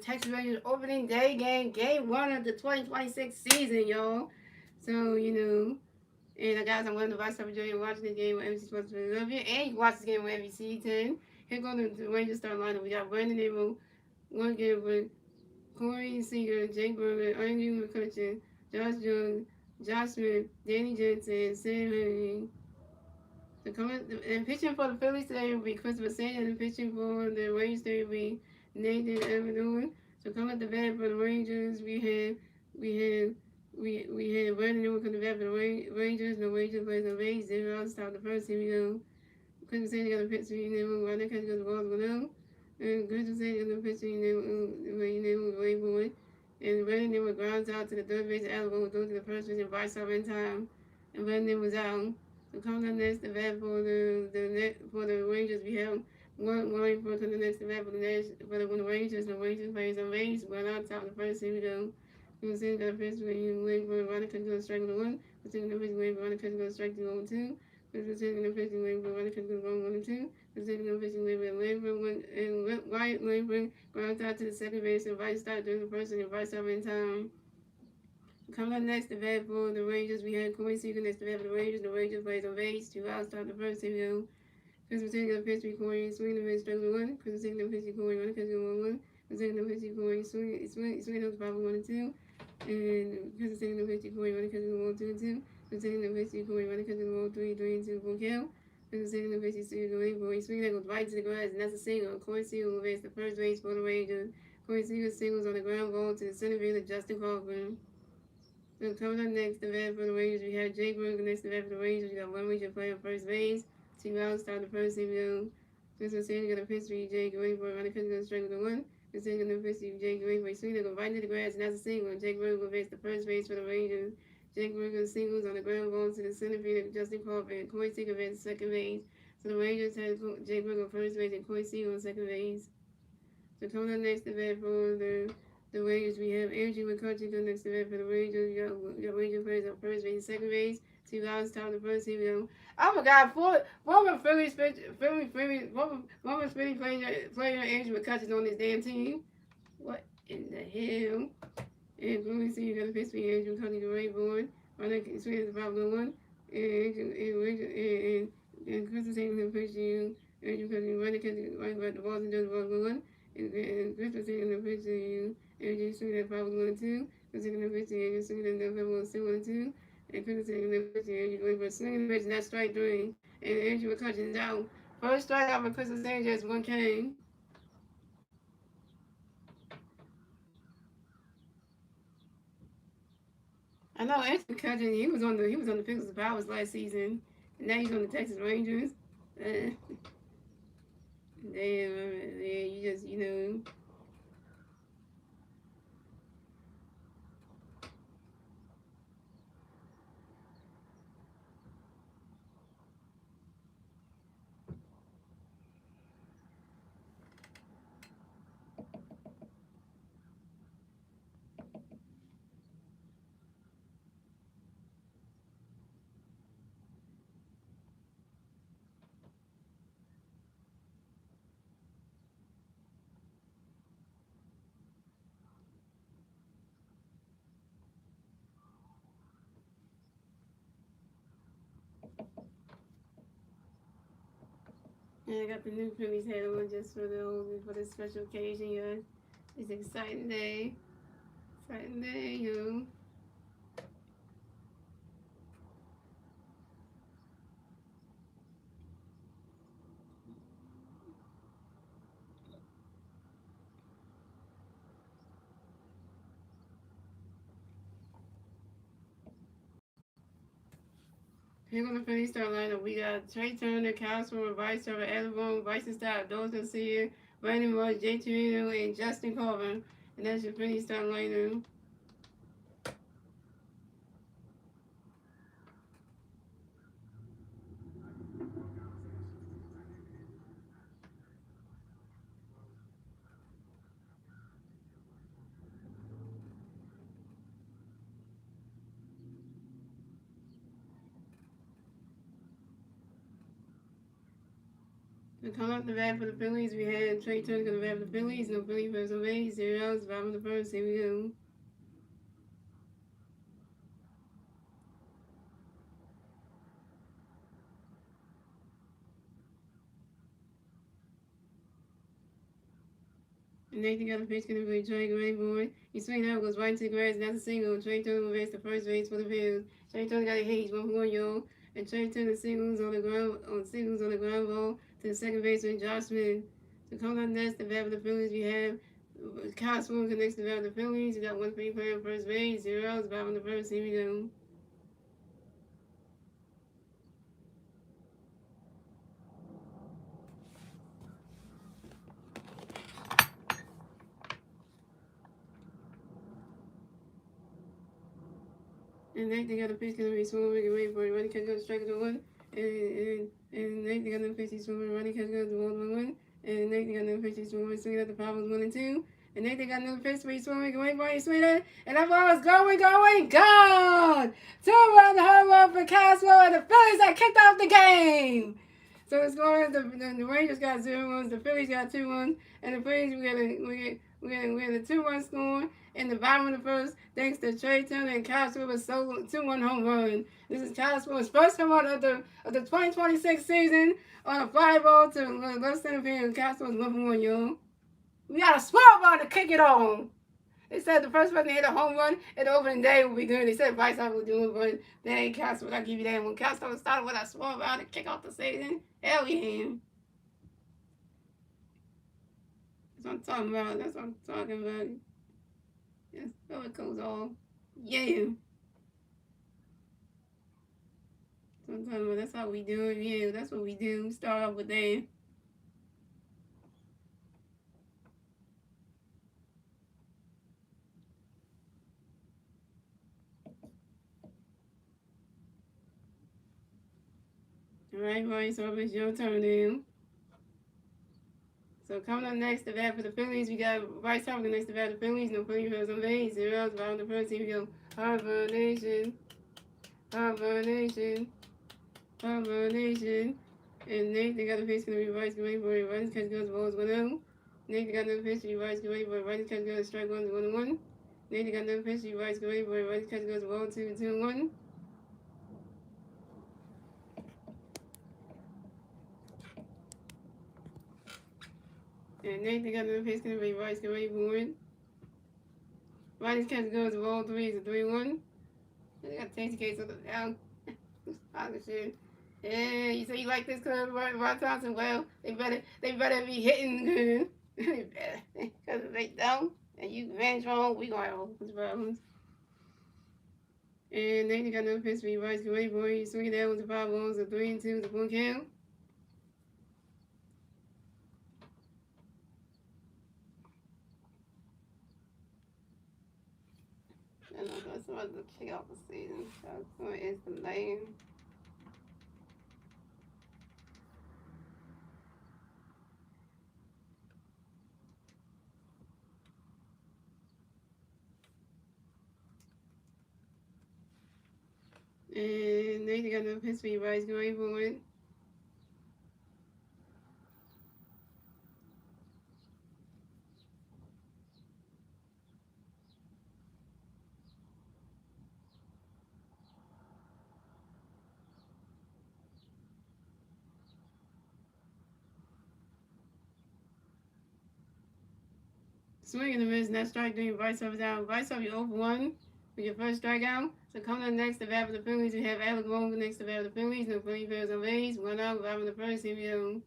Texas Rangers opening day game one of the 2026 season, y'all. So, and guys, I'm going to Vice Virginia watching this game with NBC Sports Philadelphia, and you can watch this game with NBC 10. Here go the Rangers start lineup. We got Brandon Abel, one game with Corey Seager, Jake Berger, Andrew McCutcheon, Josh Jones, Josh Smith, Danny Jensen, Sam Henry. So coming and pitching for the Phillies today will be Christopher Sanchez, and pitching for the Rangers today will be Nathan Evan. So coming at the bat for the Rangers, we have we had Brandon Newman come to bat for the Rangers. The Rangers plays on base. 0 out. Stop the first. Here we go. Christopher Sanchez got a pitch. Right now, catch goes the ball below. And Christopher Sanchez got a pitch. Way boy. And Brandon Newman grounds out to the third base. Allen will go to the first base and Bryce up in time. And Brandon was out. So coming up next, the bat for the Rangers, we have one for the next bat for the Rangers. The Rangers plays on base. One out top of the first. Here we go. You can see got a pitch where you wait for the runner cut to go strike on the one. We're taking the pitch wait for the runner cut to go strike to go on two. We're taking the pitch wait for the runner cut to go on 1 and 2. We're taking the pitch wait for Labor and Wyatt Labor grounds out to the second base and Vice start during the first and Vice up in time. Coming up next, the bat for the Rangers, we had Corey Seager next to the bat for the Rangers. The Rangers plays on base. 2 outs, start the first. Here we go. Chris taking the pitch, Corey swinging the pitch, strike one. Chris taking the pitch, Corey running, catch 1-1. Chris taking the pitch, Corey swinging those probably 1 and 2. And Chris taking the pitch, Corey running, catch 2 and 2. Chris taking the pitch, Corey running, catch 3 and 2 for count. Chris taking the pitch, Corey swinging that goes right to the grass, and that's a single. Corey Seager will face the first base for the Rangers. Corey Seager singles on the ground ball to the center fielder, Justin Kaufman. So coming up next, the bat for the Rangers, we have Jake Berger next to the bat for the Rangers. We got one Ranger playing first base. 2 outs, start the first. Here we go. This was saying got a pitch for Jake waiting for running cut to straight with the one. This is going to pitch for Jake waiting for a swing to go right into the grass, and that's a single. Jake Berger will face the first base for the Rangers. Jake Berger singles on the ground ball to the center field of Justin Kaufman. Corey Seager at second base. So the Rangers have Jake Berger first base and Corey Seager on second base. So coming up next, the bat for the Rangers, we have Andrew McCutcheon go next to bat for the Rangers. We got Ranger players on first base and second base. 2 outs, top of the first. Here we go. I forgot former Phillies player Andrew McCutcheon on this damn team. What in the hell? And Phillies see you got a pitch for Andrew McCutcheon to Ray Bourne. Running swing is about the one. And Chris is taking the pitch to you. Andrew McCutcheon running back the balls and does the ball one. And Chris was taking the pitch to you. And just swinging at 5-1-2. Chris taking the pitch and just swinging at 5-1-2. And Chris taking the pitch and you going for swinging the pitch and that's strike 3. And Andrew McCutcheon's out. First strikeout for Chris Sanchez, 1 K. I know Andrew McCutcheon, he was on the Pistons Powers last season. And now he's on the Texas Rangers. Damn, yeah, you just, and I got the new Phillies hat on just for this special occasion, yo. It's an exciting day. Exciting day, yo. Here on the Phillies start lineup, we got Trey Turner, Castro, Bryce Trevor, Everbone, Bryson Stott, Dawson Sear, Brandon Roy, Jay Torino, and Justin Corbin. And that's your Phillies start lineup. Coming up the bat for the Phillies, we had Trey Turner going to bat for the Phillies. No Philly first on base. 0 outs. Bottom of the first. Here we go. And Nathan got the pitch going to be Trey Gray boy. He swings out, goes right into the grass. That's a single. Trey Turner will base the first base for the Phillies. Trey Turner got a hit. He's 1-for-1, yo. And Trey Turner singles on the ground ball to the second baseman Josh Smith. So coming up next, the bat for the Phillies, we have Kyle Swoon connects the bat for the Phillies. We got 1-3 player on first base. 0 outs. Bottom of the first. Here we go. And Nathan got a pitch going to be swimming away for it. Running catch goes strike to one. And Nathan got no pitch, he's swimming. Running catch goes to 1-1. And Nathan got no pitch, he's swimming. Swinging at the power was 1 and 2. And Nathan got no pitch, but he's swimming away for it. Swinging. And that ball is going, gone! 2-run home run for Caswell, and the Phillies have kicked off the game. So the score, the Rangers got 0 runs, the Phillies got 2 runs, and the Phillies we got a 2-run score in the bottom of the first, thanks to Trey Turner and Kyle Schwarber's 2-1 home run. This is Kyle Schwarber's first home run of the 2026 season on a fly ball to left center field. Kyle Schwarber's 1-for-1, yo. We got a small ball to kick it on. They said the first person to hit a home run in the opening day would be good. They said Bryce Harper would do it, but they ain't Castle. I'll give you that. When Castle started with a small ball to kick off the season, hell yeah. That's what I'm talking about. That's what I'm talking about. Yes, so it goes all. Yeah. That's what I'm talking about. That's how we do it. Yeah, that's what we do. We start off with that. Alright, boys, so it's your turn now. So coming up next, the bat for the Phillies, we got Bryce Harper next to bat for the Phillies. No Phillies first on base. 0 outs, bottom of the first. Here we go. Harper Nation. Harper Nation. Harper Nation. And Nathan got the pitch going to be Bryce Gray for it. Bryce catch goes balls 1-0. Nathan got another pitch to be Bryce Gray for it. Bryce catch goes strike 1-1. Nathan got another pitch to be Bryce Gray for it. Bryce catch goes ball 2-1. And Nathan got another pitch going to be Bryce Gray for it. Bryce catch goes ball 3 is a 3-1. They got tasty case of the down. Shit. Yeah, you say you like this club, Ron Thompson? Well, they better be hitting good. Because if they don't, and you manage wrong, we gonna have all these problems. And Nathan got another pitch for you, Bryce Gray, boy. He's swinging down with the 5 balls, a 3-2, the 1 count. And I'm going to check out the season. So it's the lane. And Nathan got another pitch for you, Bryce Gray for it. Swing and a miss, and that strike three. Bryce Harper down. Bryce Harper 0-1 with your first strikeout. So coming up next, the bat for the Phillies, we have Alec Boone next to the bat for the Phillies. No Phillies players on base. 1 out, bottom of the first. Here we go.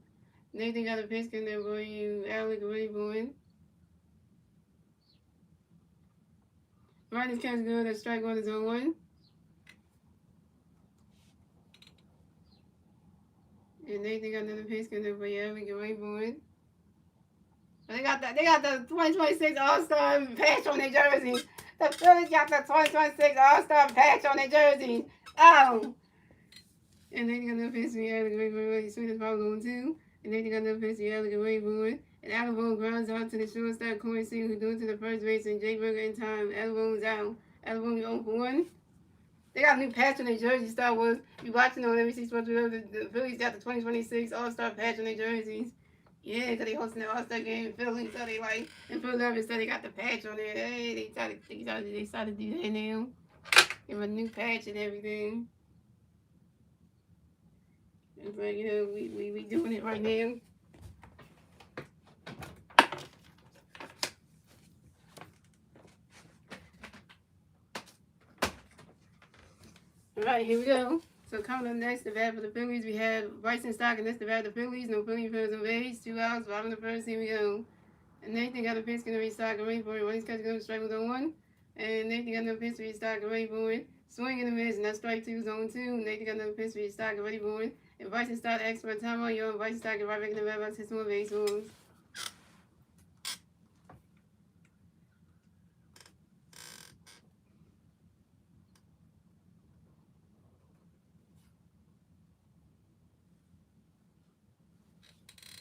Nathan got a pitch in there for you, Alec ready for it. Riders catch good. That strike 1 is 0-1. And Nathan got another pitch in there for you, Alec ready for it. They got the 2026 All-Star patch on their jersey. The Phillies got the 2026 All-Star patch on their jersey. Oh. And then you got another pitch for Alec Ray Boy. Sweet as ball going too. And then you got another pitch for Alec Ray Boy. And Alec Boone grounds out to the shortstop Corey C, who threw to the first base, and Jake Berger in time. Alec Boone's out. Alec Boone 0-1. They got a new patch on their jersey. Star Wars. You watching on NBC Sports? The Phillies got the 2026 All Star patch on their jerseys. Yeah, because they hosting the All Star game in Philly, so they like in Philadelphia, so they got the patch on there. Hey, they started to do that now. Give a new patch and everything. It's like, you know, we doing it right now. All right, here we go. So coming up next, the bat for the Phillies, we have Bryson Stock, and that's the bat for the Phillies. No Philly fans on base. 2 outs, 5 in the first. Here we go. And Nathan got a pitch, gonna be Stock and wait for it. When he's catching going strike with 1. And Nathan got another pitch for Stock and wait for it. Swing and a miss, and that's strike 2, zone 2. Nathan got another pitch for Stock and ready for it. And Bryson Stock asks for a timeout. Yo, Bryson Stock get right back in the bat box, hits more baseballs.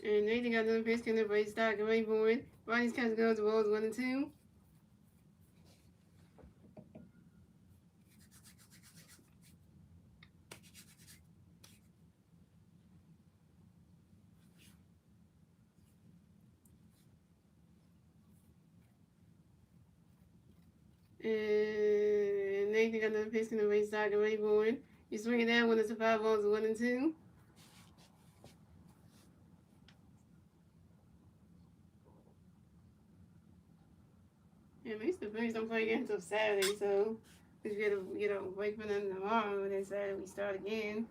And Nathan got another pitch, gonna be Stock and ready for it. Bryson catch goes to balls 1 and 2. And Nathan got another pitch, gonna be Stock and ready for it. You swing it down when it's a 5 balls 1 and 2. Yeah, at least the Phillies don't play again until Saturday, so we gotta wait for them tomorrow, and then Saturday we start again.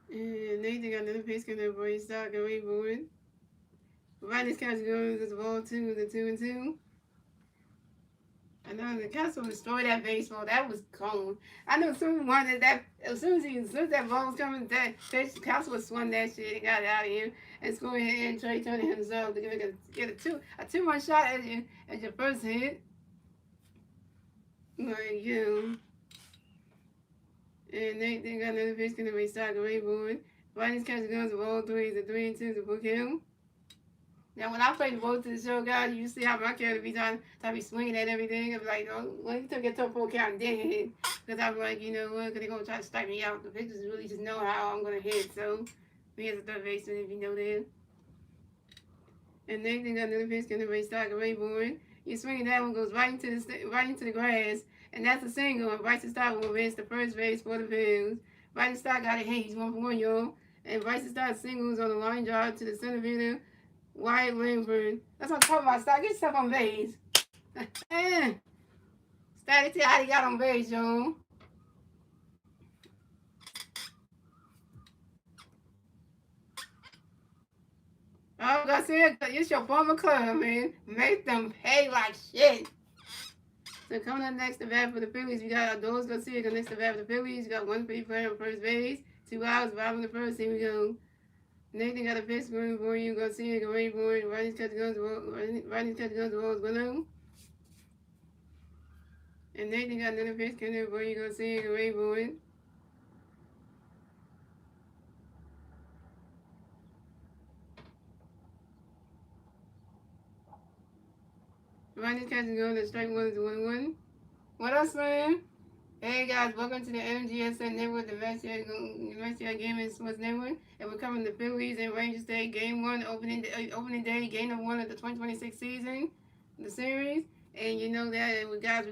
And Nathan got another pitch coming up for his stock and wait for it. Right, this catch goes to the ball 2, the 2 and 2. I know the Castle destroyed that baseball. That was cold. I know someone wanted that. As soon as that ball was coming, that Castle swung that shit and got it out of here and scored here and Trey Turner himself to get a 2-1 shot at your first hit. Like you. And they got another pitch going to be stock away board. Finance catch guns of all 3s, the 3 and 2 to book him. Now, when I played both to the show, guys, you see how my character be trying to be swinging at everything. I'm like, oh, when he took it to a full count and didn't hit, because I'm like, you know what, because they're going to try to strike me out. The pitchers really just know how I'm going to hit. So, me as a third baseman, if you know that. And Nathan got another pitch, going to be stock away board. You swing it, that one goes right into the grass, and that's a single. And Bryson Stott will advance to first base for the Phillies. Bryson Stott got a hit. He's 1 for 1, y'all. And Bryson Stott singles on the line drive to the center fielder, Wyatt Langford. That's what I'm talking about. Stott, get yourself on base. Stott, tell you how he got on base, y'all. Oh, Garcia, it's your former club, man. Make them pay like shit. So coming up next, the bat for the Phillies, we got Adolis Garcia next to bat for the Phillies. We got 1 free player on first base, 2 outs, 5 in the first. Here we go. Nathan got a pitch for you. Garcia go wait for it. Riding's catch guns, balls below. And Nathan got another pitch coming for you. Garcia go wait for it. Riding's catch goes to strike 1 is 1-1. What else, man? Hey guys, welcome to the MGSN Network, the Varsity Gaming Sports Network, and we're covering the Phillies and Rangers Day Game 1, opening day, Game number 1 of the 2026 season, the series. And you know that, we better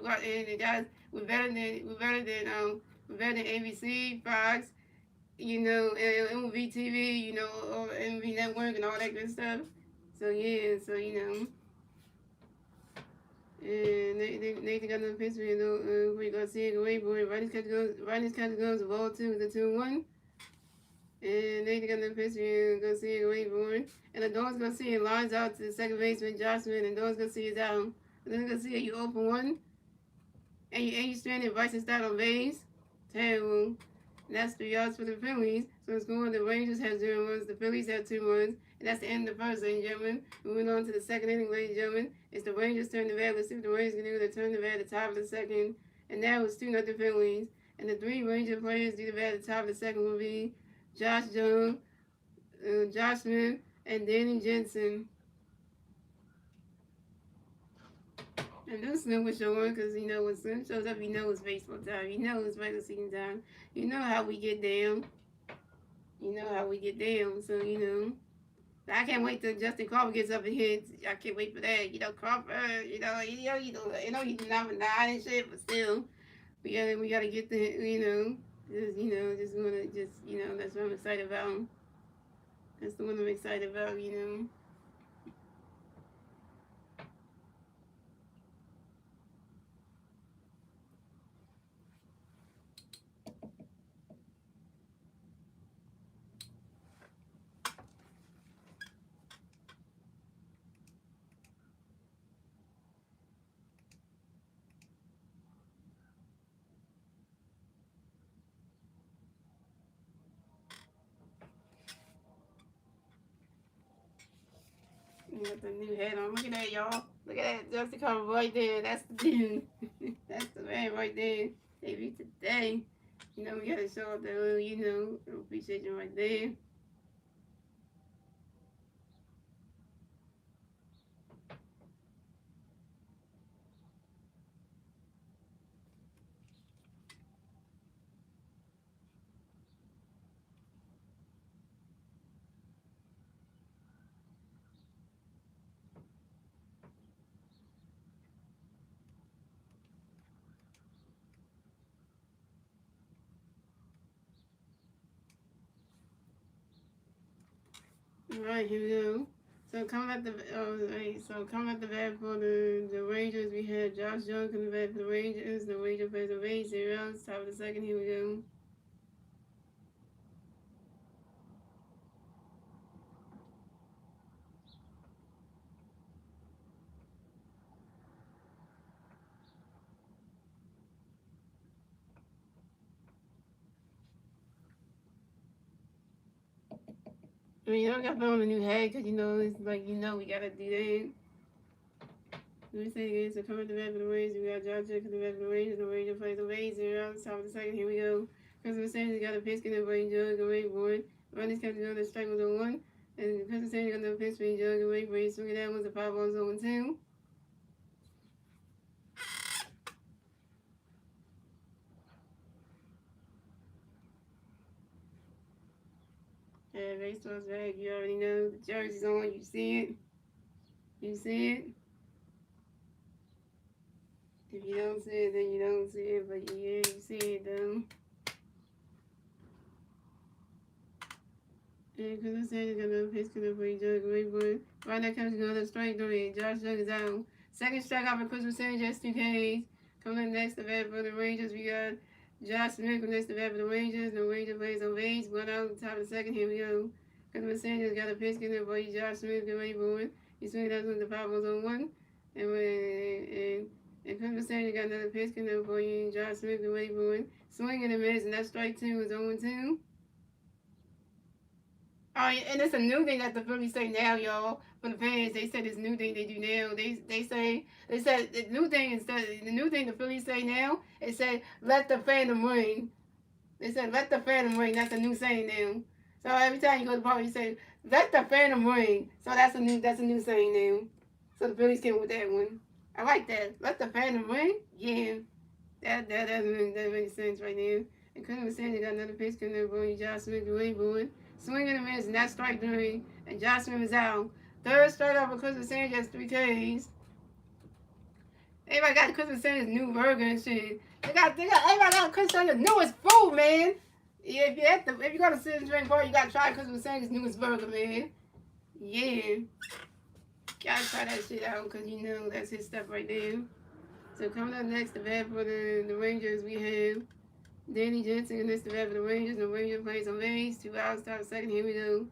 than ABC, Fox, you know, MLB TV, you know, or MLB Network and all that good stuff. So yeah, so you know. And Nathan got another pitch for you. We got seeing away boy. Riding's catch goes ball 2, the 2-1. And Nathan got another pitch for you. Go see away boy. And the dog's gonna see it lines out to the second baseman Joshman, and the dog's gonna see it down. And then gonna see it, you open 1. And you stranded Bryson Stott on base. Terrible. And that's 3 yards for the Phillies. So it's going, the Rangers have 0 runs, the Phillies have 2 runs. And that's the end of the first, ladies and gentlemen. Moving on to the second inning, ladies and gentlemen. It's the Rangers turn the bat. Let's see what the Rangers can do. They turn the bat at the top of the second. And now it's 2-0 Phillies. And the 3 Ranger players do the bat at the top of the second will be Josh Young, Josh Smith, and Danny Jensen. And this Slim was showing because you know when Slim shows up, you know it's baseball time. You know it's regular season time. You know how we get down. You know how we get down. So you know. I can't wait till Justin Crawford gets up and hits. I can't wait for that. You know, Crawford. He's number 9 and shit, but still, we gotta get the just wanna that's what I'm excited about. That's the one I'm excited about. You got the new hat on. Look at that, y'all. Look at that. Justin Crawford right there. That's the dude. That's the man right there. Maybe today. We gotta show up the appreciation right there. All right, here we go. So coming at the bat for the Rangers, we had Josh Young coming back for the Rangers. The Rangers plays the Rays 0. Top of the second, here we go. I mean, I got to put on a new hat because it's like we gotta do that. Let me say it again. So coming at the bat for the Rays, we got Josh Young coming back for the Rangers. The Rangers plays the Rays 0. Top of the second, here we go. Christmas Sanders got a pitch in the Rays Jug and Ray Boyd. Ronnie's catching on the strike with a 1. And Christmas Sanders got another pitch for Jug and Ray Boyd. Swinging that one's a 5-1-0-2. And baseball's back. You already know the jersey's on. You see it. You see it. If you don't see it, then you don't see it. But yeah, you see it though. And Christmas Sanders got another pitch coming for Jug and Ray Boyd. Right now comes another strike three. Josh Young is out. Second strikeout for Christmas Sanders, just 2 Ks. Coming up next to bat for the Rangers, we got Josh Smith next to bat for the Rangers. The Rangers plays on base. 1 out on top of the second. Here we go. Christmas Sanders got a pitch in for Josh Smith and Ray Boyd. He's swinging out with the 5-1-1. And Christmas Sanders got another pitch in for Josh Smith and Ray Boyd. Swinging and miss, and that strike 2 is 0-2. Oh, and it's a new thing that the Phillies say now, y'all. For the fans, they said this new thing they do now. They said the new thing the Phillies say now. It said let the phantom ring. They said let the phantom ring. That's a new saying now. So every time you go to the park, you say let the phantom ring. So that's a new saying now. So the Phillies came with that one. I like that. Let the phantom ring. Yeah, that makes sense right now. And Christmas Sanders got another pitch coming for Josh Smith and Ray Boyd. Swinging and miss, and that's strike 3. And Josh Smith is out. Third strikeout for Christmas Sanders, 3 Ks. Everybody got Christmas Sanders' new burger and shit. Everybody got Christmas Sanders' newest food, man. Yeah, if you go to Citizen Drink Bar, you gotta try Christmas Sanders' newest burger, man. Yeah. Gotta try that shit out, because that's his stuff right there. So coming up next, the bat for the Rangers, we have Danny Jensen against the bat for the Rangers. The Rangers plays on base. 2 outs, top of second. Here we go.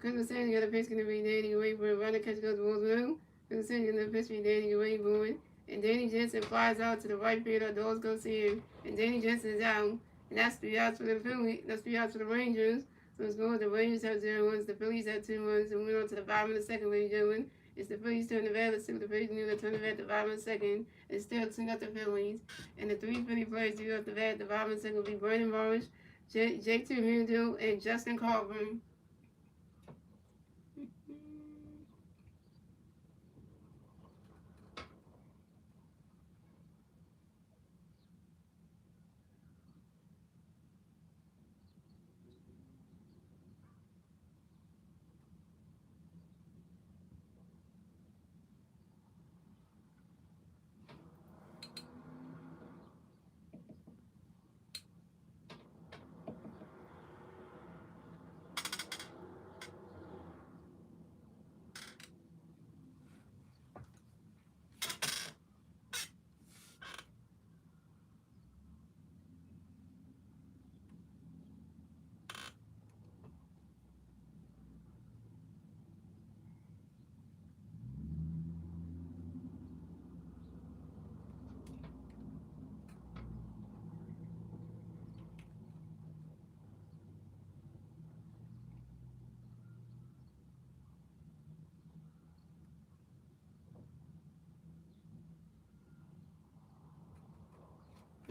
Christmas Sanders got a pitch going to be Danny away for a runner. Catch goes to balls blue. Christmas Sanders got a pitch for Danny away for and Danny Jensen flies out to the right field. The doors go see him. And Danny Jensen is out. And that's 3 outs for the Phillies. That's 3 outs for the Rangers. So it's going. The Rangers have 0 runs. The Phillies have 2 runs. And we went on to the bottom of the second, ladies and gentlemen. It's the Phillies turn the bat. Let's see what the Phillies do. They turn the bat at the bottom of the second. It's still 2-0 Phillies. And the 3 Philly players do off the bat at the bottom of the second will be Brandon Morris, Jake Trevino, and Justin Crawford.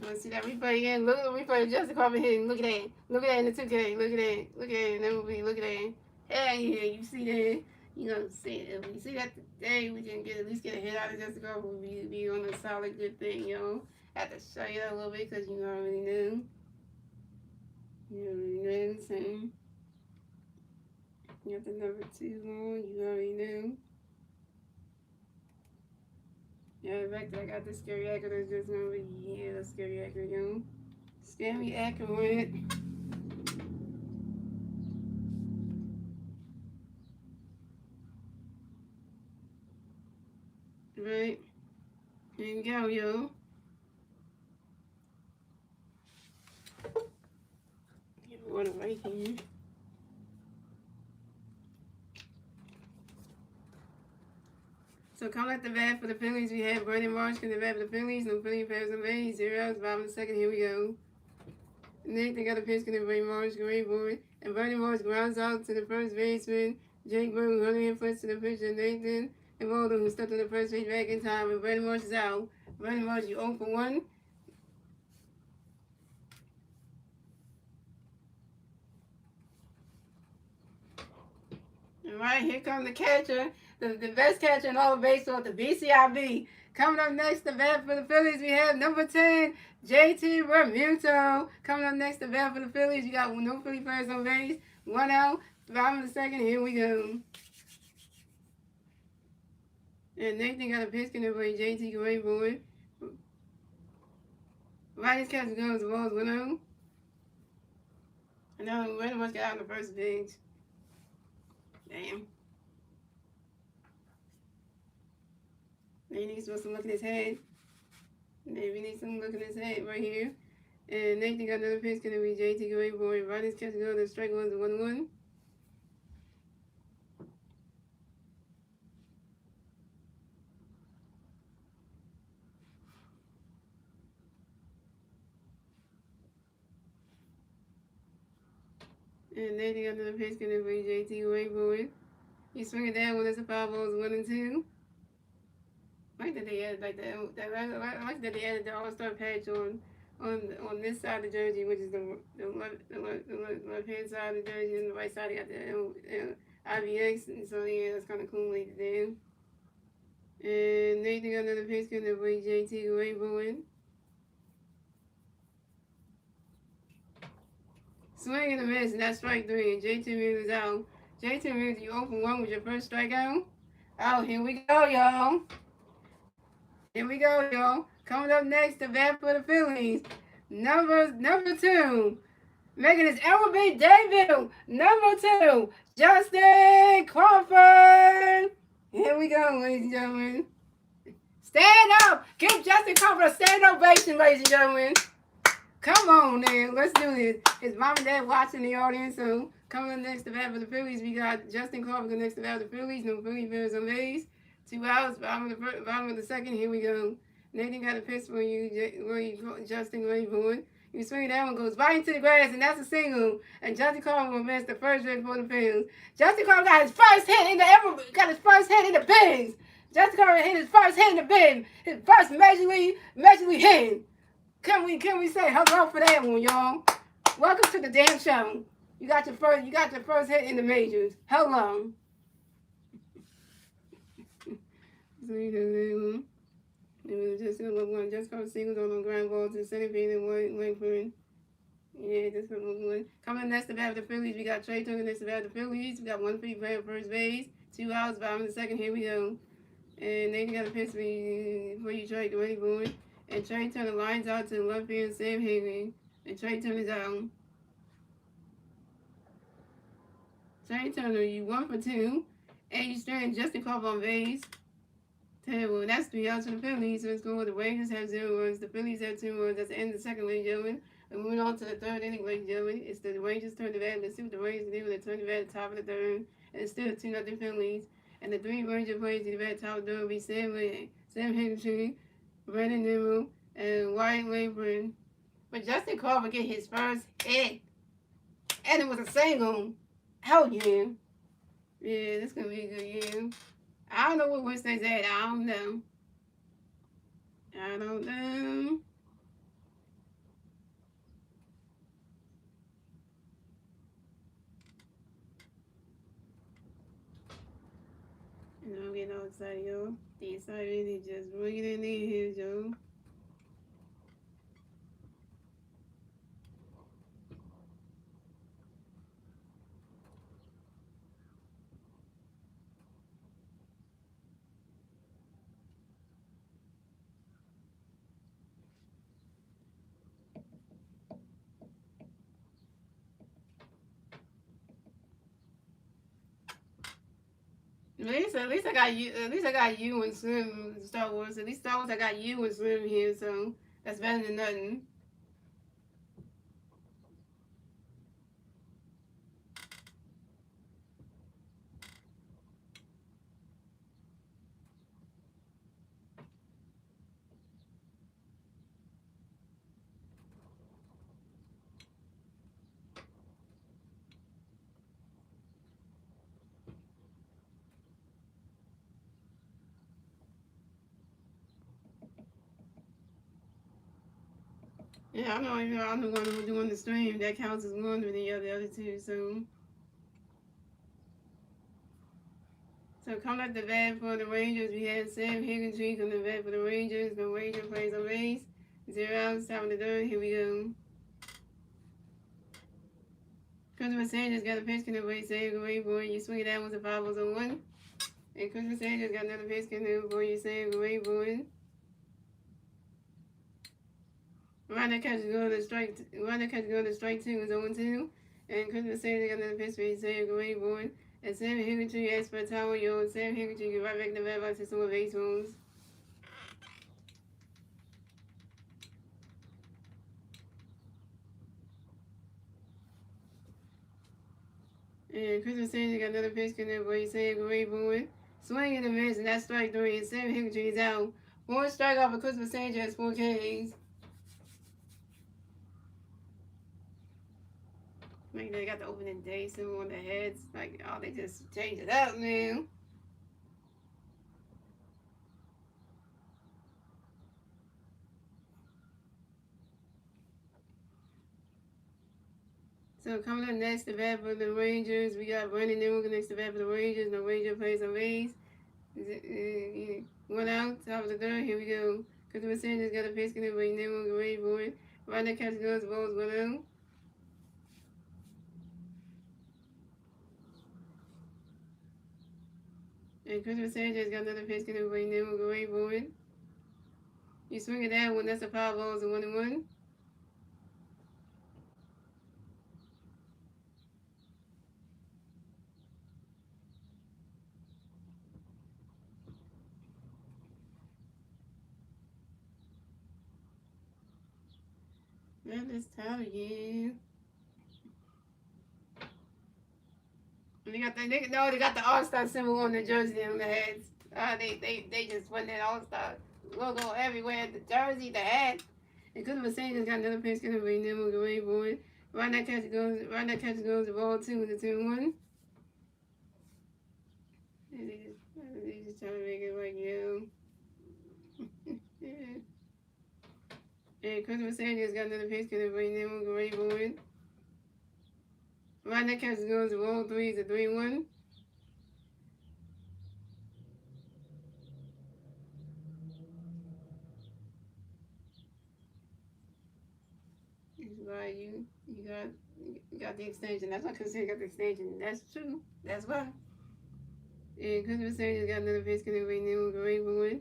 Let's see that replay again. Look at the replay of Justin Carver hitting. Look at that. Look at that in the 2K. Look at that. Look at that in that movie. Look at that. Hell yeah, you see that? You know, if we see that today, we can at least get a hit out of Justin Carver. We'll be on a solid good thing, yo. Have to show you that a little bit because you already knew. You already know the same. You got the number 2 on. You already knew. Yeah, back there, I got the scary accurate. That's just gonna be, yeah, the scary accurate, yo. Scary accurate. Right. There you go, yo. Get water right here. So coming at the bat for the Phillies, we have Brandon Marsh in the bat for the Phillies. No Philly players on base. 0 outs, bottom of the second. Here we go. Nick, they got a pitch to Brandon Marsh, great board. And Brandon Marsh grounds out to the first baseman. Jake Burke running in first to the pitcher, Nathan. And Waldo, who stepped on the first base back in time. And Brandon Marsh is out. Brandon Marsh, you 0 for 1. All right, here comes the catcher, the best catcher in all of baseball, the BCIB. Coming up next to bat for the Phillies, we have number 10, JT Realmuto. Coming up next to bat for the Phillies, you got no Philly players on base, 1 out, bottom of the second. Here we go. And Nathan got a pitch in the way, JT great board. Right, his catcher goes, the ball's 1 out. And now we pretty much got out on the first pitch. Damn. Maybe he needs some look in his head. Maybe he needs some look in his head right here. And Nathan got another pitch going to be JT going boy. Ronnie's catch go to strike 1 to 1-1. And Nathan got another pitch going to be JT going boy. He's swinging down when it's a 5 balls 1 and 2. I like that they added like that. I like that they added the All-Star patch on this side of the jersey, which is the left hand side of the jersey, and the right side they got the IVX. And so yeah, that's kind of cool like that. And Nathan got another pitch going to bring JT Rainbow in. Swing and a miss, and that's strike 3. And JT Mills is out. JT Mills, you 0 for 1 with your first strikeout. Oh, here we go, y'all. Here we go, y'all. Coming up next, the bat for the Phillies. Number 2. Making his MLB debut. Number 2, Justin Crawford. Here we go, ladies and gentlemen. Stand up. Give Justin Crawford a stand ovation, ladies and gentlemen. Come on, man. Let's do this. His mom and dad watching the audience. So coming up next to bat for the Phillies, we got Justin Crawford next to bat for the Phillies. No Philly players on base. 2 outs, bottom of the second. Here we go. Nathan got a pitch for you, Justin Raybourn. You swing that one, goes right into the grass, and that's a single. And Justin Crawford will miss the first hit for the Phillies. Justin Crawford got his first hit in the bigs. Justin Crawford hit his first hit in the big. His first major league hit. Can we say hello for that one, y'all? Welcome to the damn show. You got your first hit in the majors. Hello. Just for singles on the ground ball to center field and wait for it. Yeah, just for one. Coming next to bat the Phillies, we got Trey Turner next to bat the Phillies. We got 1 free play at first base. 2 outs, bottom of the second. Here we go. And then you got a pitch for you, Trey, the way boy. And Trey Turner lines out to the left field, Sam Higley. And Trey Turner's out. Trey Turner, you 1 for 2. And you stranded Justin Crawford on base. Terrible. That's 3 outs for the Phillies. So it's going. The Rangers have 0 runs. The Phillies have 2 runs. That's the end of the second, ladies and gentlemen. And moving on to the third inning, ladies and gentlemen. It's the Rangers turn the bat. Let's see what the Rangers do. They turn the bat at the top of the third. And it's still 2-0 Phillies. And the 3 Ranger players in the bat at the top of the third will be Sam Higley, Brandon Nimmo, and Wyatt Labron. But Justin Crawford get his first hit. And it was a single. Hell yeah. Yeah, this is going to be a good year. I don't know what Wednesday's at. I don't know. excited, yo. The excitement is just bringing it in here, yo. At least I got you. At least I got you and Slim Star Wars. At least Star Wars I got you and Slim here, so that's better than nothing. Yeah, I know. I'm the one who's doing the stream. That counts as one with the other two. So come at the bat for the Rangers. We had Sam Higgintree come to the bat for the Rangers. The Ranger plays on base. 0 outs, top of the third. Here we go. Christopher Sanders got a pitch in the way, save away, boy. You swing it out with the 5-0-1. And Christopher Sanders got another pitch in the boy. You save away, boy. Runner catch go to strike. Runner catch go to strike 2 is 0-2. And Christopher Sanders got another pitch for you, save away, boy. And Sam Higgintree asked for a towel, yo. Sam Higgintree get right back in the bat box to some base runs. And Christopher Sanders got another pitch in there, boy. You save away, boy. Swing and a miss, and that's strike 3. And Sam Higgintree is out. 1 strikeout for Christopher Sanders has 4 Ks. Like they got the opening day symbol on the heads. Like, oh, they just changed it up, man. So coming up next, the bat for the Rangers. We got Brandon Newman next to bat for the Rangers. No Ranger plays on base. 1 out, top of the third. Here we go. Christopher Sanders got a pitch in it, but Newman away for it. Right now, catch goes, balls 1 out. And Christopher Sanders got another pitch in it, but Newman away for it. You swing at that one, that's a 5 balls and 1-1. That is tough again. They got the All-Star symbol on the jersey on the heads. They just put that All-Star logo everywhere. The jersey, the hat. And Christopher Sanders got another pitch gonna be nimble away boy. Right that catch goes the ball 2 with the 2-1. And they just trying to make it like yeah. And Christopher Sanders got another pitch gonna be nimble away boy. Right that catch goes the ball 3 is a 3-1. Right, you got the extension. That's why Christopher got the extension. That's true. That's why. And Christopher Sanders got another pitch gonna be nimble away boy.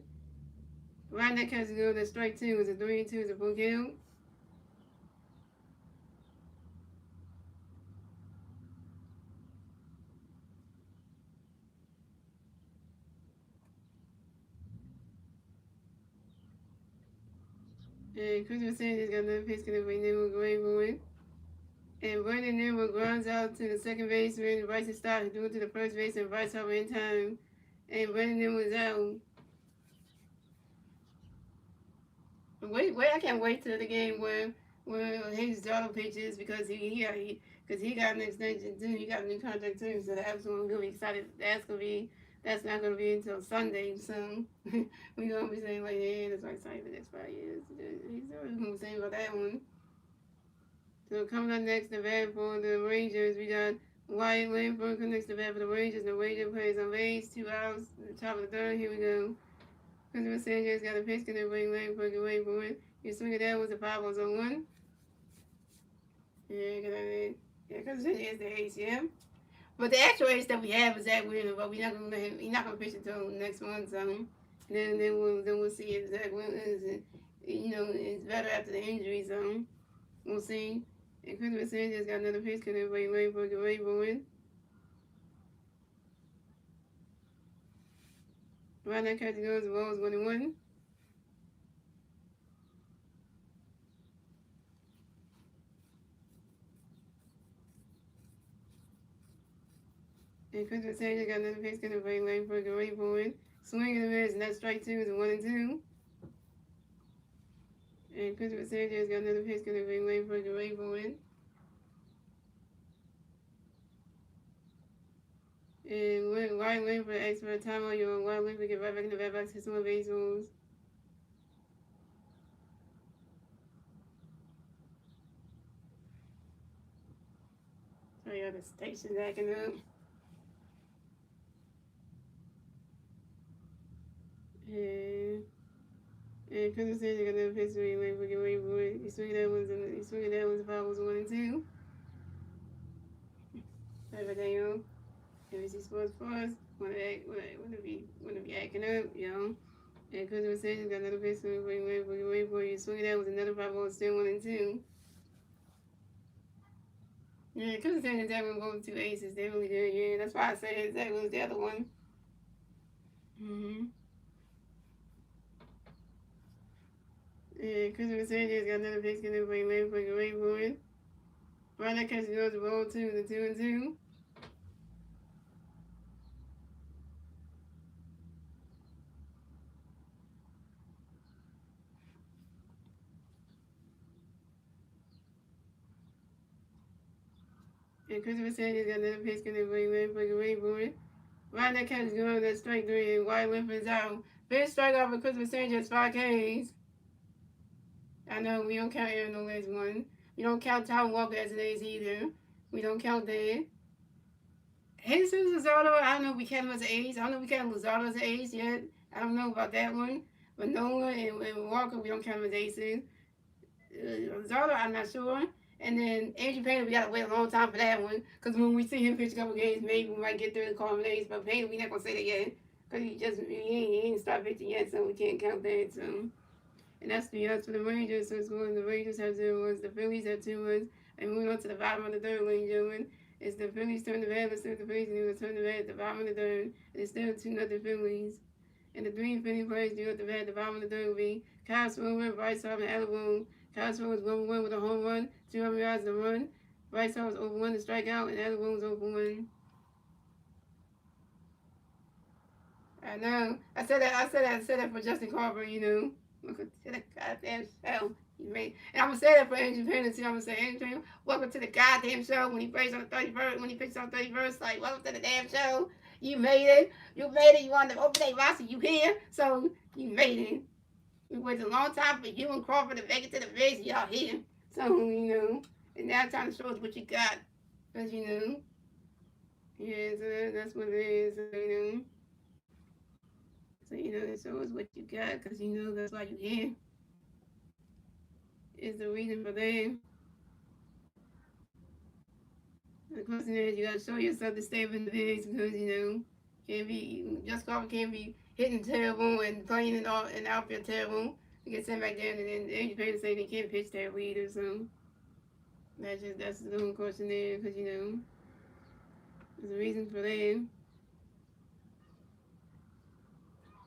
Right that catch goes the strike 2 is a 3-2 is a full count. And Christopher Sanders got another pitch gonna be nimble away boy. And Brandon Nimble grounds out to the second baseman. Bryson stops, threw to the first base, and Bryce over in time. And Brandon Nimble is out. Wait! I can't wait till the game where his daughter pitches because he got an extension too. He got a new contract too. So that's gonna be excited. That's not gonna be until Sunday. So we gonna be saying like, yeah, that's why excited for the next 5 years. He's always gonna be saying about that one. So coming up next, the bat for the Rangers, we got Wyatt Langford connects the bat for the Rangers. The Rangers plays on base. 2 outs. The top of the third. Here we go. Christopher Sanchez got a pitch. Can everybody Langford get away from it? You swing it down with the 5-0-1. Yeah, get it. Yeah, Christopher Sanchez is the ace, yeah. But the actual ace that we have is Zach Wheeler, but we're not gonna let him. He's not gonna pitch until next month, so then we'll see if Zach Wheeler is, is better after the injury. So we'll see. And Christopher Sanchez got another pitch. Can everybody Langford get away from it? Right now, catch goes, the ball is 1-1. And Christopher Sanchez got another pitch, gonna bring Langford, get ready for it. Swing and a miss, and that's strike 2 is a 1-2. And Christopher Sanchez got another pitch, gonna bring Langford, get ready for it. And Wyatt Langford asks for a timeout, you Wyatt Langford get right back in the bat box to some base rules. So yeah, the station's acting up. And Christopher Sanchez got another pitch, Wyatt Langford get ready for it. He's swinging that one's the foul was 1-2. Everything NBC Sports Plus, wanna be acting up, And Christopher Sanchez got another pitch, wait for you. Swing that was another 5-0, still 1-2. Yeah, Christopher Sanchez definitely both 2 aces. They really did, yeah. That's why I said that was the other one. Yeah, Christopher Sanchez got another pitch, can everybody wait for it. Right now, catch goes to roll 2, the 2-2. And Christopher Sanchez got another pitch, can everybody wait for it. Right now, catch goes, that's strike 3, and Wyatt Langford is out. First strikeout for Christopher Sanchez, 5 Ks. I know we don't count Aaron Nola as one. We don't count Tom Walker as an ace either. We don't count that. Jesus Luzardo, I don't know if we count him as an ace. I don't know if we count Luzardo as an ace yet. I don't know about that one. But Nola and Walker, we don't count them as aces. Luzardo, I'm not sure. And then Andrew Painter, we got to wait a long time for that one. Because when we see him pitch a couple games, maybe we might get through the call him an ace. But Painter, we not going to say that yet. Because he ain't started pitching yet, so we can't count that. So. And that's the odds for the Rangers. So it's going the Rangers have 0 ones, the Phillies have 2 ones. And moving on to the bottom of the third, ladies and gentlemen. It's the Phillies turn the bat. Let's see what the Phillies do. Turn the bat at the bottom of the third. And it's still 2-0 Phillies. And the 3 Philly players do at the bat at the bottom of the third will be Kyle Swimmer, Bryce Harper, and Alabone. Kyle Swimmer was 1-1 with a home run, 200 yards and a run. Bryce Harper was over 1 to strike out, and Alabone was over 1. I know. I said that for Justin Carver, Welcome to the goddamn show. And I'm gonna say that for Andrew Payne too. I'm gonna say, Andrew Payne, welcome to the goddamn show. When he plays on the 31st, when he pitches on the 31st, like, welcome to the damn show. You made it. You made it. You on the open day roster. You here. So you made it. We waited a long time for you and Crawford to make it to the base. Y'all here. So, and now it's time to show us what you got. Because, yeah, so that's what it is. So, show us what you got. Because, that's why you're here. Is the reason for that. The question is, you gotta show yourself to stay in the bigs because Just Crawford can't be hitting terrible and playing in outfield terrible. He gets sent back there, and then Andrew Payne say they can't pitch terrible either. So that's the only question there because there's a reason for that.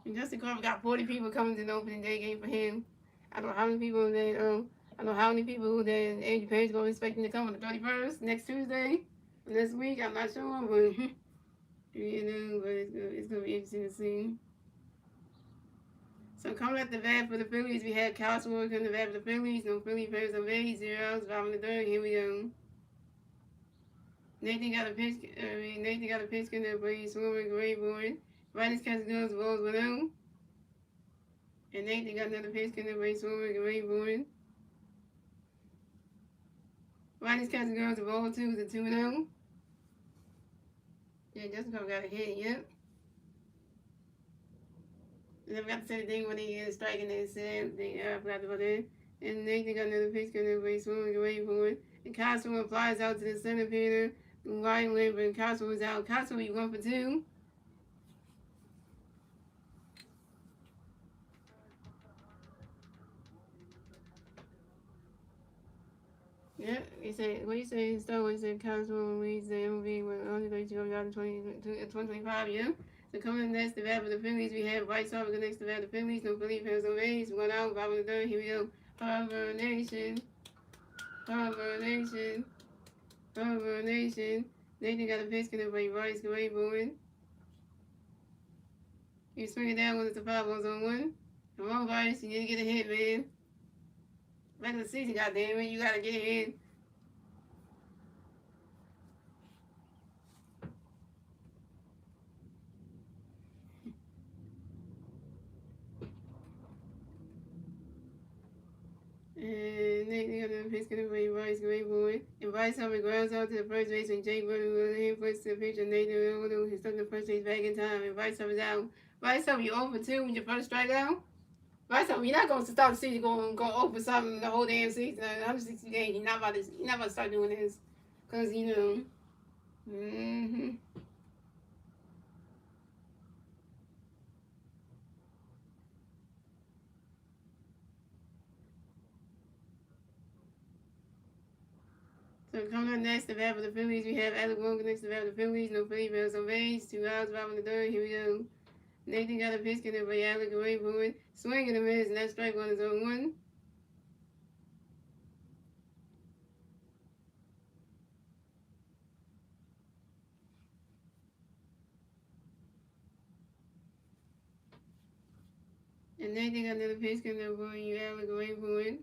And Justin Crawford got 40 people coming to the opening day game for him. I don't know how many people that Andrew Payne's going to expect him to come on the 31st, next Tuesday, this week. I'm not sure, but, but it's going to be interesting to see. So coming at the bat for the Phillies, we had Kyle Swimmer coming to the bat for the Phillies. No Philly players on base, 0 outs, 5 in the third. Here we go. Nathan got a pitch in there, but he's Swimmer, great board. Riders catch goes, balls 1-0. And Nathan got another pitch in there, but he's Swimmer, great board. Riders catch goes, ball 2 is a 2-0. Yeah, Justin Crawford got a hit. Yep. And I forgot to say the thing when he is striking and said, I forgot about that. And Nathan got another pitch coming away, swinging away for it. And Costner flies out to the center fielder. Right limb, and Costner was out. Costner be 1 for 2. Yeah, he said, what you say, Stowe, he said, Costner leads the MLB with 132 yards in 2025, yeah. So coming next to bat for the Phillies, we have White Sox next to bat the Phillies. No Phillies fans on base. 1 out, 5 in the 3rd. Here we go. Harbor Nation. Harbor Nation. Harbor Nation. Nathan got a pitch connect by Rice. Great boy. You swing it down when it's a 5 balls on 1. Come on, Rice. You need to get a hit, man. Back of the season, goddammit. You gotta get a hit. And Nathan got a pitch connect by Rice. Great boy. And Rice Hubbard grounds out to the first base when Jake Burton was in puts the pitch and Nathan Ronaldo he stuck the first base back in time. And Rice Hubbard's out. Rice Hubbard, you 0 for 2 with your first strikeout. Rice Hubbard, you're not going to start the season going go 0 for something the whole damn season. 160 games. You're not about to start doing this. Because, you know. Mm-hmm. So coming up next, the bat for the Phillies, we have Alec Wilson next to the bat for the Phillies. No Phillies bells on base. 2 outs, 5 in the 3rd. Here we go. Nathan got a pitch connect by Alec away for it. Swing and a miss, and that strike 1 is on 1. And Nathan got another pitch connect for you, Alec away for it.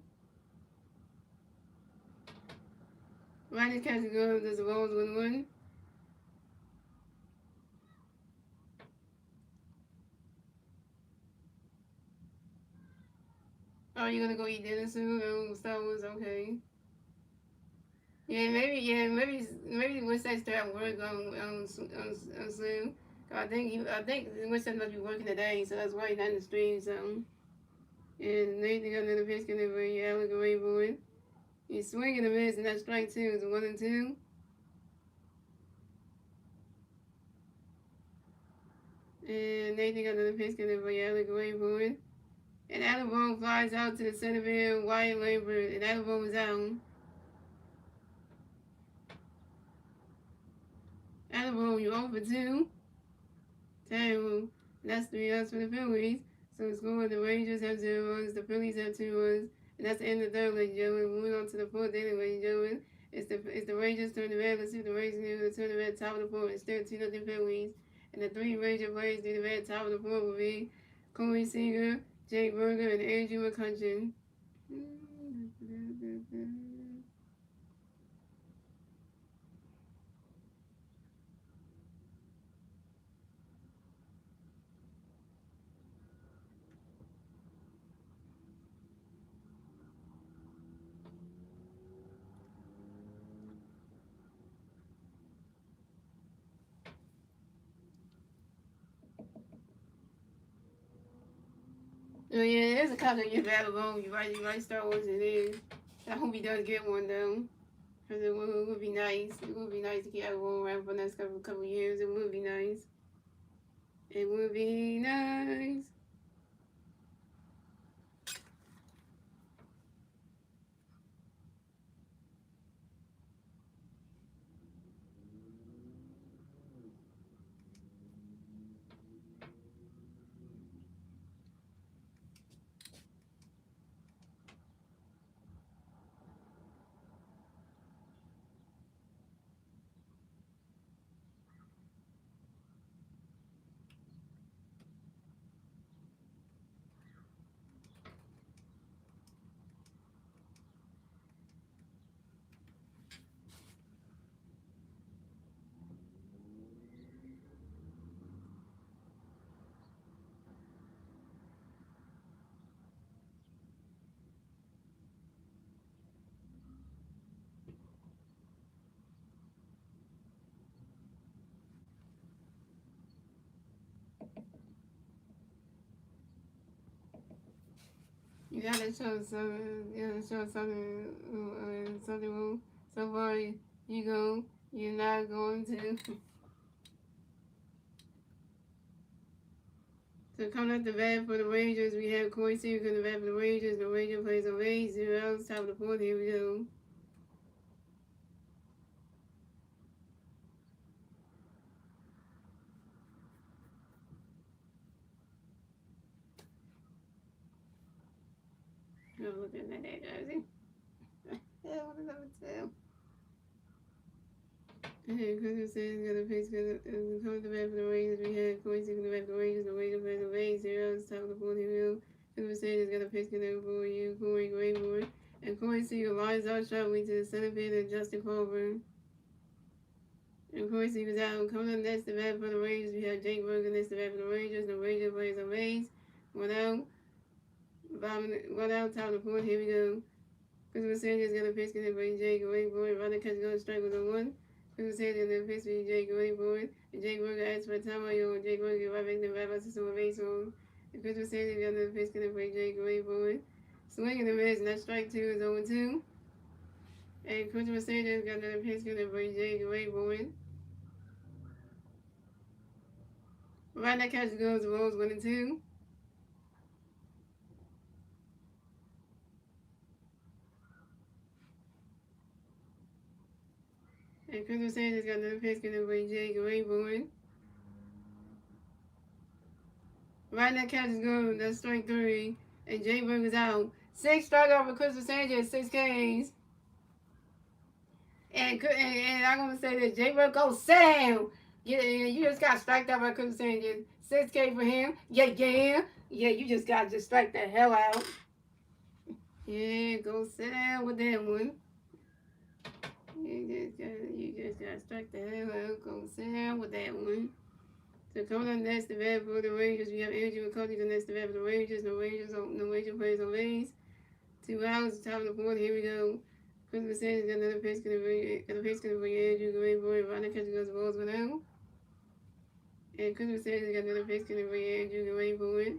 Riders catch the glove, does the balls 1-1. Oh, you gonna go eat dinner soon? Oh, Star Wars, okay. Maybe Winston start work on soon. I think Winston must be working today, so that's why he's not in the stream. So, and Nathan got another pitch connect for you, Alec away for it. He's swinging a miss, and that strike 2 is 1-2. And Nathan got another pitch connect for you, Alec away for it. And Adam Bone flies out to the center field, Wyatt Lambert, and Adam Bone is out. Adam Bone, you 0 for 2. Terrible. That's 3 outs for the Phillies. So score, the Rangers have 0 runs, the Phillies have 2 runs. And that's the end of the 3rd, ladies and gentlemen. Moving on to the 4th inning, ladies and gentlemen. It's the Rangers turn the red. Let's see if the Rangers do the turn the red top of the 4th. It's still 2-0 Phillies. And the 3 Ranger players do the red top of the 4th will be Corey Seager, Jake Berger, and Andrew McCutcheon. Oh yeah, there's a couple of available. You right, Star Wars it is. I hope he does get one though. Cause it would be nice. It would be nice to keep everyone around for the next couple years. It would be nice. It would be nice. You gotta show something. You gotta show something. Something. So far, you go. You're not going to. So coming up the bat for the Rangers, we have Corey Seager coming to bat for the Rangers. The Rangers plays on base. 0 outs. Top of the fourth. Here we go. I'm looking at that jersey. What is up with them? Hey, Christmas says got a face coming to bat for the Rangers. We have Corey Seager coming to bat for the Rangers. The Rangers plays on base. 0 outs. Top of the fourth. Here we go. Christmas says got a face coming for you, Corey Grayboy. And Corey Seager lines out sharply to the center fielder, Justin Colburn. And of course, he was out coming up next to bat for the Rangers. We have Jake Burger next to bat for the Rangers. The Rangers plays on base. One out. One out, top of the fourth. Here we go. Christmas Sanchez got a pitch to Jake Wayboy. Running catch goes strike with a one. Christmas Sanchez got a pitch to Jake Wayboy. And Jake Burger asks for a timeout. And Jake Burger right back to bat by system of base on. And Christmas Sanchez got a pitch to Jake Wayboy. Swinging the miss, and that strike two is 0-2. And Christmas Sanchez got another pitch to Jake Wayboy. Right now, catch goes the Wolves 1-2. And Christmas Sanchez got another pitch going by Jake Wayboy. Right now, catch goes. That's strike three. And Jake Burger's out. 6 strikeout for Christmas Sanchez, 6 Ks. And I'm going to say that Jake Burger, go sit down. You just got striked out by Christmas Sanchez. 6K for him. Yeah, you just got to strike the hell out. Yeah, go sit down with that one. You just got to strike the hell out. Go sit down with that one. So coming up next, the bat for the Rangers, we have Andrew McCutcheon. The next, the bat for the Rangers. No Rangers plays on base. 2 outs, top of the fourth. Here we go. Christmas Sanchez got another pitch going to bring Andrew Grayboy. Running catch goes the balls one out. And Christmas Sanchez got another pitch going to bring Andrew Grayboy.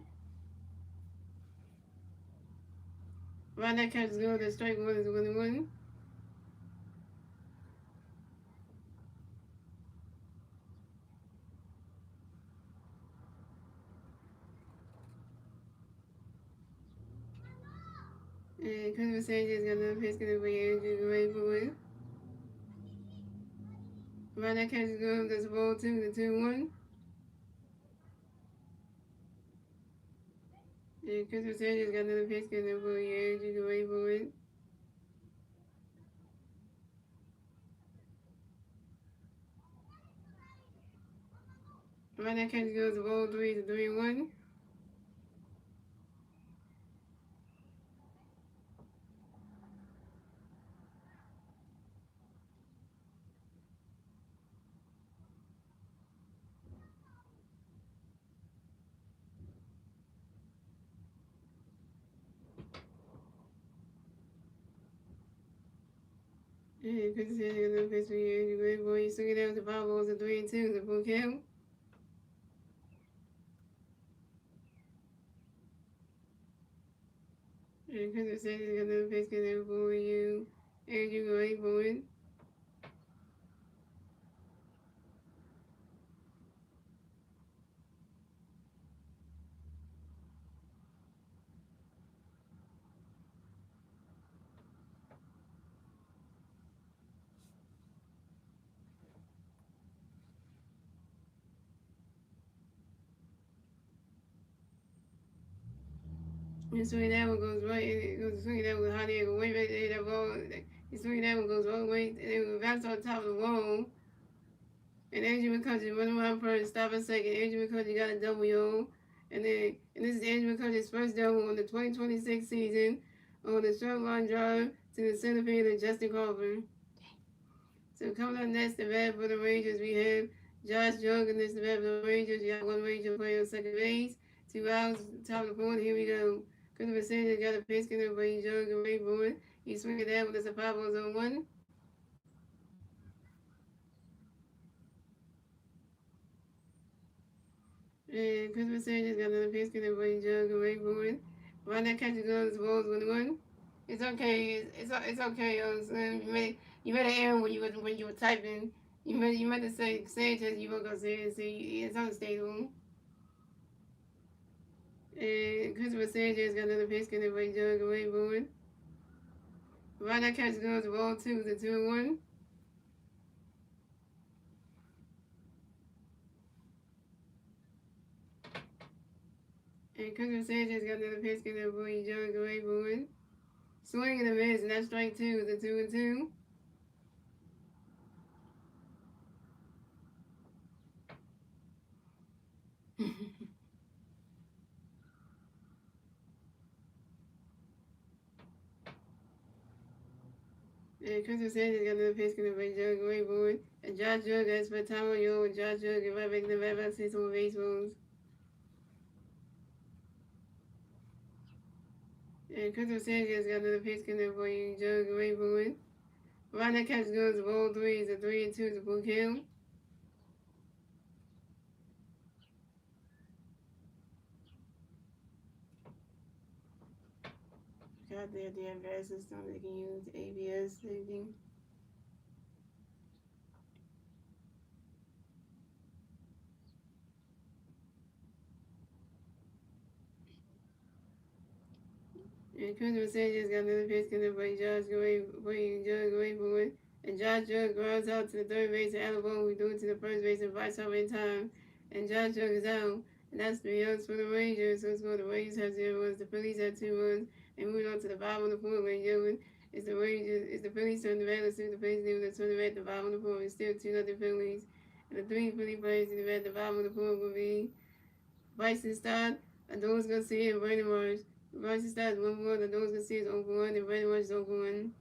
Right now, catch goes. The strike one is 1-1. And Christmas Sanchez got another pitch going to bring Andrew Grayboy. Right now, catch goes. That's ball 2 to 2-1. And Christmas Sanchez got another pitch going to bring Andrew Grayboy. Right now, catch goes to ball 3 to 3-1. And Christmas Sanchez got another pitch for Andrew Grayboy. He's swinging down to 5 balls and 3-2. The full count. And Christmas Sanchez got another pitch going for you, Andrew Grayboy. And swinging that one goes right, and it goes swinging that one high there, go way back there, that ball. He's swinging that one goes all the way, and it bounces on top of the wall. And Andrew McCutcheon running around first, stop a second. Andrew McCutcheon got a double, yo. And this is Andrew McCutcheon's first double on the 2026 season on the short line drive to the center fielder, Justin Colburn. So coming up next, the bat for the Rangers, we have Josh Young, and this is the bat for the Rangers. You got one Ranger player on second base. 2 outs, top of the fourth. Here we go. Christopher Sanders got a pitch going by Young and Rayboy. He's swinging that one. That's a 5-0-1. And Christopher Sanders got another pitch going by Young and Rayboy. Run that catch goes the balls 1-1. It's okay. It's okay. Slim. You made an error when you were typing. You meant to say Sanchez. You won't go say it. See, it's unstable. And Christopher Sanchez got another pitch in the way jug away board. Run that catch goes the ball 2 to 2-1. And Christopher Sanchez got another pitch in the way jug away board. Swing and a miss, and that's strike 2 to 2-2. And Christopher Sanchez got another pitch in the way jug away board. And Josh Jug has for time on you and Josh Jug if I make the right back 6 more baseballs. And Christopher Sanchez got another pitch in the way jug away board. Run that catch goes ball 3 is a 3-2 to full kill. God, they have the advanced system they can use ABS anything. And Christopher Sanchez got another pitch in the way Josh Jug away board. And Josh Jug grounds out to the third base and Alabama we do it to the first base and vice over in time. And Josh Jug is out. And that's 3 outs for the Rangers. So it's going the Rangers have 0 runs, the Phillies have 2 runs. And moving on to the bottom of the fourth, ladies and gentlemen, it's the Rangers, it's the Phillies turn the red. Let's see what the Phillies do. Let's turn the red at the bottom of the fourth. It's still 2-0 Phillies. And the 3 Philly players in the red at the bottom of the fourth will be Bryson Stott, Adonis Garcia, and Brandon Marsh. Bryson Stott is 1-1, Adonis Garcia is 0-1, and Brandon Marsh is 0-1.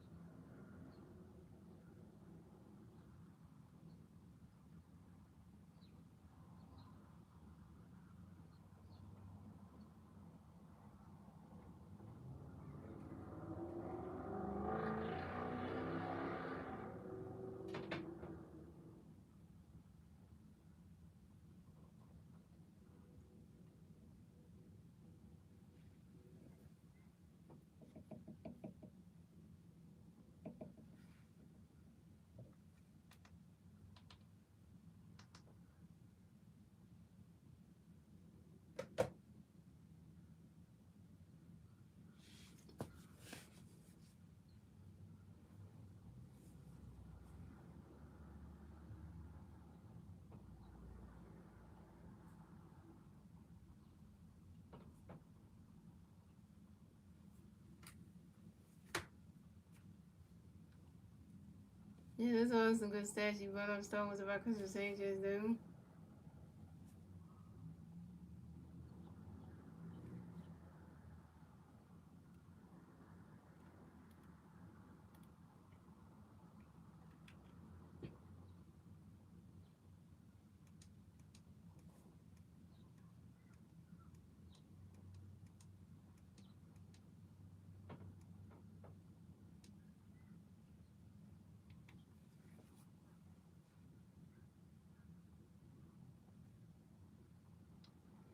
Yeah, that's all some good stats you brought up. Star Wars about Christopher Sanchez, though.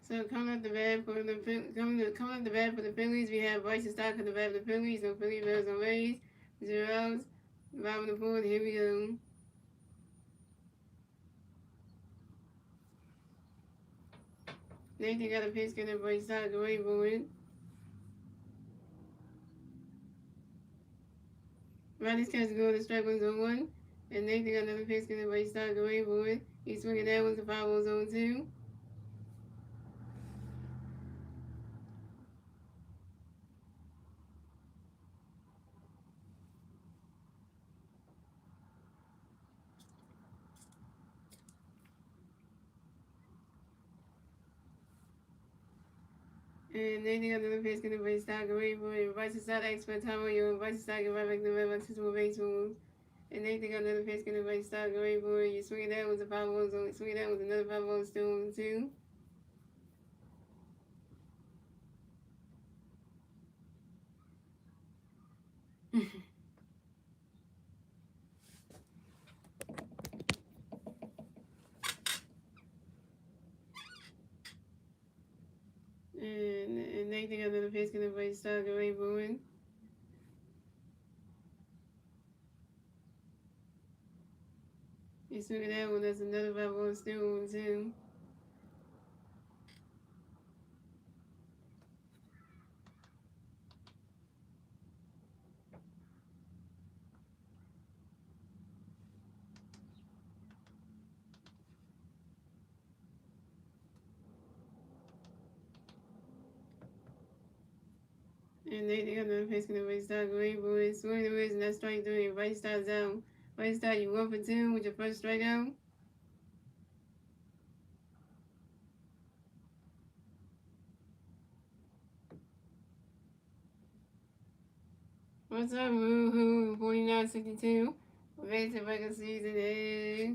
So coming up the bat for the Phillies, we have Bryson Stott at the bat for the Phillies. No Philly Bears on Rays. 0 outs. Bottom of the fourth. Here we go. Nathan got a pitch getting Bryson Stott away board. Riley's catch go to strike 1-1. And Nathan got another pitch getting Bryson Stott away board. He's swinging that one to 5-0-2. And Nathan got another pitch getting Bryson Stott away board. And Bryson Stott expert time on you. And Bryson Stott can right back to the red box to more baseballs. And Nathan got another pitch getting Bryson Stott away board. You swinging that was a 5-0. Swinging that was another 5-0 still on 2. And Nathan got another pitch gonna play start away booing. You swing at that one, that's another 5-1 still on 2. And they got another pitch gonna play start away booing. Swing the wrist and that's strike 3. Right starts out. Right start, you 1 for 2 with your first strikeout. What's up, Woohoo? 49-62. Advance the regular season. Hey.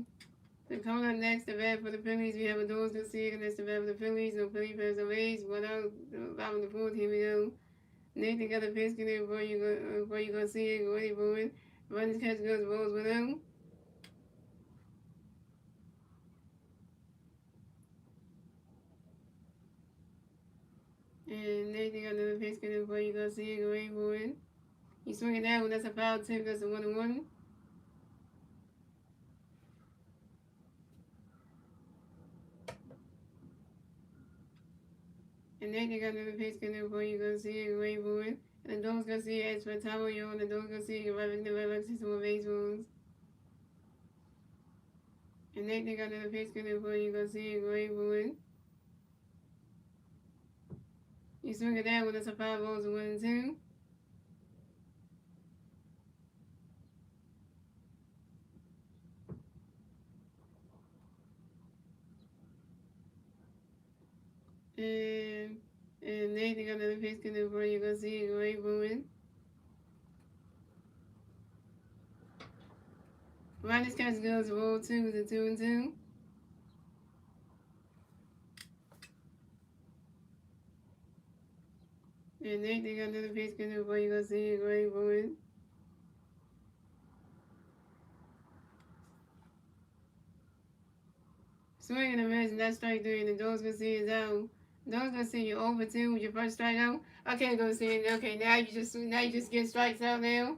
So coming up next, the bat for the Phillies. We have a Doors to see against the bat for the Phillies. No Philly fans no A's. 1 out. Bottom of the 4th. Here we go. Nathan got a pitch in there before you go see it. Go ready for it. Running catch goes balls 1 out. And Nathan got another pitch in there before you go see it. Go ready for it. You swing it down when that's a foul tip. That's a 1-1. And then you got another pitch coming before you go see it, wait for it. And the dog's gonna see it as for time on you, and the dog's gonna see it, right the right to some baseballs. And then you got another pitch coming before you go see it, wait for it. You swing it down when it's a 5 balls, a 1 and 2. And then you got another pitch coming before you go see it, wait for it. Right, this catch goes roll 2 with a 2 and 2. And then you got another pitch coming before you go see it, wait for it. Swing and a miss, and that's strike 3, and the dog's gonna see it out. Dog's gonna see you over 2 with your first strikeout. I can't go see it. Okay, now you just get strikes out now.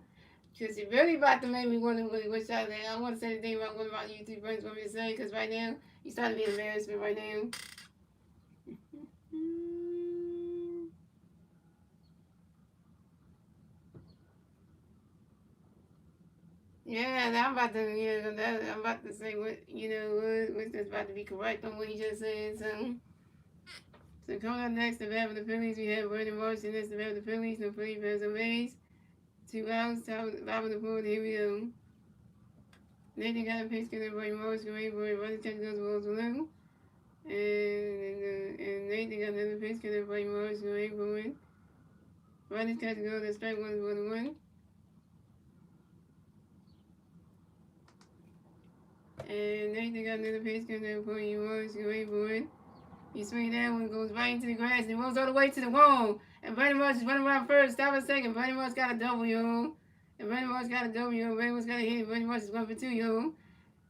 Because you're really about to make me wonder which side there. I don't want to say anything about what about you 2 friends want me to say, because right now, you starting to be embarrassment right now. Yeah, and I'm about to say what's that's about to be correct on what he just said. So coming up next, the bat for the Phillies, we have Brandon Marsh, and that's the bat for the Phillies. No Philly fans or Rays. 2 outs, top of the 4th. Here we go. Nathan got a pitch because everybody Marsh going for it. Running catch goes balls below. And Nathan got another pitch because everybody Marsh going for it. Running catch goes to strike 1-1. And Nathan got another pitch because everybody Marsh going for it. You swing that one, goes right into the grass, and it rolls all the way to the wall. And Brandon Marsh is running around first. Stop a second. Brandon Marsh got a double, yo. And Brandon Marsh got a double, yo. Brandon Marsh got a hit. Brandon Marsh is 1 for 2, yo.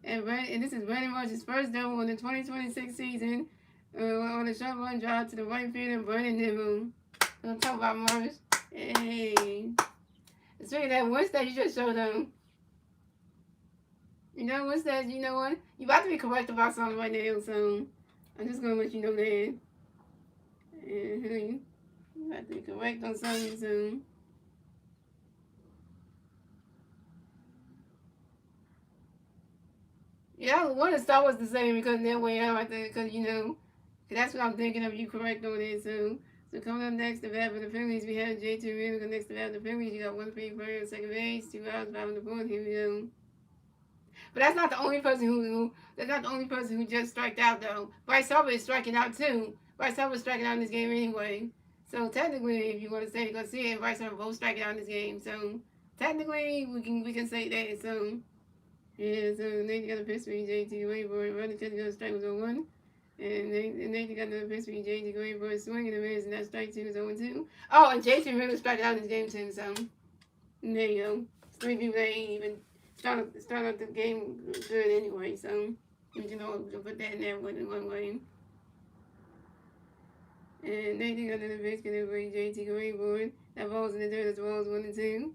And this is Brandon Marsh's first double in the 2026 season on a short run drive to the right field and Brandon Nibble. I'm talking about Marsh. Hey. Speaking of that, what's that you just showed them? You know, what's that? You know what? You about to be correct about something right now, so I'm just going to let you know that. You about to be correct on something soon. Yeah, I wanted Star Wars the same because that way out right there, because that's what I'm thinking of you correct on it. So coming up next, the bat for the Phillies, we have J.T. Real. Next, the bat for the Phillies, you got 1 free player, second base, 2 outs, 5 on the board. Here we go. But that's not the only person who just striked out though. Bryce Harper is striking out too. Bryce Harper is striking out in this game anyway. So technically, if you want to say you're gonna see it, Bryce Harper both striking out in this game. So technically, we can say that. So yeah. So Nathan got a pitch for JT wait for it. Running catch goes strike was 0-1. And Nathan got another pitch for JT going for a swing and a miss, and that strike 2 is 0-2. Oh, and JT really striking out in this game too. So there you go. 3 people that ain't even start out the game good anyway, so put that in there one way. And Nathan got another base can everybody JT Green board. That ball's in the dirt as well as 1 and 2.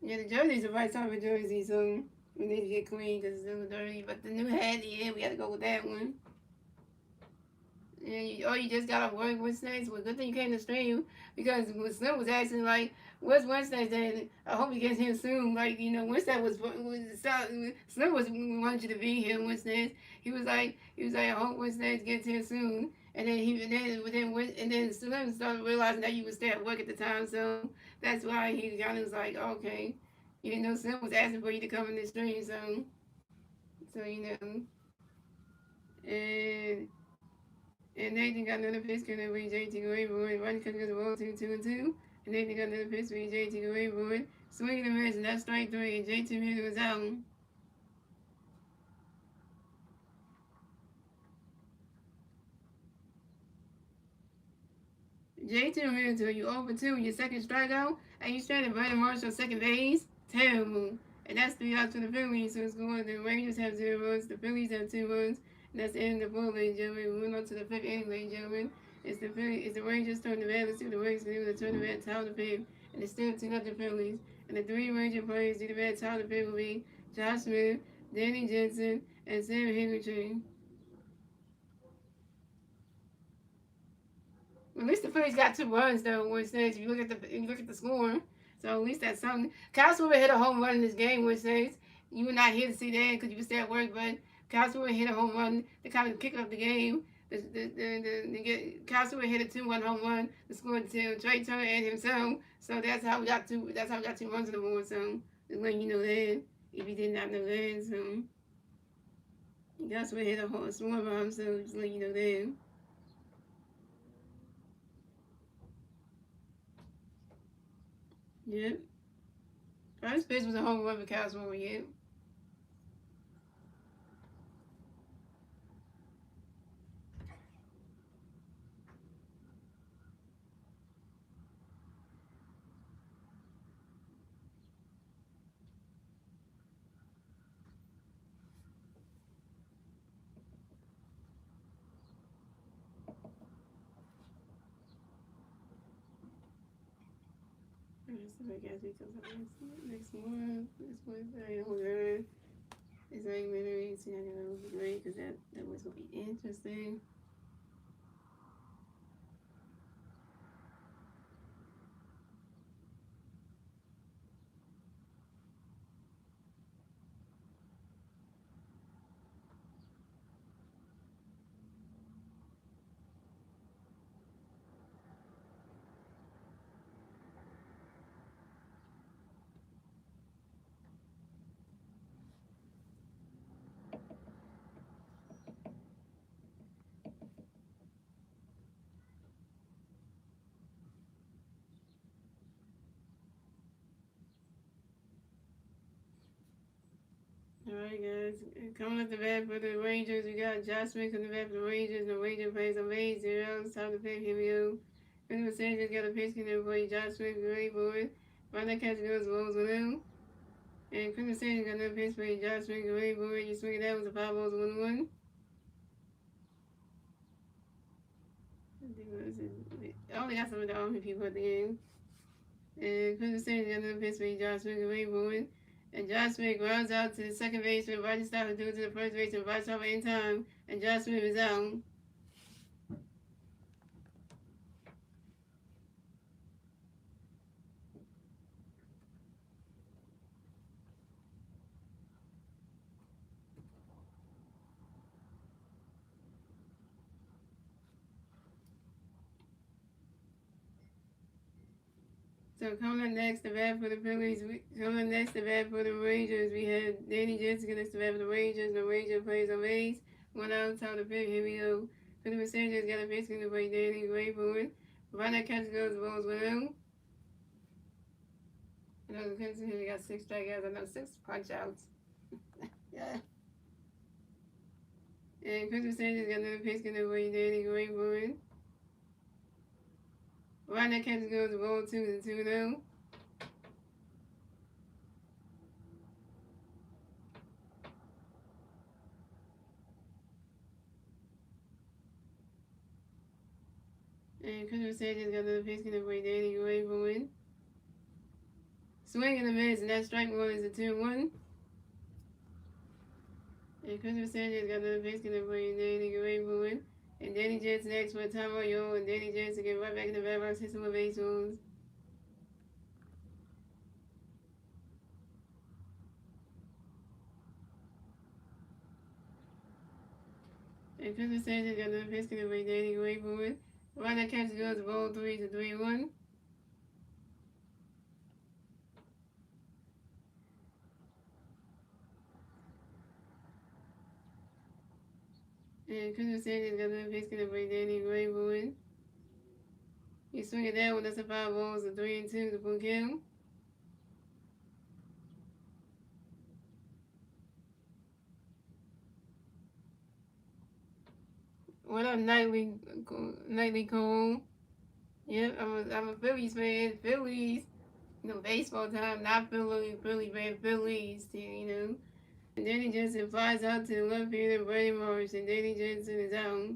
Yeah, the jersey's the right type of jersey, so we need to get clean because it's a little dirty. But the new hat, yeah, we got to go with that one. And you just got off work Wednesdays. Well, good thing you came to stream because when Slim was asking like, "What's Wednesday?" Then I hope he gets here soon. Like Wednesday Slim was wanted you to be here Wednesdays. He was like, "I hope Wednesdays gets here soon." And then Slim started realizing that you would stay at work at the time, so that's why he kind of was like, "Okay." Slim was asking for you to come in the stream, so. And And Nathan got another pitch going with JT going board. One cut goes the ball 2-2-2. And Nathan got another pitch with JT going board. Swinging the miss, and that's strike 3. And JT Miller was out. J2 minutes until you over 2 your second strikeout. And you stranded Brandon Marshall second base. Terrible. And that's 3 outs for the Phillies. So it's going the Rangers have 0 runs. The Phillies have 2 runs. And that's the end of the ball, ladies and gentlemen. We went on to the 5th inning, ladies and gentlemen. It's the Rangers turn the bat. Let's see what the Rangers can do to turn the bat, top of the 5th. And it's still 2-0 Phillies. And the 3 Ranger players do the bat, top of the 5th will be Josh Smith, Danny Jensen, and Sam Henry. At least the Phillies got 2 runs though. Which says if you look at the score, so at least that's something. Kyle Swimmer hit a home run in this game, which says you were not here to see that because you were still at work. But Kyle Swimmer hit a home run to kind of kick off the game. Kyle Swimmer hit a 2-1 home run to score to Trey Turner and himself. So that's how we got 2. That's how we got 2 runs on the board. So just letting you know that if you did not know that, so Kyle Swimmer hit a home run, so just letting you know that. Yep. First pitch was a home run for Kyle Swimmer. Yep. I guess because next month, this Wednesday, oh god, it's like literally, so that would be great because that was gonna be interesting. Alright guys, coming up the bat for the Rangers, we got Josh Smith on the bat for the Rangers, the Rangers plays on base, 0, top of the pick, here we go. Chris Sanders got a pitch in there for Josh Smith, great boy. Find that catch goes, balls with him. And Chris Sanders got another pitch for Josh Smith, great boy. You swing it out with the 5 balls, 1-1. I only got some of the Army people at the game. And Chris Sanders got another pitch for Josh Smith, great boy. And Josh Smith grounds out to the second baseman. Roger Stafford threw to the first baseman. Roger Stafford in time. And Josh Smith is out. So coming up next, the bat for the Phillies. Coming up next, the bat for the Rangers. We have Danny Jensen against the bat for the Rangers. The Ranger plays on base. 1 out, top of the fifth. Here we go. For the Rangers, got a pitch going to play Danny. Great for it. Right that catch goes, balls 1 out. Another catch here. We got 6 strikeouts. I know 6 punch outs. Yeah. And Christmas Sanders got another pitch going to play Danny. Great for it. Right that catch goes, ball 2-2 now. And Christopher Sanchez got another pitch going to bring Danny Gray for win. Swing and a miss, and that strike one is a 2-1. And Christopher Sanchez got another pitch going to bring Danny Gray for win. And Danny Jets next for timeout, yo. And Danny Jets to get right back in the bat box, hit some more base runs. And Christopher Sanchez got another pitch going to bring Danny Gray for win. Right now, catch goes ball 3 to 3-1. And Christopher Sanchez got another pitch going to bring Danny Gray for win. You swing it down, that's a 5 balls, a 3-2 to full kill. What up, Nightly Cole? Yep, I'm a Phillies fan. Phillies, baseball time, not Philly fan, Phillies team, And Danny Jensen flies out to the left field of Brady Morris, and Danny Jensen is out.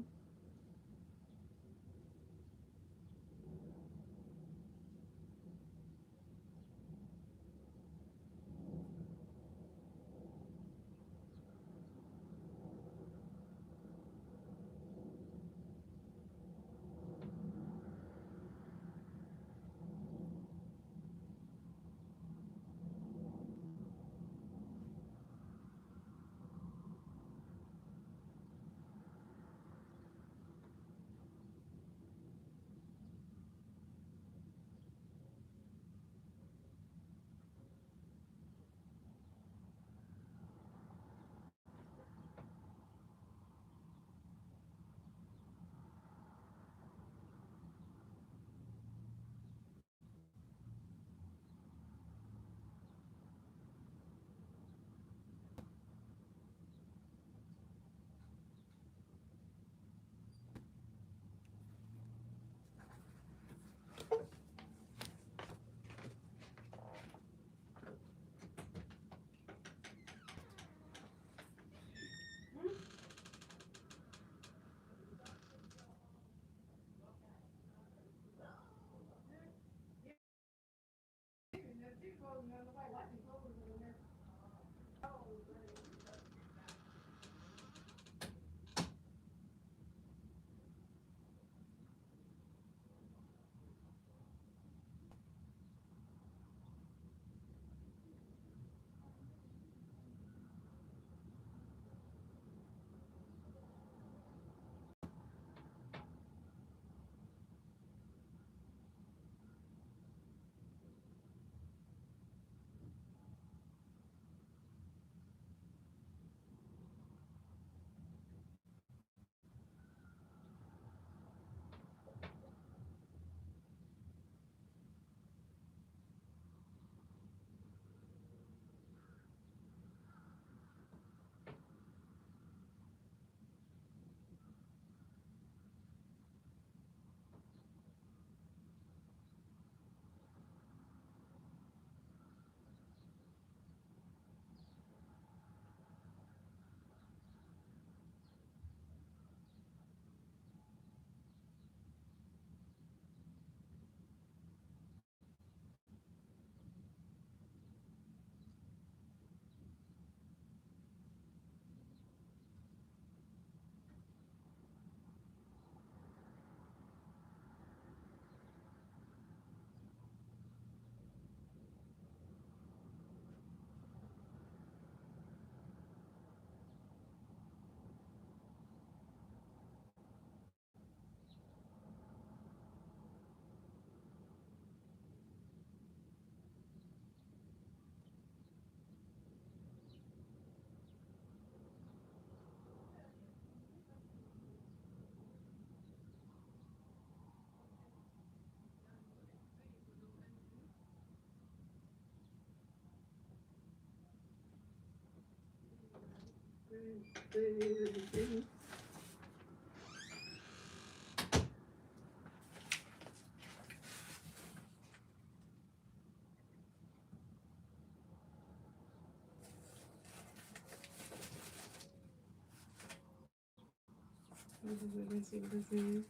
Let's see what this is.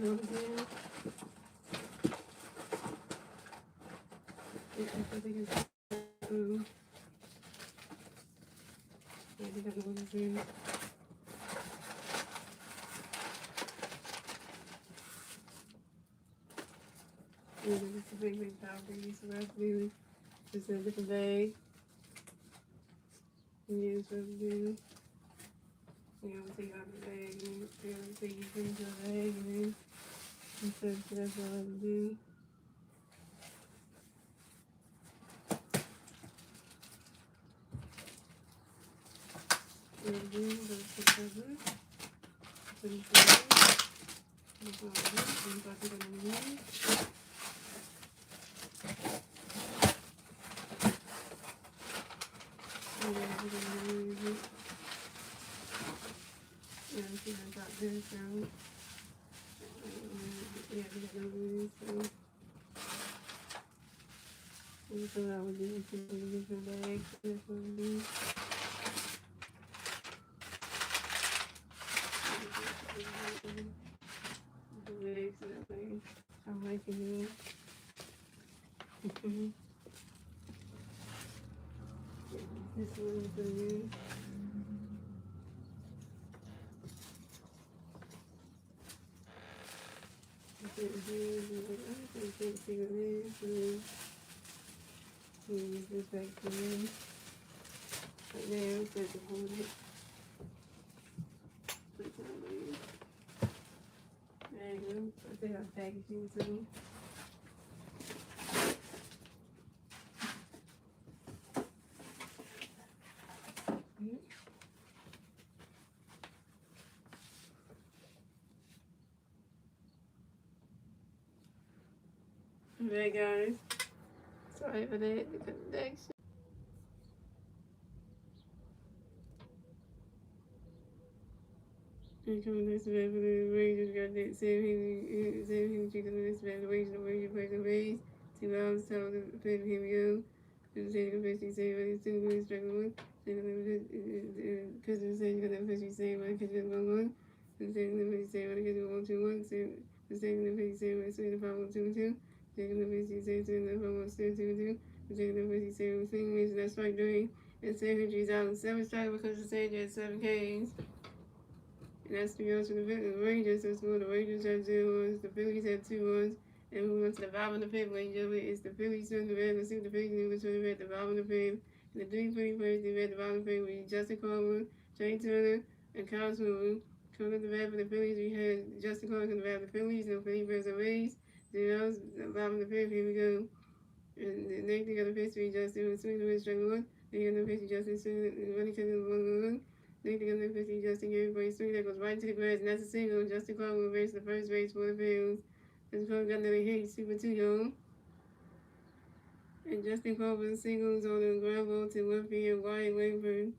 It's a big powder, so that's really just a different bag. And use what to do. Take out the bag and take your things out of the bag and then that's all I have to do. And then go to the cover. Put it there. That's all I do. And put it on the lid. And then put it on the lid. And see I got this out. Yeah, we got no lid, so. So I would do it in a different bag. That's what I do. The legs and everything. I'm liking it. This one is for you. I can't see what it is. Use this back for me. Right there, so I can hold it. Put it on there. There you go. I think I'll package it too. Alright guys, sorry for that, the connection. And coming this way for the wages, got that same he chicken this way, the wage, the raise. 2 hours, told the pay for him go. And say the first you say, but it's still going to struggle with. Because the same, because the first you say, but because you're going on. And saying the first you say, but because you want to one. The second the first you say, but it's the problem 2 2. Taking the first you say, so the problem still 2 2. Taking the first you say, the thing is that's right doing. And 700's out and 7 strike because the same has 7 Ks. And that's to go to the Rangers. That's what the Rangers have 0 ones. The Phillies have 2 ones. And we went to the bottom of the fifth. Ladies and gentlemen, it's the Phillies turn the red. Let's see what the Phillies do. Let's turn the red at the bottom of the fifth. And the 3 players they at the bottom of the fifth with Justin Coleman, Jay Turner, and Kyle Swilling. Coming to the bat for the Phillies, we had Justin Coleman coming to the bat for the Phillies. No Phillies versus the Rays. Zeros, the bottom of the fifth. Here we go. And the next thing on the pitch, Justin was swinging the strike one. Then on the pitch, Justin swinging, running to the 1 1. Next thing on the pitch, Justin gave everybody swing that goes right to the grass, and that's a single. Justin Coleman will race the first base for the Phillies. Justin Coleman got another hit, super 2, y'all. And Justin Coleman singles on the ground ball to left field, Wyatt Langford.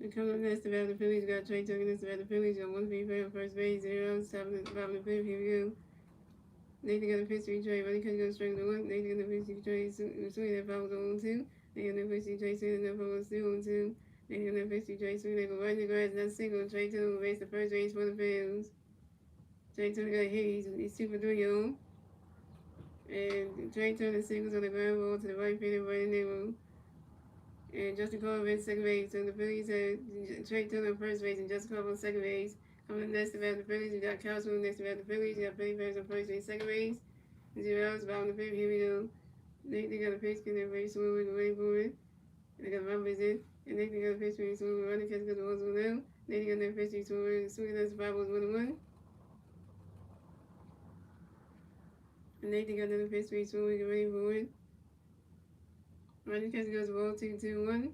And coming up next about the Phillies, got Trey Tucker next about the Phillies. Got 1 free on first base, 0, 7, bottom of the fifth. Here we go. Nathan got a pitch to Trey, running cut goes straight to 1. Nathan got a pitch to Trey, swing that foul on 2. Nathan got a pitch to Trey, swing that foul on 2. Nathan got a pitch to Trey, swing that go right in the grass, and that's single. Trey Tucker race the first base for the Phillies. Trey Tucker got hit, he's super 3, y'all. And Trey Tucker singles on the ground ball to the right field, right in the room. And Justin Coleman second base. So the Phillies had Trey Tucker first base and Justin Coleman second base. Coming next about the Phillies, we got Kyle Swilling next about the Phillies. You got Philly fans on first base, second base. 0 outs, bottom of the fifth. Here we go. They got a pitch, and they're very slow and waiting for it. And they got rumbers in. And they got a pitch, and swing running catch because the ones on them. They got their pitch, swinging as the 5 was 1-1. And Nathan got another pitch, 3-2, we get ready for it. Running catch goes ball 2-2-1.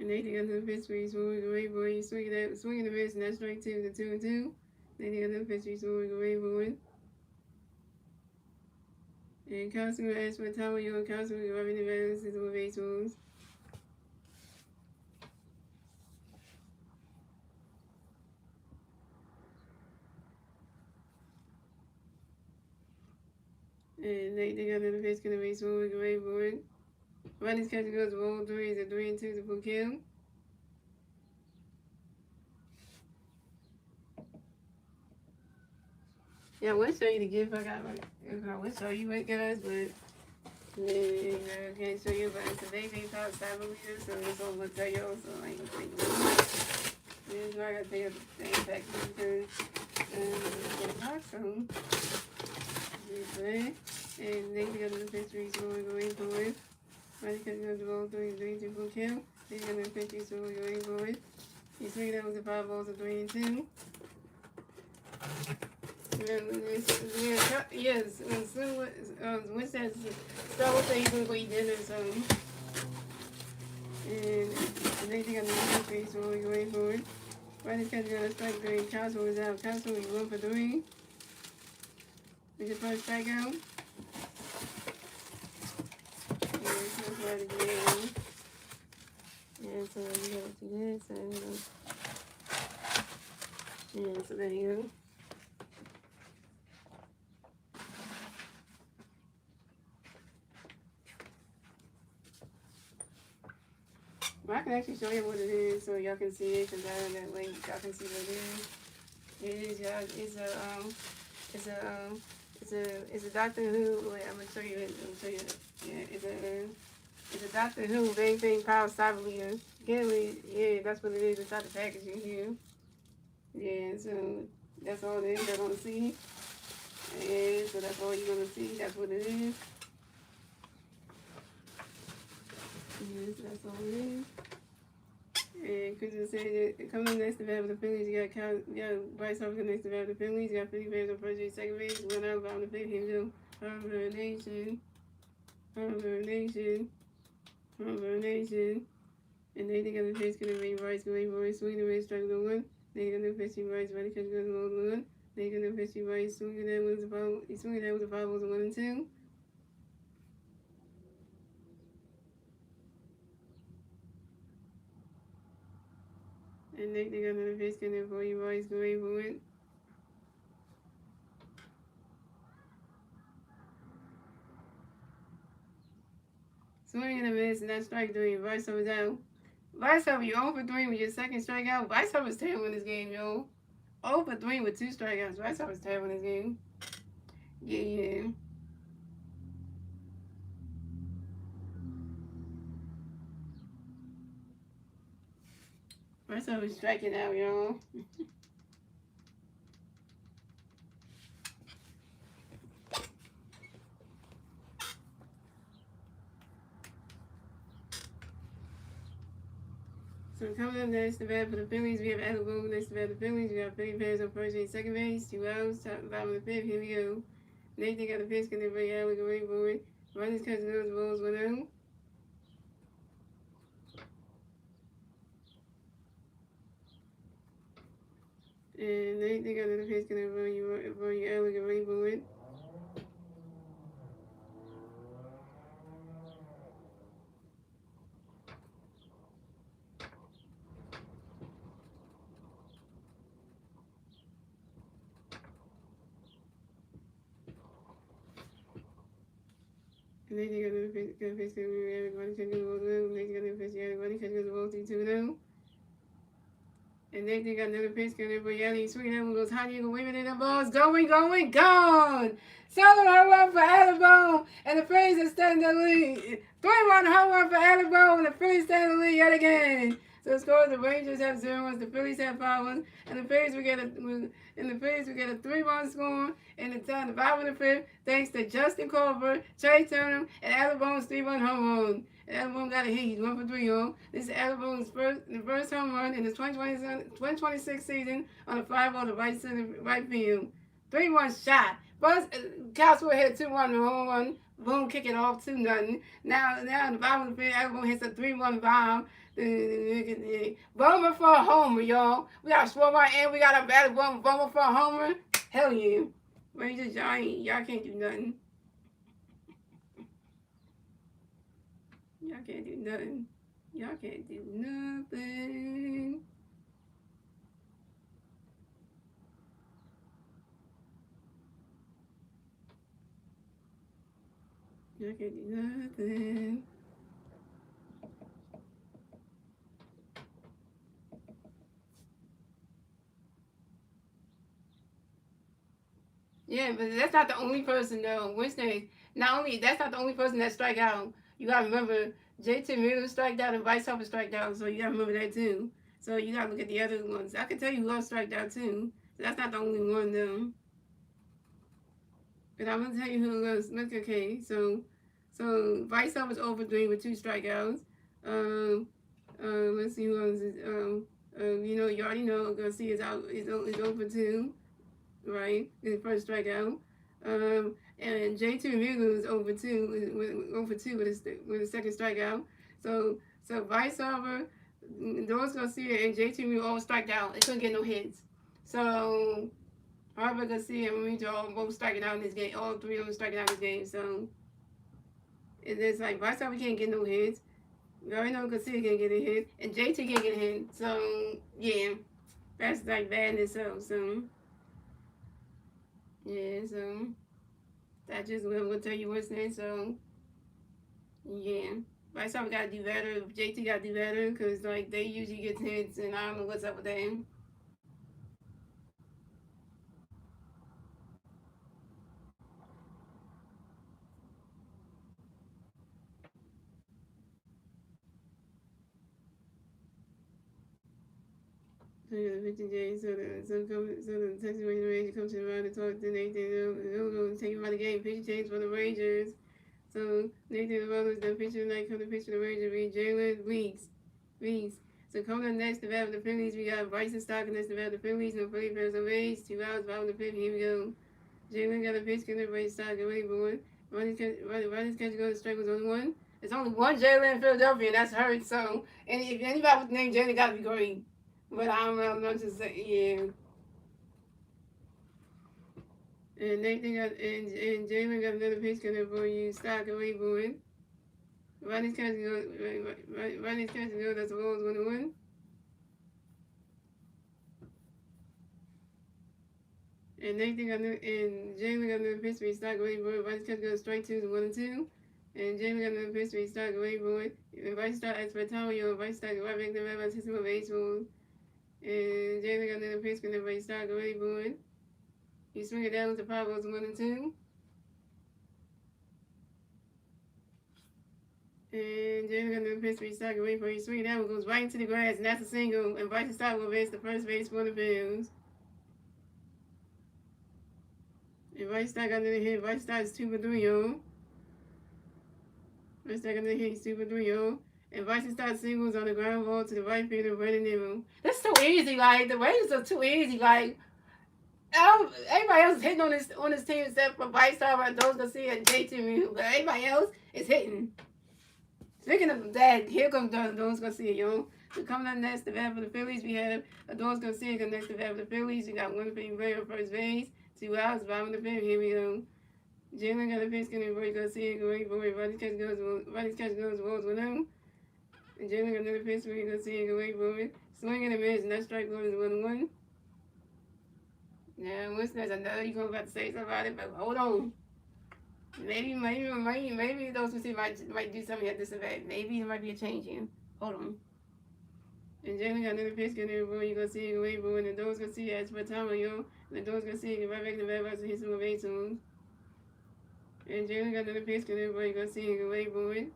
And Nathan got another pitch, 3-2, we get ready for it. Swinging the miss, and that's strike 2 to 2-2. Nathan got another pitch, 3-2, we get ready for it. And Councilman asked for time when you're on council, we rubbing the balances with baseballs. And they got another pitch, gonna be smooth, we can wait for it. Running catch goes ball 3, is a 3-2 to full kill. Yeah, I would show you the gift I got. I would show you it, guys, but yeah, I can't show you. But it's a baby about 7 liters, so it's all gonna tell you. So I ain't gonna take it. This is why I gotta take the same package because get a box home. And they got another pitch, so we're going for it. Running catch goes ball 3 to full kill. They got another pitch, so we're going for it. You swing that with the 5 balls of 3-2. Yes, what's that? Start with the even go eat dinner or something. And they think I'm the country, so we're going for it. Running catch goes strike 3. Council is out. Council is 1 for 3. We just first strike out. Yeah, so you go to this, and yeah, so there you go. Well, I can actually show you what it is so y'all can see it, because I have that link. Y'all can see what it is. It is, y'all. It's a Doctor Who. Wait, I'm gonna show you it. Yeah, it's a Doctor Who Bang Bang Power Cyber Leader. Yeah, that's what it is. It's not the packaging here. Yeah, so that's all it is. You're gonna see. Yeah, so that's all you're gonna see. That's what it is. Yes, that's all it is. And Christmas said that coming next to bat with the Phillies, you got Bryce Harper next to bat with the Phillies, you got Philly fans on first base, second base, one out on the fifth, here we go. Harper Nation. And they think of the pitch gonna be Bryce going for it, swing the red strike to 1. They gonna pitch Bryce, ready catch goes to 1. They gonna pitch Bryce, swinging that with the foul balls 1 and 2. And they got another pitch coming for you, Bryce going for it. Swing and a miss, and that's strike 3. Bryce Harper's out. Bryce Harper, you 0 for 3 with your second strikeout. Bryce Harper's terrible in this game, yo. 0 for 3 with 2 strikeouts. Bryce Harper's terrible in this game. Yeah. Bryce Harper's striking out, y'all. So coming up next, the bat for the Phillies, we have Adam Gold next to bat for the Phillies. We got Philly players on first and second base, 2 outs, top and bottom of the 5th. Here we go. Nathan got the pitch, can they bring out? We can wait for it. Runners catching those balls 1 out. And Nathan got the pitch, can they bring you out? We can wait for it. And Nathan got the pitch, can everybody catch the ball 1 out. Nathan got the pitch, everybody catch the ball 3-2 now. And Nathan got another pitch coming for Yelly. Swinging that one goes high. You go waving in the ball's going, gone. Solo home run for Alabama. And the Phillies are standing the lead. 3-1 home run for Alabama. And the Phillies stand the lead yet again. So the score: the Rangers have 0 runs, the Phillies have 5 runs, and the Phillies will get a 3-run score in the bottom of the fifth, thanks to Justin Colbert, Trey Turner, and Adam Bones' 3-run home run. And Adam Bones got a hit. He's 1 for 3, y'all. This is Adam Bones' first home run in the 2026 season on a fly ball to right field. 3-1 shot. First, Castro hit a 2-1 home run. Boom, kick it off 2-0. Now in the bottom of the fifth, Adam Bones hits a 3-1 bomb. Bowman for a homer, y'all. We got a score right and we got a battle Bowman for a homer. Hell yeah. Rangers, y'all can't do nothing. Y'all can't do nothing. Y'all can't do nothing. Y'all can't do nothing. Yeah, but that's not the only person though. Wednesday, that's not the only person that strike out. You gotta remember JT Miller striked out and Bryce Harper striked out, so you gotta remember that too. So you gotta look at the other ones. I can tell you who else striked out too. So that's not the only one though. But I'm gonna tell you who else. Look, okay, so Bryce Harper's over 3 with 2 strikeouts. Let's see who else is. You already know Garcia is over 2. Right, his first strikeout. And J.T. Realmuto is over 2 with his second strikeout. So Bryce Harper, Doris Garcia, and J.T. Realmuto all striked out. They couldn't get no hits. So Harper, Garcia, and Realmuto all both striking out in this game. All 3 of them striking out in this game. So it's like Bryce Harper can't get no hits. We already know Garcia can't get a hit, and J.T. can't get a hit. So yeah, that's like bad in itself. So. Yeah, so that just will tell you what's next. So yeah, Bryce Harper got to do better. JT got to do better because like they usually get hits, and I don't know what's up with them. So yeah, the 50 days. So the Texas Rangers comes to the round and talk to Nathan. They'll take him out of the game. Pitching change for the Rangers. So Nathan Rogers, the pitcher tonight, come to pitch for the Rangers. Read Jalen Weeks. So coming up next, the bat of the Phillies, we got Bryson Stockton. That's the bat of the Phillies. No Philly fans on base. 2 outs, bottom of the fifth. Here we go. Jalen got a pitch, can everybody stop, get ready for it. Ronnie's catch goes, strike was only one. There's only one Jalen in Philadelphia, and that's hurt. So, and if anybody with the name Jalen, got to be great. But I don't know, I'm not just saying, yeah. And Nathan got, and Jalen got another pitch, can everybody stop, get ready for it. Ronnie's catch goes, that's the Rolls 1-1. And Jalen got another pitch, we start going for it. Ronnie's catch goes, strike 2 1-2. And Jamie got another pitch, we start going for it. If I start as for time, if I start right back to my system of baseball. And Jamie got another pitch, and everybody start going for it. You swing it down to 5 1-2. And Jamie got another pitch, we start going for it. You swing it down, it goes right into the grass, and that's a single. And Bryson Stott will advance the first base for the Bills. And Bryson Stott got another hit. Bryson Stott is 2 for 3, y'all. Bryson Stott got another hit, he's 2 for 3, y'all. And Bryson Stott singles on the ground ball to the right field and running in. That's too easy. Like the Raiders are too easy. Like everybody else is hitting on this team except for Bryce Stott, those gonna see it, JT. But everybody else is hitting. Speaking of that, here comes those gonna see it, yo. So coming up next, the bat for the Phillies, we have those gonna see it. Next, the bat for the Phillies, we got one thing right on first base, 2 outs, bottom of the fifth. Here we go. Jalen got a pitch, and everybody gonna see it. Going for it. Ronnie's catch goes, rolls with him. And Jalen got another pitch, we're gonna see it. Go wait for it. Swing and a miss, and that strike one is 1-1. Now, what's next? I know you're gonna about to say something about it, but hold on. Maybe those who see might do something at this event. Maybe there might be a change here. Hold on. And Jalen got another pitch, and everybody you gonna see it. Go wait for it. And those gonna see it as per time, yo. And those gonna see it. Right back to the back, and hit some of 8 zones. And Jalen got another pitch, and everybody gonna see it. Go wait for it.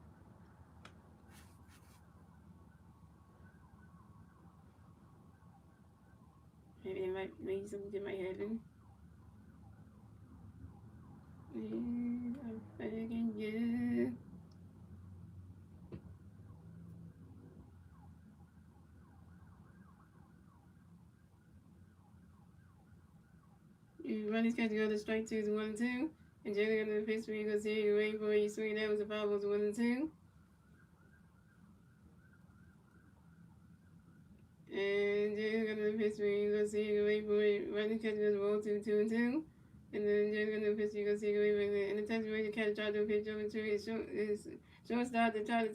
maybe something might happen. And I'm begging you. Running catch go to strike 2 is 1 and 2. And Jalen got the pitch where you go see you wait for you swing that was a foul was 1 and 2. And Jalen got the pitch where you go see you wait for it. Running catch goes roll 2 2 and 2. And then Jalen got the pitch you go see you wait for it. And the touch where the catch tried to pitch over to his shortstop to try to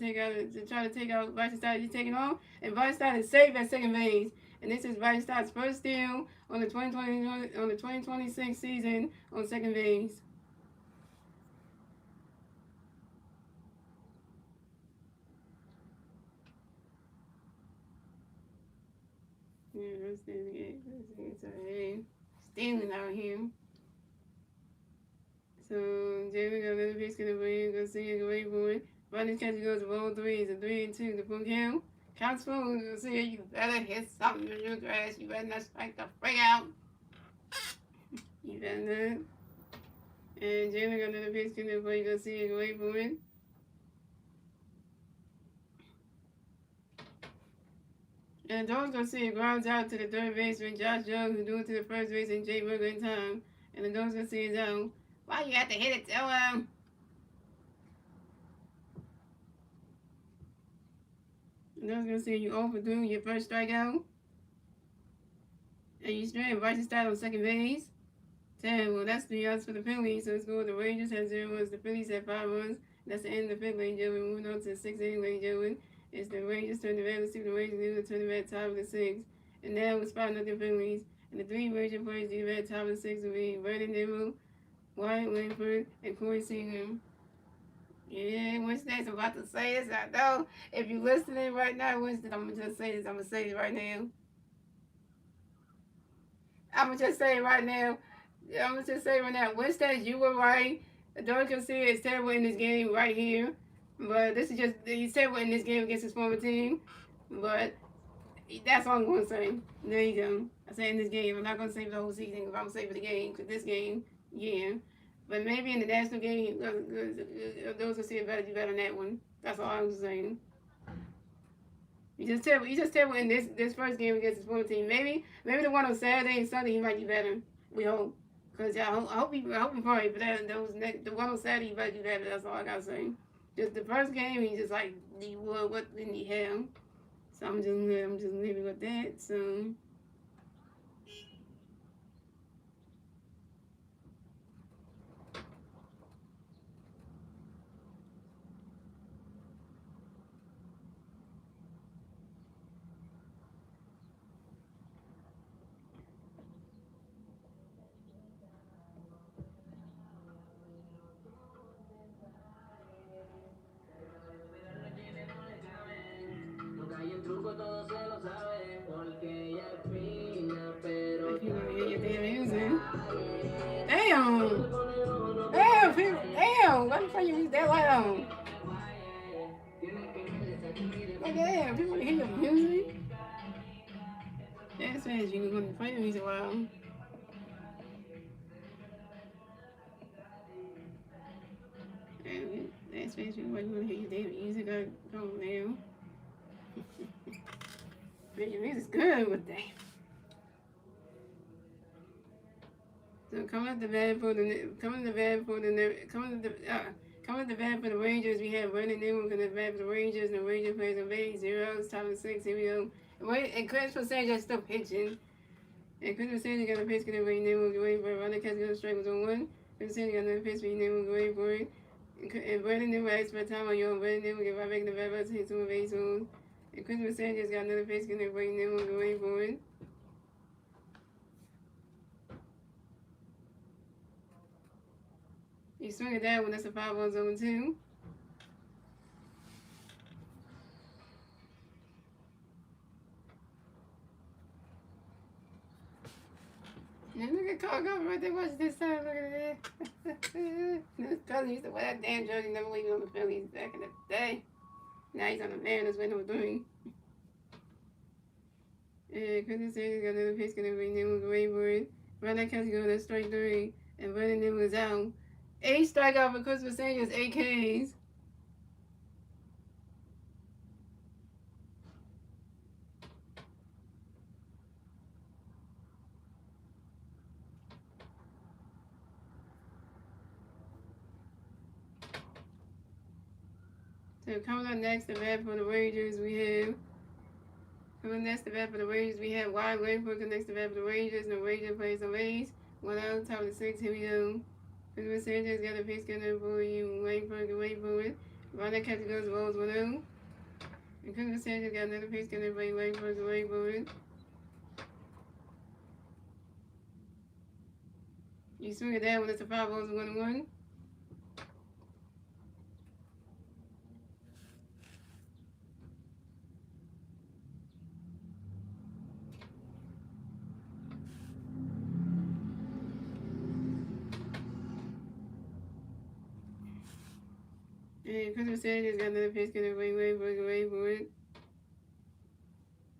take out Bryson he's taking off. And Bryson is safe at second base. And this is Bryson first steal on the 2026 season on second base. Yeah, that's it. Stealing out here. So Jamie got another pitch gonna win, go see it, wait for it. Running catch goes roll 3, it's a 3 and 2, the full count. Counts full, go see it, you better hit something in your grass, you better not strike the freak out. You better not. And Jamie got another pitch gonna win, go see it, wait for it. And Dogs gonna see it grounds out to the third baseman, Josh Jones, who threw it to the first base and Jay Burger in time. And the Dogs gonna see it down. Why you have to hit it to him? The Dogs gonna see you overthrew your first strikeout. And you straight Bryson Stott on second base. 10. Well, that's 3 outs for the Phillies. So it's going the Rangers have 0 runs. The Phillies have 5 runs. That's the end of the fifth, ladies and gentlemen. Moving on to the 6th inning, ladies and gentlemen. It's the Rangers turn the red. Let's see the Rangers turn the red top of the 6th. And now it's 5-0 Phillies. And the 3 Ranger players do the red top of the 6th will be Vernon Nimmo, Wyatt Langford, and Corey Seager. Yeah, Winston's about to say this. I know. If you're listening right now, Winston, I'm going to just say this. I'm going to say it right now. I'm going to just say it right now. I'm going to just say it right now. Winston, you were right. Dorcas is terrible in this game right here. But this is just, he's terrible in this game against his former team. But that's all I'm going to say. There you go. I say in this game. I'm not going to say for the whole season. If I'm going to say for the game. Because this game, yeah. But maybe in the national game, those will see it better, do better than that one. That's all I was saying. You just terrible in this first game against his former team. Maybe the one on Saturday and Sunday he might do better. We hope. Because I hope he probably, but the one on Saturday he might do better. That's all I got to say. Just the first game, he just like, what didn't he have? So I'm just leaving with that. So. Damn, why the fuck you leave that light on? Like, damn, people hear your music. That's fast, you gonna play the music loud. That's fast, you wanna hear your damn music on now. Your music's good, but damn. So coming at the bat for the Rangers, we have Vernon Nimmo coming at the bat for the Rangers, and the Rangers plays on base, 0, top of the 6th, here we go. And Chris Sanchez still pitching. And Chris Sanchez got a pitch, going to Vernon Nimmo, waiting for it. Running catch, going to strike was on 1. Chris Sanchez got another pitch, Vernon Nimmo, waiting for it. And Vernon Nimmo asked for time on your own. Vernon Nimmo get right back in the bat, but hits one base on. And Chris Sanchez got another pitch, going to Vernon Nimmo, waiting for it. You swing at that one, that's a 5-1-0-2. And look at Carl Golf right there, watch this time, look at that. This cousin used to wear that damn jersey, never leaving on the Phillies back in the day. Now he's on the Mariners with number 3. And Christmas Sanders got another pitch, gonna bring them with Wayboard. Ronald Kelsey going to strike three, and Vernon them was out. 8 strikeout for Christmas Sanders, 8 Ks. So coming up next, the bat for the Rangers, we have coming next, the bat for the Rangers, we have Wide Langford connects the bat for the Rangers, and the Rangers plays on base. 1 out, top of the 6, here we go. Christmas Sanchez got a pitch gunner for you, Langford can wait for it. Ronald Catcher goes balls 1 0. And Christmas Sanchez got another pitch gunner for you, Langford can wait for it. You swing it down when it's a 5 balls 1 1. And Christmas Sanchez got another pitch gunner for you, Langford can wait for it.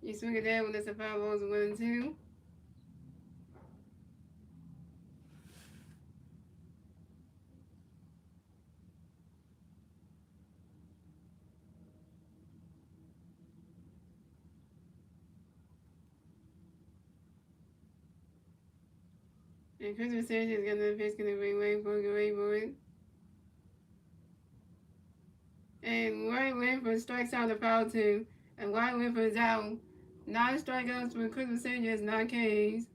You swing it down when it's a 5 balls 1 2. And Christmas Sanchez got another pitch gonna bring Wayne for it. And White Langford strikes out the foul too. And White Langford is out. 9 strikeouts for Christmas Sanchez, 9 Ks.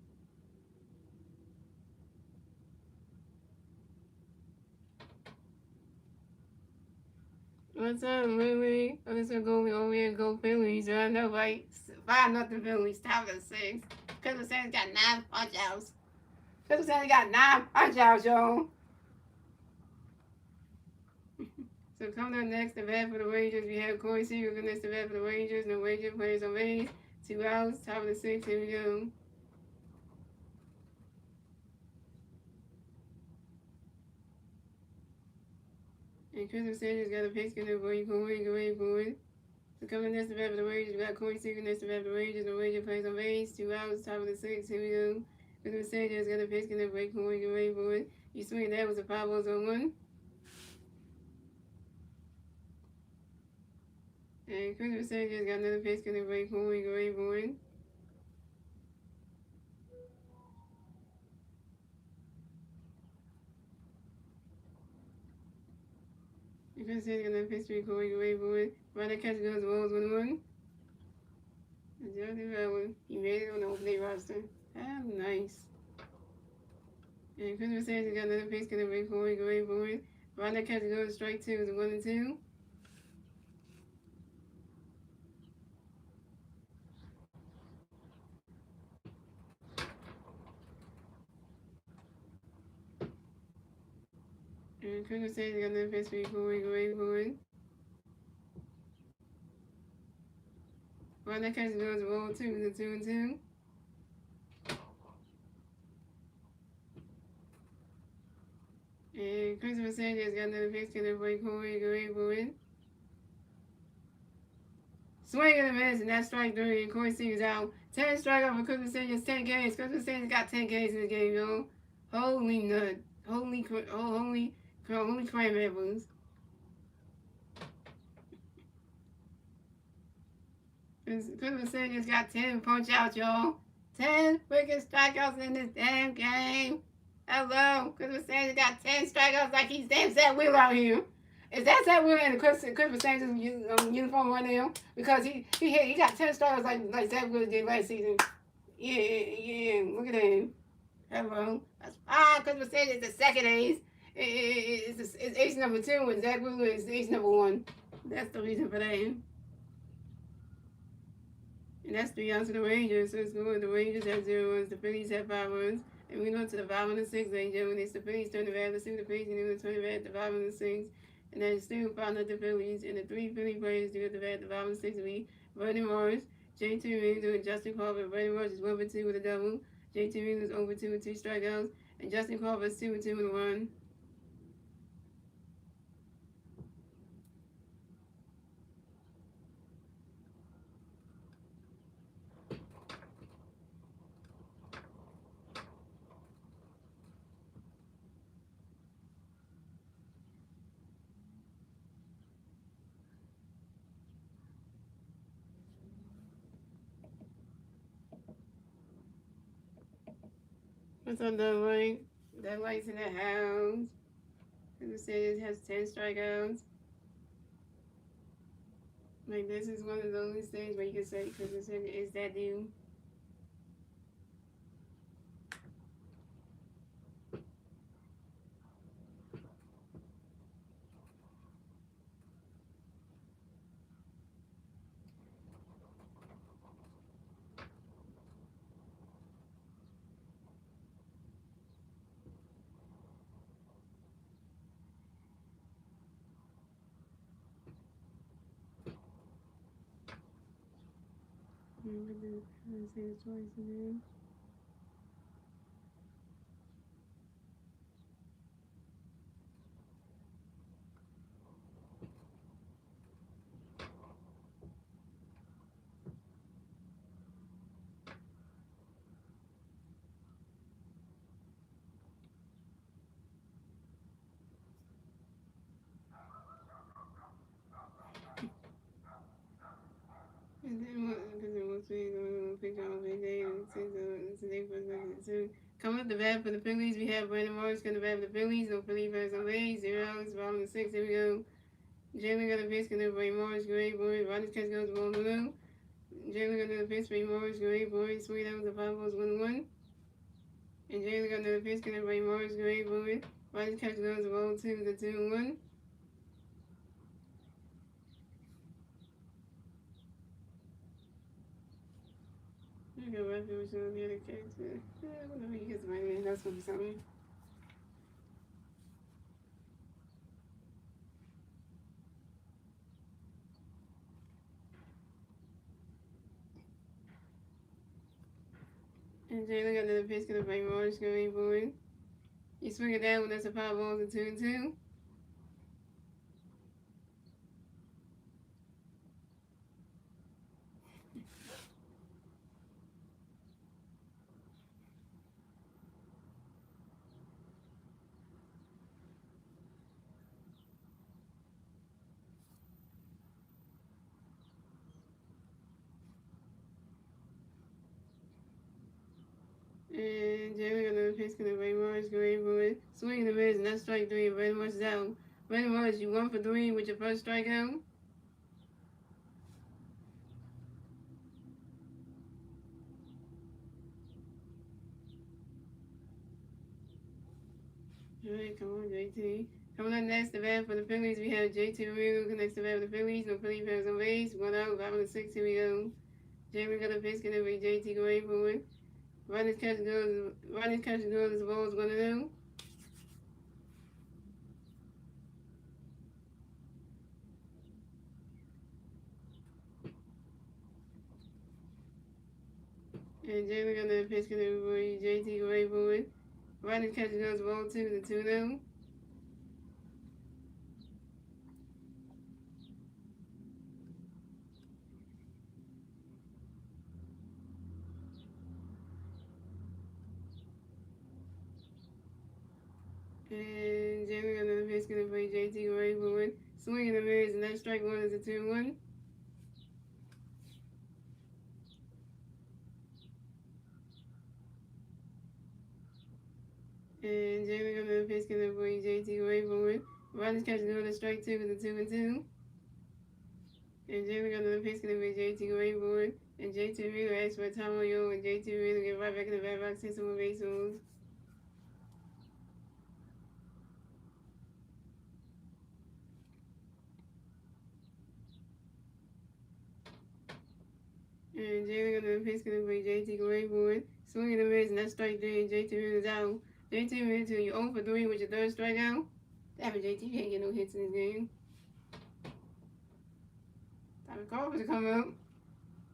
What's up, Lily? Oh, this will go over here and go Phillies. I know, right? 5-0 Phillies, top of the 6. Christmas Sanchez got 9 punch outs. Christmas Sanchez got 9 punch outs, y'all. So coming up next, the bat for the Rangers, we have Corey Seager against the bat for the Rangers. And the Rangers players on base. 2 outs, top of the 6, here we go. And Christmas Sanchez got a pitch gunner for you, Corey, go away for it. So coming next, the bat for the Rangers, we got Corey Seager next to the bat for the Rangers. The Rangers plays on base, 2 outs, top of the 6, here we go. Christmas Sanchez got a pitch gunner for you, Corey, go away for it. You swing that was a 5 balls on 1. And Christopher Sanchez got another pitch gunner for you, Corey, go away for it. And Christopher Sanchez got another pitch for you, Corey, go away for it. Ronald Catcher goes balls 1 1. And Jonathan Bauer, he made it on the opening roster. Ah, nice. And Christopher Sanchez got another pitch gunner for you, Corey, go away for it. Ronald Catcher goes strike 2, it's 1 2. And Christopher Sanchez got another pitch for you, Corey, go away for it. Ronald Catcher goes ball 2, it's 2 2. And Christopher Sanchez got another pitch gunner for you, Corey, go away for it. Swing and a miss, and that's strike 3, and Corey Seager's out. 10 strikeout for Christopher Sanchez, 10 Ks. Christopher Sanchez got 10 Ks in the game, yo. Holy nut. Holy crime apples. Christopher Sanchez got 10 punch outs, y'all. 10 freaking strikeouts in this damn game. Hello. Christopher Sanchez got 10 strikeouts like he's damn Zach Wheeler out here. Is that Zach Wheeler in the Christopher Sanchez uniform right now? Because he got 10 strikeouts like Zach Wheeler did last season. Yeah. Look at him. Hello. That's fine. Christopher Sanchez is the second ace. It's ace number 2, and Zach Wheeler is ace number 1. That's the reason for that. And that's 3 outs to the Rangers. So it's going. The Rangers have 0 runs. The Phillies have 5 runs. And we go to the 5 and the 6 range. When it's the Phillies turn the bat, let's see the Phillies can do the 20 bat, the 5 and the 6. And then still 5 the Phillies. And the 3 Philly players do at the bat, the 5 and the 6 week. Vernon Morris, J.T. Reeves doing Justin Crawford. Vernon Morris is 1 for 2 with a double. J.T. Reeves is over 2 with 2 strikeouts. And Justin Crawford is 2 with 2 with a run. What's up, Doug White? Doug White's in the house. Who said it has 10 strikeouts? Like, this is one of those things where you can say, because it's that new. I'm say it twice again. And then because it was going to pick on big day and today for so coming up the bat for the Phillies, we have Brandon Morris going to bat for the Phillies. No Philly fans on base. 0 outs, bottom of 6. Here we go. Jalen got a pitch, going to Brandon Morris. Great boy. Ronnie's catch goes ball blue. Jalen got another pitch, Brandon Morris. Great boy. Sweet. That was the 5 balls 1-1. And Jalen got another pitch, going to Brandon Morris. Great boy. Ronnie's catch goes ball 2 to 2-1. I got my favorite show, the other character. Whenever he gets my name, that's gonna be something. And Jalen got another pitch, gonna bring Morris, going boy. You swing it down when that's a 5 balls and 2-2. And Jalen got another pitch, gonna bring Morris, going boy. Swing the miss, and that's strike 3. Brandon Morris is out. Brandon Morris, you 1 for 3 with your first strikeout. Alright, come on, JT. Coming up next, the bat for the Phillies, we have JT Real connects the bat for the Phillies. No Philly fans on base. 1 out, bottom of 6. Here we go. Jalen got a pitch, gonna bring JT going boy. Ronnie's catch goes as well as 1-0. And Jalen got another pitch, gonna bring JT going forward. Ronnie's catch goes ball 2 to 2-0. And Jalen got another pitch, gonna bring JT going forward. Swinging the mirrors, and that strike 1 is a 2-1. And Jalen got another pitch, gonna bring JT going forward. Ronnie's catch goes to strike 2 is a 2-2. And Jalen got another pitch, gonna bring JT going forward. And JT really asked for a time on you, and JT really get right back in the bat box, hit some more base balls. And Jalen got another pitch, gonna bring JT going forward. Swinging the miss, and that's strike 3, and JT really is out. JT really to you 0 for 3 with your third strikeout. Damn it, JT can't get no hits in this game. Time for Carver to come up.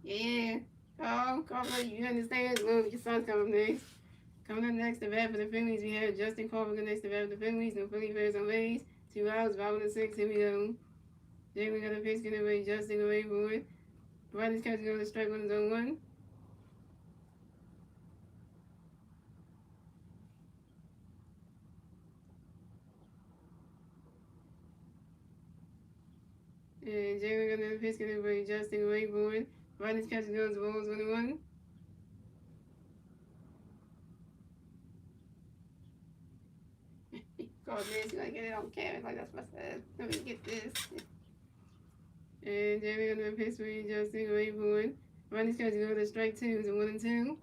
Yeah. Carver, you understand? Look, your son's coming up next. Coming up next, the bat for the Phillies, we have Justin Carver next to bat for the Phillies. No Philly fans on base. 2 outs, bottom of 6. Here we go. Jalen got a pitch, gonna bring Justin away for it. Ronnie's catch goes to strike 1 zone 1. And Jalen got another pitch, gonna bring Justin away for it. Ronnie's catch goes to balls 1-1. score this. You're gonna get it on camera. Like that's what I said. Let me get this. And then we're gonna pitch for Justin Raybourn. Running schedule go to strike two is a 1-2.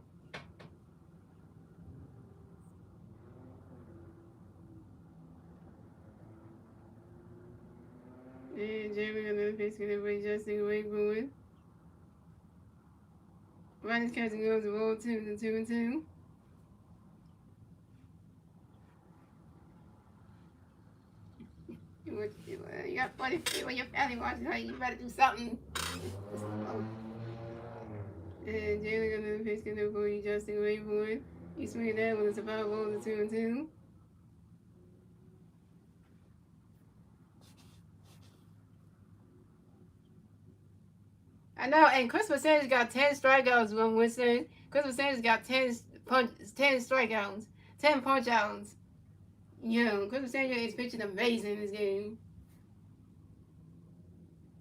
And Jeremy gonna pitch for Justin Raybourn. Running schedule goes to roll two is a 2-2. You got funny feet when your family watching her. You better do something. And Jalen got another pitch coming for you, Justin Raybourn. You swing that one, it's a foul ball to 2-2. I know, and Christopher Sanders got 10 strikeouts from Winston. Christopher Sanders got 10 strikeouts, 10 punch outs. Yeah, Christopher Sanders is pitching amazing in this game.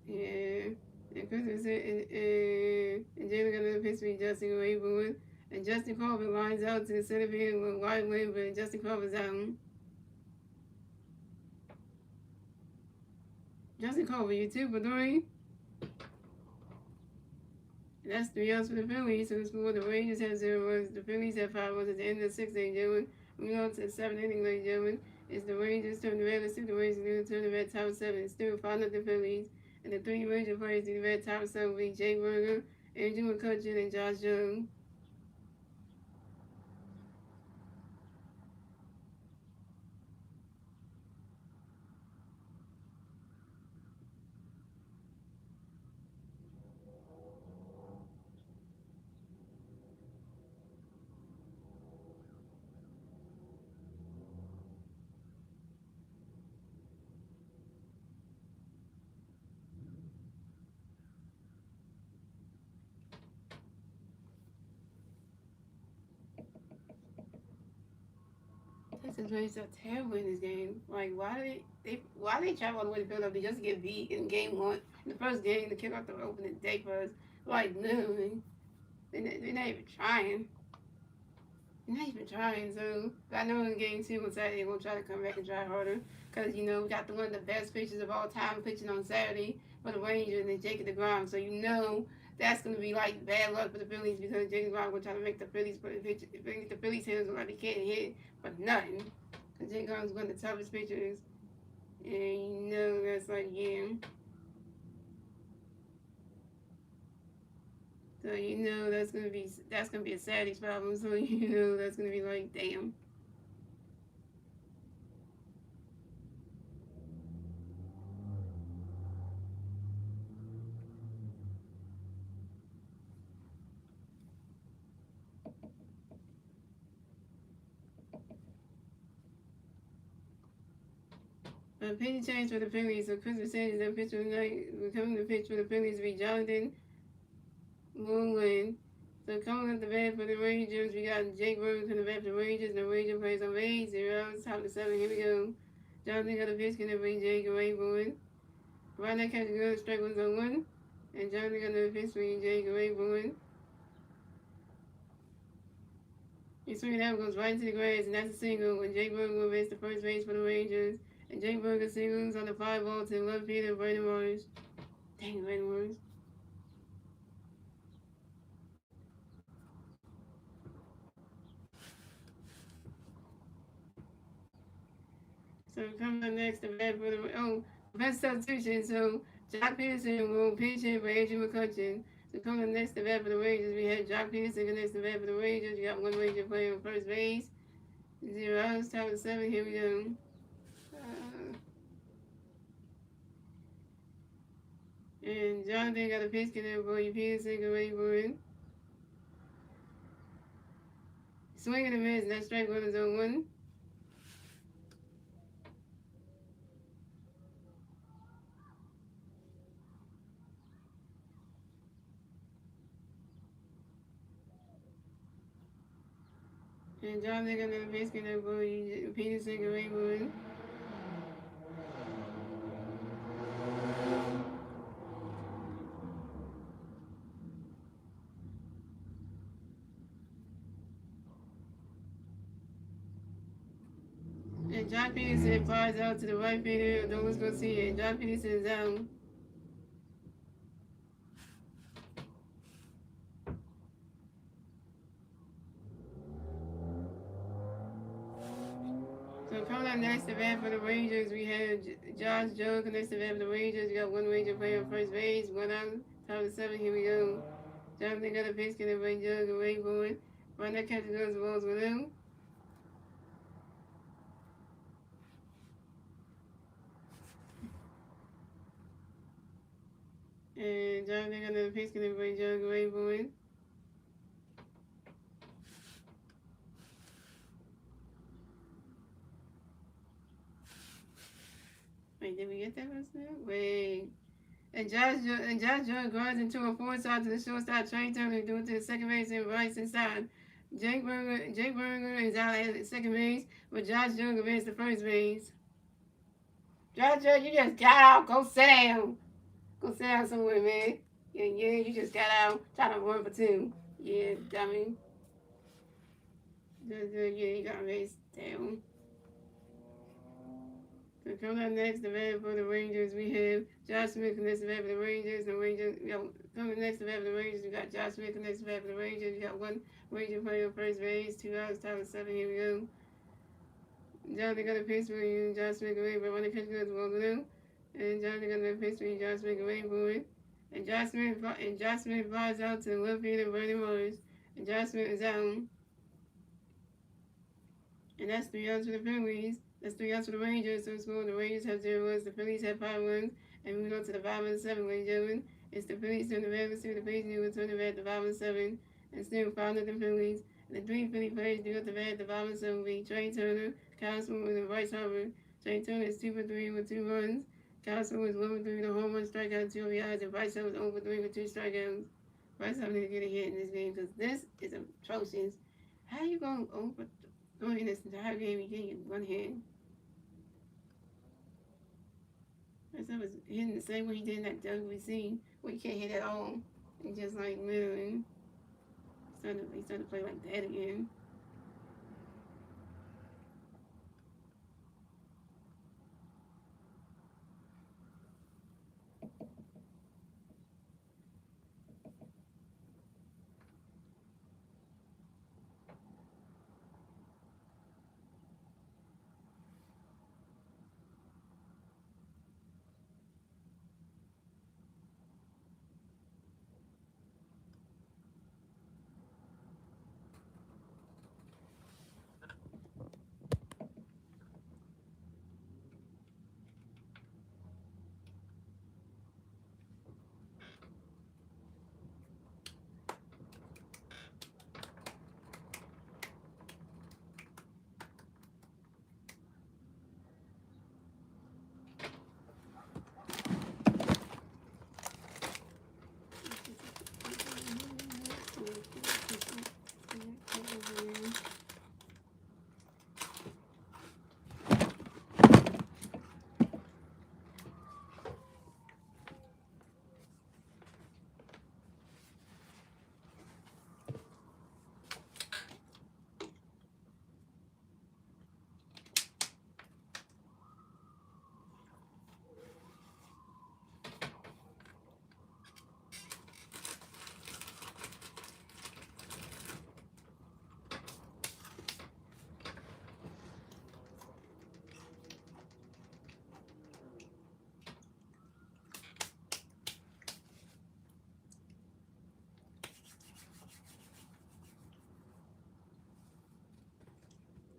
Yeah. And Christopher Sanders and Jalen got another pitch for Justin Raybourn. And Justin Corbin lines out to the center field with a wide win, but Justin Corbin's out. Justin Corbin, you 2 for 3. That's 3 outs for the Phillies. So score the Rangers have 0 runs. The Phillies have 5 runs at the end of the 6th inning, gentlemen. We on to the 7th inning, ladies and gentlemen. It's the Rangers turn the red. Let's see the Rangers going to turn the red top 7. It's still 5-0 the Phillies. And the 3 Ranger players in the red top 7 will be Jay Berger, Andrew McCutcheon, and Josh Young. Texas Rangers are terrible in this game. Like, why they travel all the way to Philadelphia just to get beat in game 1? In the first game, to kick off the opening day for us. Like, literally. They're not even trying. They're not even trying. So, I know in game 2 on Saturday, they're going to try to come back and try harder. Because, you know, we got one of the best pitchers of all time pitching on Saturday for the Rangers and Jacob DeGrom. So, you know, that's going to be like bad luck for the Phillies because Jacob DeGrom will try to make the Phillies hitters look like they can't hit for nothing. Because Jacob DeGrom is one of the toughest pitchers. And you know, that's like, yeah. So you know that's gonna be a Saturday's problem. So you know that's gonna be like, damn. Pitching change for the Phillies. So Christopher Sanders, that pitch for the night, coming to pitch for the Phillies will be Jonathan Moonland. So coming up the bat for the Rangers, we got Jake Rose on the bat for the Rangers. The Rangers plays on base. 0 top of 7. Here we go. Jonathan got the pitch, gonna bring Jake Raybourn. Right now, catch a good strike 1-1. And Jonathan got the pitch for Jake Raybourn. He swinging out, goes right into the grass, and that's a single. And Jake Berger will base the first base for the Rangers. And Jake Berger singles on the fly ball to the left field of Brandon Morris. Dang, Brandon Morris. So coming up next, the bat for the best substitution. So Jock Peterson will pitch in for Andrew McCutcheon. So coming up next, the bat for the Rangers, we have Jock Peterson next the bat for the Rangers. We got one Ranger playing on first base. 0 outs, top of 7. Here we go. And Jonathan got a pitch in for you, Peterson, go Raybourn. Swinging the miss, and that strike 1 is 0-1. And Jonathan got another pitch in for you, Peterson, go Raybourn. And John Peterson flies out to the right fielder. No one's going to see it. John Peterson is out. So coming up next to bat for the Rangers, we have Josh Jung. Next to bat for the Rangers, we got one Ranger player on first base. One out, top of the seventh. Here we go. Jonathan got a pitch, get a right jug, away going. Run that catcher goes the balls with him. And Jonathan got another pitch, get a right jug, away going. Wait, did we get that first now? Wait. And Josh Jung guards into a four side to the shortstop. Trey Turner doing to the second base and right inside. Jake Berger is out at second base, but Josh Jung advanced to first base. Josh Jung, you just got out. Go sit down. Go sit down somewhere, man. Yeah, you just got out. Trying to run for two. Yeah, dummy. Yeah, you got raised down. So coming up next, the bat for the Rangers, we have Josh Smith next to bat for the Rangers. The Rangers, coming next to bat for the Rangers, we got Josh Smith next to bat for the Rangers. We got one Ranger player on first base, 2 outs, top of 7. Here we go. Jonathan got a pitch for you, Josh Smith away, but when the catch goes well blue. And Jonathan got a pitch for you, Josh Smith away for it. And Josh Smith flies out to the left field of Brandon Morris. And Josh Smith is out. And that's 3 outs for the Phillies. That's 3 outs for the Rangers. So score, the Rangers have 0 runs, the Phillies have 5 runs. And moving on to the 5 and 7, ladies and gentlemen. It's the Phillies turn the bat, let's see what the Phillies will turn the bat to 5 and 7. And still 5 the Phillies. And the 3 Philly players do at the bat, the 5 and 7 will be Trey Turner, Kyle Smith, and Bryce Harper. Trey Turner is 2 for 3 with 2 runs. Kyle Smith is 1 for 3 with a home run, strikeout, 2 RBIs, and Bryce Harper is 0 for 3 with 2 strikeouts. Bryce Harper needs to get a hit in this game because this is atrocious. How are you going over going in this entire game? You can't get 1 hit. Bryce Harper was hitting the same way he did in that WC where you can't hit at all. He just like literally he's starting to play like that again.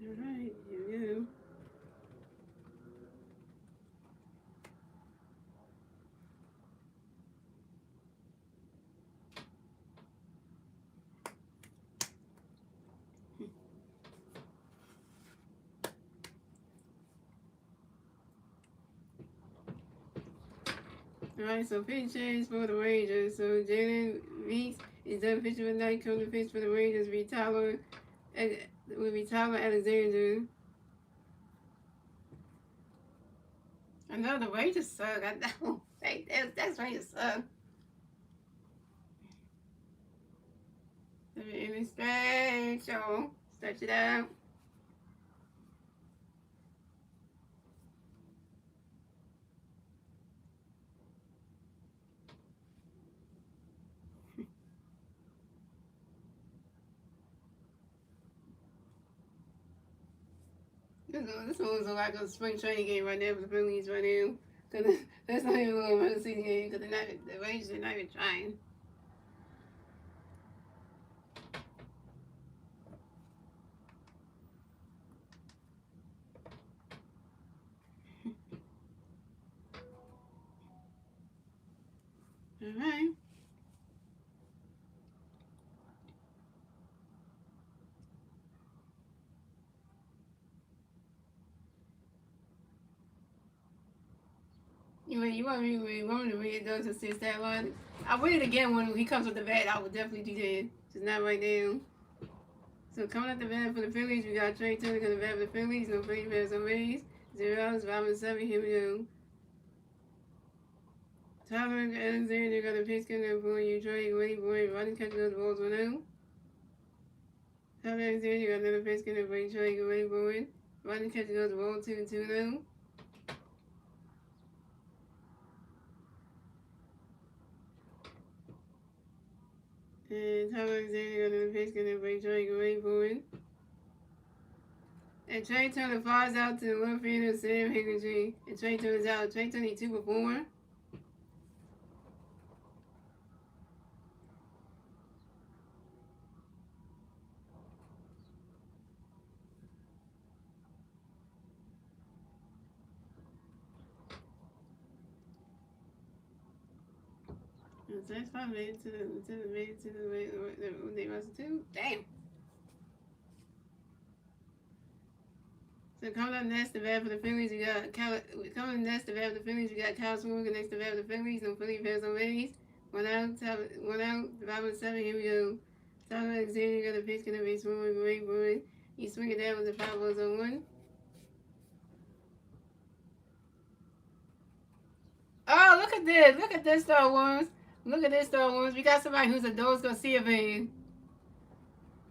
Alright, here we go. Alright, so pitch change for the Rangers. So Jalen Reese is done pitching for the night. Coming to pitch for the Rangers will be Tyler Alexander. I know the Rangers suck. I know. That's Rangers suck. Let me stretch it out. This one's like a spring training game right now for the Phillies right now. Cause that's not even a regular season game because the Rangers are not even trying. All right. You want me to read those and see that one? I'll read it again when he comes with the bat. I will definitely do that. Just not right now. So coming up the bat for the Phillies, we got Trey Turner coming the bat for the Phillies. No Phillies players on base. Zeros, 5-7. Here we go. Tyler Alexander got a pitch coming for you. Trey, Willie Boy, running catch those balls 1-0. Tyler Alexander got another pitch coming for you. Trey, Willie Boy, running catch those balls 2-2-0. And Tyler Alexander got another pitch coming for you. Trey, Willie Boy. And Trey Turner flies out to the left field of Sam Higginson. And Trey Turner's out. Trey Turner 2 for 4. And so that's probably made it to the rest of 2. Damn. So coming up next to bat for the Phillies, we got coming next to bat for the Phillies, we got Kyle Swarber next to bat for the Phillies. No Philly fans on base. 1 out, 5-7. Here we go. Tyler Alexander got a pitch, gonna be swinging great boy. He's swinging down with the 5-0-1. Oh, look at this! Look at this, Star Wars! Look at this, Star Wars! We got somebody who's a Dose Garcia fan.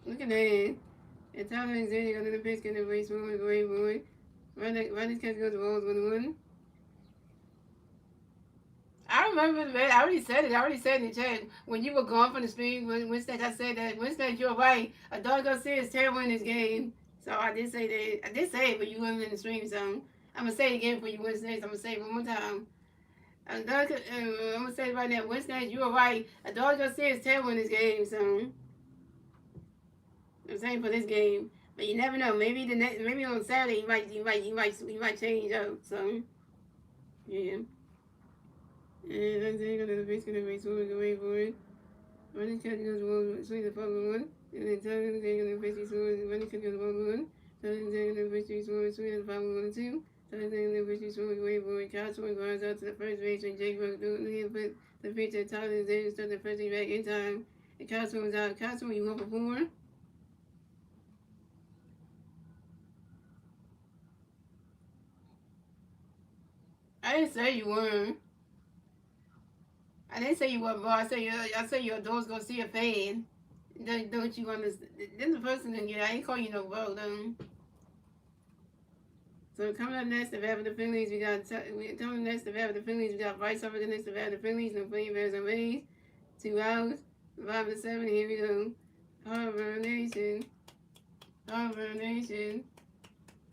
Look at that! And Tyler Alexander got another pitch, gonna be swinging great boy. Right, catch goes to balls 1-1. I remember, man. I already said it. I already said in the chat when you were gone from the stream. Winston, I said that. Winston, you're right. A dog gonna see is terrible in this game. So I did say that. I did say it, but you weren't in the stream. So I'm gonna say it again for you, Winston. I'm gonna say it one more time. I'm gonna say it right now, Winston. You were right. A dog gonna see is terrible in this game. So I'm saying for this game, but you never know. Maybe on Saturday you might change up. So yeah. And I'm saying that the base gonna be swimming away for it. Running cat goes one, swing the follow one. And then telling the thing on the face swimming, running cat goes 1-1. Telling the thing on the face swimming, swing the follow 1-2. Telling the thing on the face swimming away for it. Cat swing runs out to the first base and Jake Buck doing put the pitch at Tyler Zane start the first thing back in time. And Cat swings out. Cat swing, you 1 for 4. I didn't say you weren't. I didn't say you weren't, bro. I say you're a Dose Garcia fan. Don't you understand? Then the person didn't get. I ain't call you no bro, though. So coming up next to bat for the Phillies, we got coming next to bat for the Phillies, we got Bryce Harper next to bat for the Phillies. No playing bears on base. 2 outs. 5-7. Here we go. Harper Nation. Harper Nation.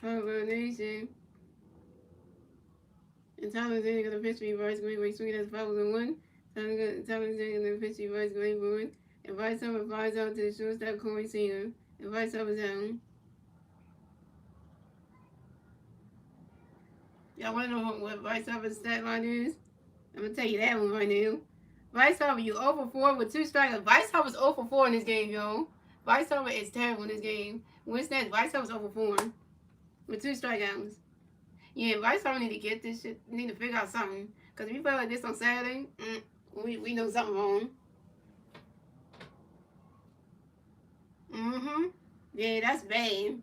Harper Nation. And Tyler Zane got a pitch for Bryce Green, where he swinging as 5-1. Tyler Zane got a pitch for Bryce Green, board. And Bryce Harper flies out to the shortstop Corey Singer. And Bryce Harper's out. Y'all want to know what Bryce Harper's stat line is? I'm going to tell you that one right now. Bryce Harper, you 0 for 4 with 2 strikeouts. Bryce Harper's 0 for 4 in this game, yo. Bryce Harper is terrible in this game. Winston, Bryce Harper's 0 for 4 with 2 strikeouts. Yeah, Bryce Harper need to get this shit. Need to figure out something. Because if you play like this on Saturday, we know something wrong. Mm-hmm. Yeah, that's bad.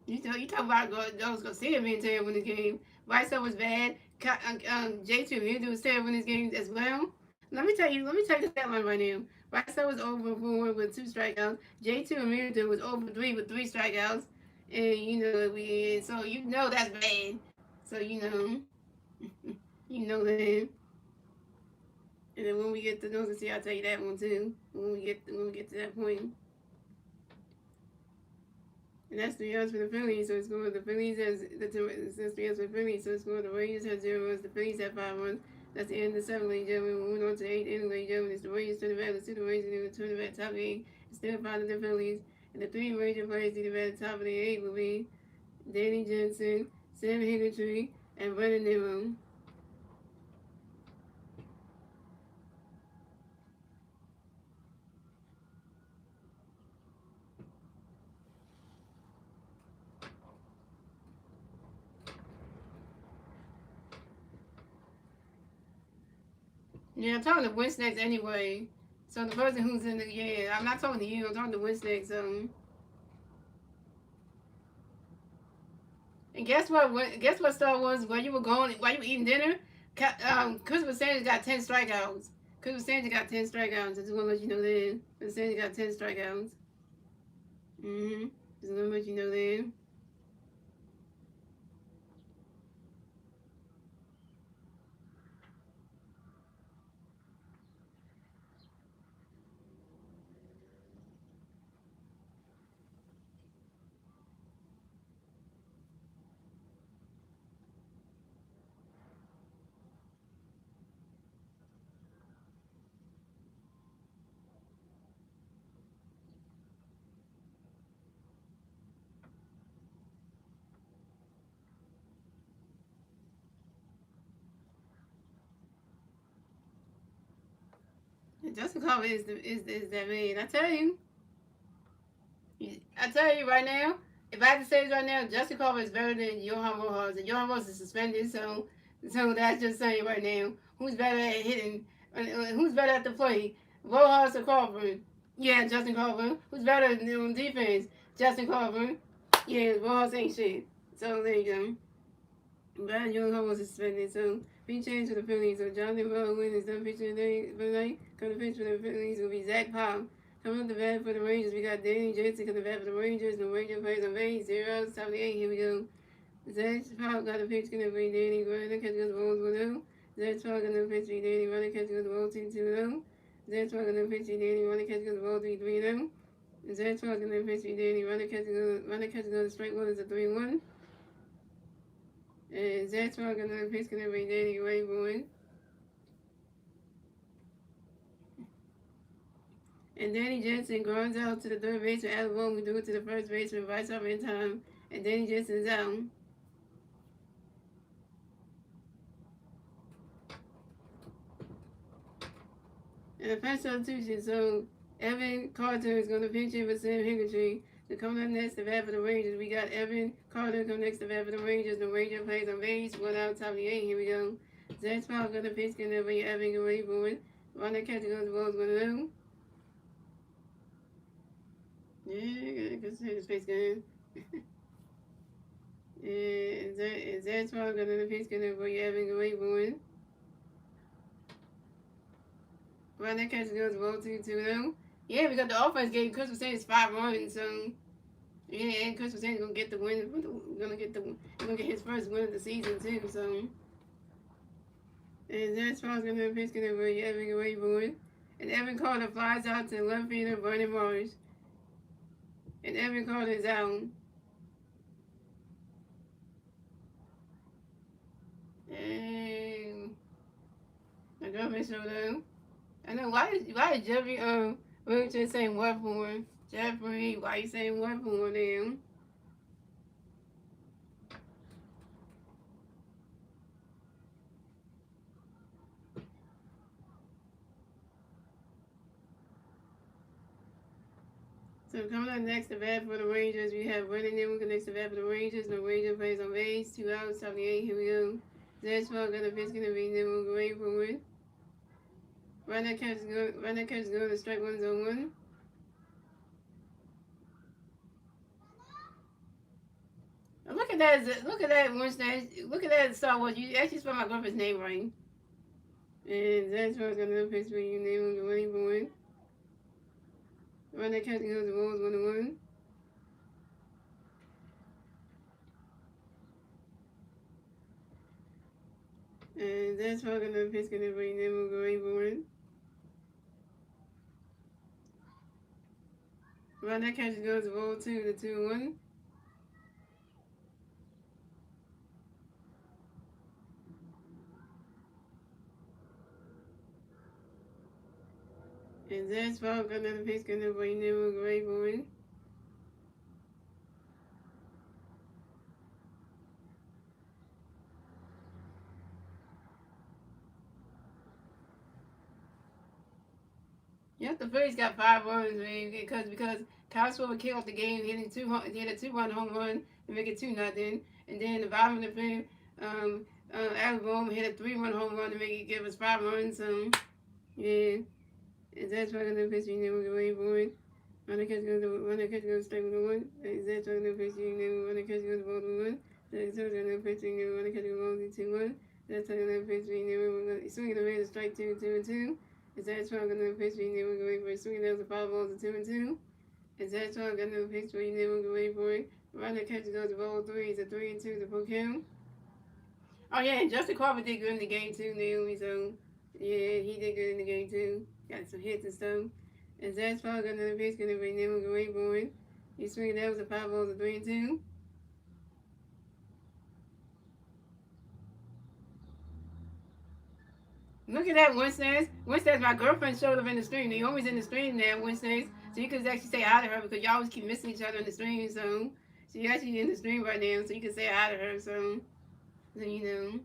You talk about those Garcia being terrible in the game. Bryce was bad. J2 Mundo was terrible in this game as well. Let me tell you the stat line right now. Bryce was over 4 with 2 strikeouts. J2 Mundo was over 3 with 3 strikeouts. And so you know that's bad. So you know that. And then when we get to those and see, I'll tell you that one too. When we get to that point. And that's 3 yards for the Phillies, so it's going the Phillies has that's 3 yards for the Phillies, so it's going the Rangers have 0 runs, the Phillies have 5 runs. That's the end of the 7th, ladies and gentlemen. We're moving on to the 8th inning, ladies and gentlemen. It's the Rangers turning back. Let's see the Rangers in the turning back top of the 8th. It's still 5 to the Phillies. And the 3 Ranger players to the back top of the 8th will be Danny Jensen, Sam Higgintree, and Brennan Nero. Yeah, I'm talking to Winston anyway. So the person who's in the I'm not talking to you. I'm talking to Winston. And guess what? Guess what Star Wars? While you were going, while you were eating dinner, Christopher Sanders got 10 strikeouts. Christopher Sanders got 10 strikeouts. I just want to let you know that. Christopher Sanders got 10 strikeouts. Just want to let you know that. Justin Carver is that man. I tell you right now. If I had to say it right now, Justin Carver is better than Johan Rojas. And Johan Rojas is suspended, so that's just saying right now. Who's better at hitting? Who's better at the plate? Rojas or Carver? Yeah, Justin Carver. Who's better on defense? Justin Carver. Yeah, Rojas ain't shit. So there you go. Brad Young was suspended, so be changed to the Phillies. So Jonathan Baldwin is done pitching today. Coming to pitch for the Phillies will be Zach Powell. Coming up the bat for the Rangers, we got Danny Jensen coming to bat for the Rangers. The Rangers plays on base, 0 out, top of the 8. Here we go. Zach Powell got a pitch, going to be Danny. Running catch goes the balls 1-0. Zach Powell got a pitch, Danny. Running catch goes the ball 2-0. Zach Powell got a pitch, Danny. Running catch goes the ball 3-0. Zach Powell got a pitch, Danny. Running catch goes the strike one is a 3-1. And that's why I'm gonna pitch gonna be Danny Rayburn. And Danny Jensen grounds out to the third baseman out of one. We do it to the first baseman right off in time. And Danny Jensen's out. And the first substitution, so Evan Carter is gonna pitch in for Sam Higgintree. So coming up next to bat for the Rangers, we got Evan Carter come next to bat for the Rangers. The Rangers plays on base, 1 out, top of the 8. Here we go. Zach Powell gonna pitch, gonna be Evan Rayburn. Runner catcher goes the balls 1-0. Yeah, good to see his face game. And Zach Powell gonna pitch, gonna be Evan Rayburn. Runner catcher goes the ball 2-0. Yeah, we got the offense game. Chris was saying it's 5 runs, so yeah, and Chris was saying he's gonna get the win. Gonna get his first win of the season too. So, and that's why I was gonna pitch gonna be Evan Rayburn, and Evan Carter flies out to left fielder Vernon Marsh, and Evan Carter is out. And my girlfriend showed up. I know why is Jeffrey Richard saying what for? Jeffrey, why you saying what for them? So coming up next to bat for the Rangers, we have Brennan Newman next to bat for the Rangers. The Rangers plays on base, 2 outs, 78. Here we go. That's why gonna pitch gonna be Newman going forward. Runner catch go to strike 1 zone 1. Look at that Wednesday. Look at that Star Wars. You actually spelled my girlfriend's name right. And that's what's gonna pitch for you name the winning boy. Runner catch goes the balls 1-1. And that's what's gonna pitch gonna be name the winning boy. Runner catch goes the ball 2-1. And that's why I've got another pitch going over you never great boy. Yep, the Phillies got 5 runs, man, because Kyle Schwarber kicked off the game, he hit a 2-run home run to make it 2-0, and then the bottom of the fifth, Alabama hit a 3-run home run to make it give us 5 runs. So yeah, and that's why the pitch you never go away for it. When the catch goes straight with the one, that's why the pitch you never when the catch goes ball to one. That's why the pitch you never when the catch goes ball to 2-1. That's why the pitch you never swinging the rate strike 2-2-2. Is that strong enough pitch where you never go away for it? Swinging those are 5 balls to 2-2. Is that strong enough pitch where you never go away for it? Right, the catch goes to ball 3. It's a 3-2 to full count. Oh yeah, and Justin Carver did good in the game too, Naomi. So yeah, he did good in the game too. Got some hits and stuff. Is that strong enough pitch gonna be never go away for it? You swinging those are 5 balls to 3-2. Look at that, Wednesdays. Wednesdays, my girlfriend showed up in the stream. Naomi's in the stream now, Wednesdays. So you can actually say hi to her because y'all always keep missing each other in the stream. So she's actually in the stream right now, so you can say hi to her. So you know.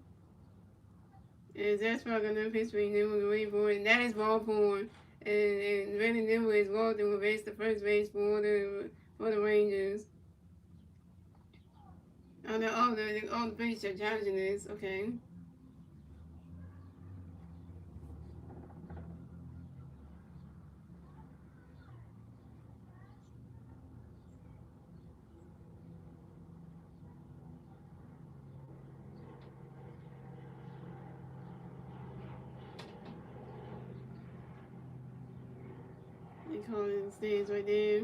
And that's probably enough history Nimble the way for it. And that is ball four. And Randy Nimble is Walden will base the first base for the Rangers. Oh, the pitch are challenging this. Okay. They call it the stands right there.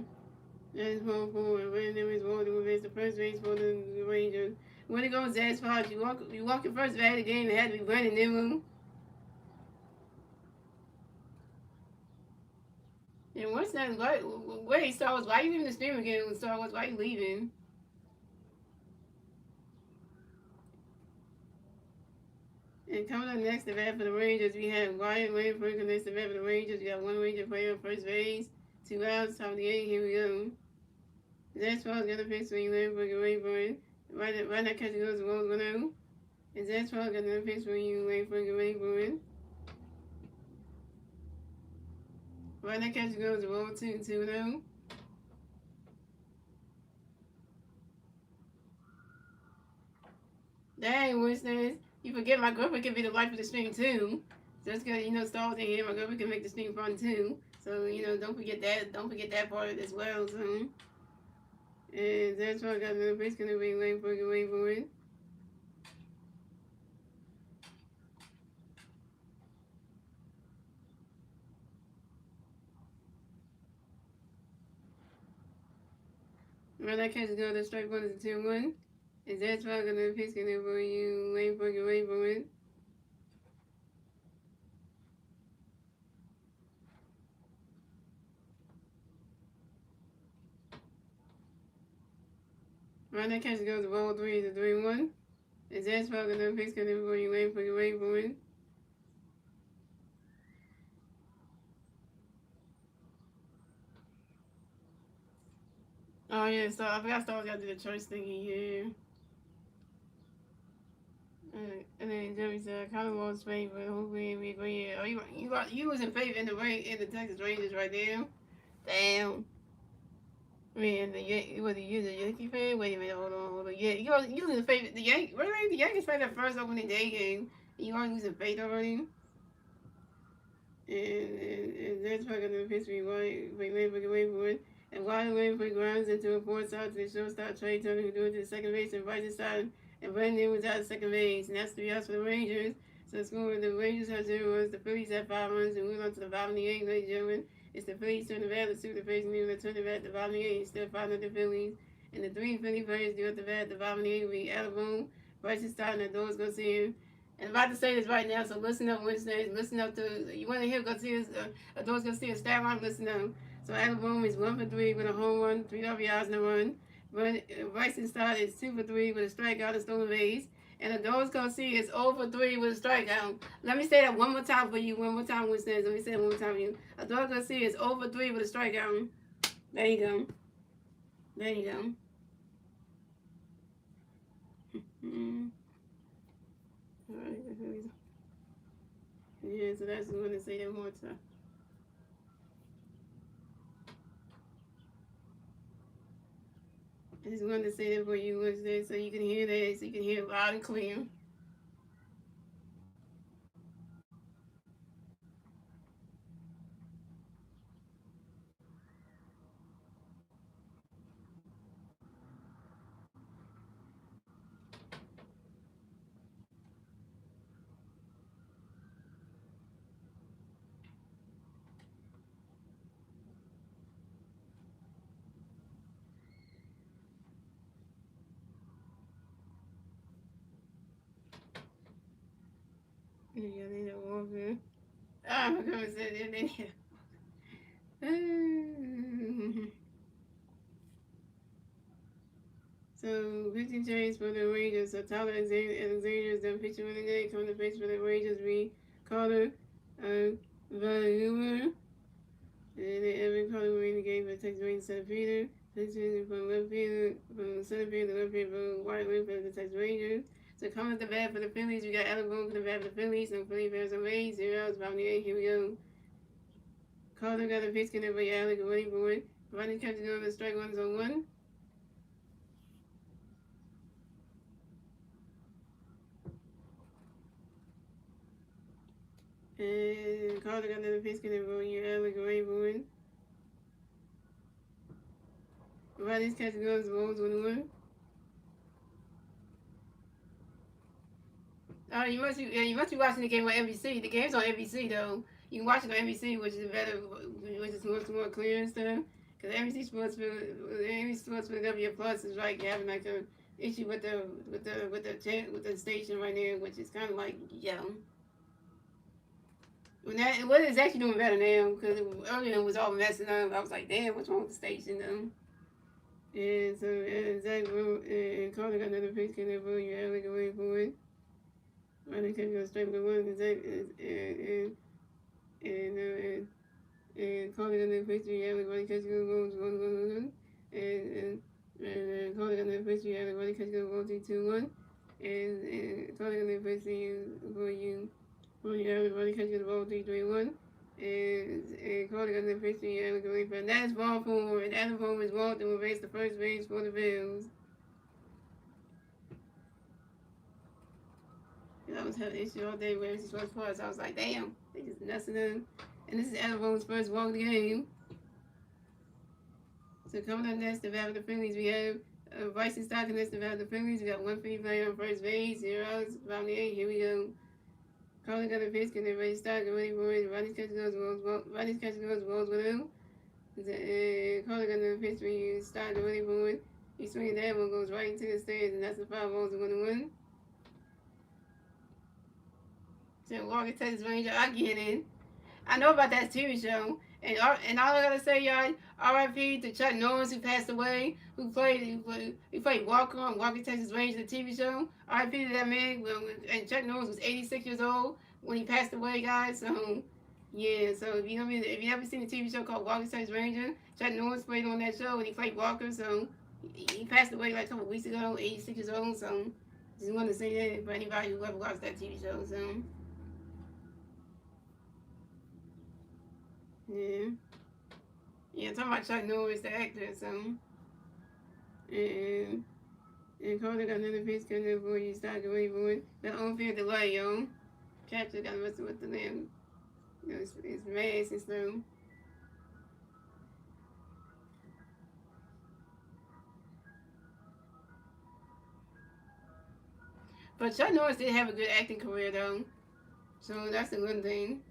That is ball four. Randy Nimble is Walden will base the first base for the Rangers. When it goes as far as you walk your first bat of the game, it had to be Brandon Nimble. And what's that? Wait, Star Wars, why are you leaving the stream again with Star Wars? Why are you leaving? And coming up next, the bat for the Rangers, we have Ryan Langford next to the bat for the Rangers. We got one Ranger player on first base, 2 outs, top of the 8. Here we go. That's why the other pitch swing Langford and Rayburn. Right now, catcher goes to Rose 1-0. And that's why the other pitch swing Langford and Rayburn. Right now, catcher goes to Rose 2-0. Dang, Wednesdays. You forget my girlfriend can be the life of the stream too. Just because, Star Wars in here, my girlfriend can make the stream fun too. So, don't forget that. Don't forget that part as well. So, and that's why I got another base gonna be waiting for it. When that catch go to strike 1 is a 2-1. And that's why I got another base gonna be waiting for it. Right now, catch goes to ball 3 is a 3-1. And that's why I got another base gonna be waiting for it. Oh yeah, so I forgot Star Wars got to do the choice thingy here. And then Jerry said, Colin was favor. Hopefully we agree. Oh, you was in favor in the Texas Rangers right there. Damn. Man, you was a Yankee fan. Wait a minute, hold on. Yeah, you was in favor. The Yankees played their first opening day game. You are losing faith already. And that's fucking the history. Why we wait for it. And while Langford grounds into a fourth side to the shortstop Trey Turner, who do it to the second base and right side, and Brandon was out of second base, and that's 3 outs for the Rangers. So the score the Rangers have 0 runs, the Phillies have 5 runs, and we on to the bottom of the 8th, ladies and gentlemen. It's the Phillies turn the bat, the Super Phillies, and they turn the bat at the bottom of the 8th, still 5 the Phillies. And the 3 Philly players do at the bat at the bottom of the 8th, we Alabama, Bryson Stott, and the doors go see him. And I'm about to say this right now, so listen up, Wednesdays. Listen up to, you want to hear, go see his, doors go see his stat line, listen up. So Alabama is 1 for 3 with a home run, 3 RBIs and a run. Bryson Stott is 2 for 3 with a strikeout and stolen base. And the Doors gonna see it's over 3 with a strikeout. Let me say that one more time for you. One more time, Winston. Let me say it one more time for you. A Doors gonna see it's over 3 with a strikeout. There you go. There you go. Mm-hmm. All right. Yeah, so that's what I'm gonna say that more time. I just wanted to say that for you, Winston, so you can hear that, so you can hear it loud and clear. Yeah, they don't want me. I'm gonna say that. So, pitching change for the Rangers. So, Tyler Alexander is done pitching really good. Coming to pitch for the Rangers, we Carter, Valuer. And then Evan Carter will win the game for Texas Rangers center fielder. Pitching from left field, from center field to left field from White Lane for the Texas Rangers. So, coming to the bat for the Phillies, we got Alec Boone for the bat for the Phillies. So, Phillies bears some Rays. 0 outs, bottom of the 8. Here we go. Carter got a pitch, getting by Alec, waiting for it. Running catching on the strike 1-1. And Carter got another pitch, getting by Alec, waiting for it. Running catching on the balls 1-1. Oh, you must be watching the game on NBC. The game's on NBC though. You can watch it on NBC, which is better, which is much more clear and stuff. Because NBC Sports Philadelphia Plus is like having like a issue with the station right now, which is kind of like what is actually doing better now? Because earlier it was all messing up. I was like, damn, what's wrong with the station though? And so Zach and Carter got another pitch, can they roll you out like a way for it? I think I'm gonna straight with the one and calling on the pastry, everybody catching the balls 1-1 and calling on the pastry, everybody catching the balls 2-1 and calling on the pastry for you everybody catching the ball 3-1 and calling on the pastry, everybody for that's ball four and that ball is Walton will race the first base for the Bills. I was having an issue all day with these first parts. I was like, damn, they just messing up. And this is Edward's first walk of the game. So coming up next, the bat of the Phillies, we have Bryson Stockton next, the bat of the Phillies. We got 1 free player on first base, 0 outs, bottom of the 8. Here we go. Calling got a pitch, can everybody start ready for it? Ronnie's catching those balls with him. Calling got another pitch when you start ready for it. He's swinging that one, goes right into the stands, and that's the 5 balls to 1-1. So Walker Texas Ranger, I get it. I know about that TV show, and all I gotta say, y'all, R.I.P. to Chuck Norris who passed away, who played Walker on Walker Texas Ranger, the TV show. R.I.P. to that man, and Chuck Norris was 86 years old when he passed away, guys. So yeah, so if you ever seen a TV show called Walker Texas Ranger, Chuck Norris played on that show and he played Walker. So he passed away like a couple weeks ago, 86 years old. So just wanted to say that for anybody who ever watched that TV show. So. Yeah. Yeah, I'm talking about Chuck Norris, the actor, so. And Carter got another piece coming up for you, start away for it. The on-field delay, yo. Catcher got messing with the name. You know, it's mass and stuff. But Chuck Norris did have a good acting career, though. So that's a good thing.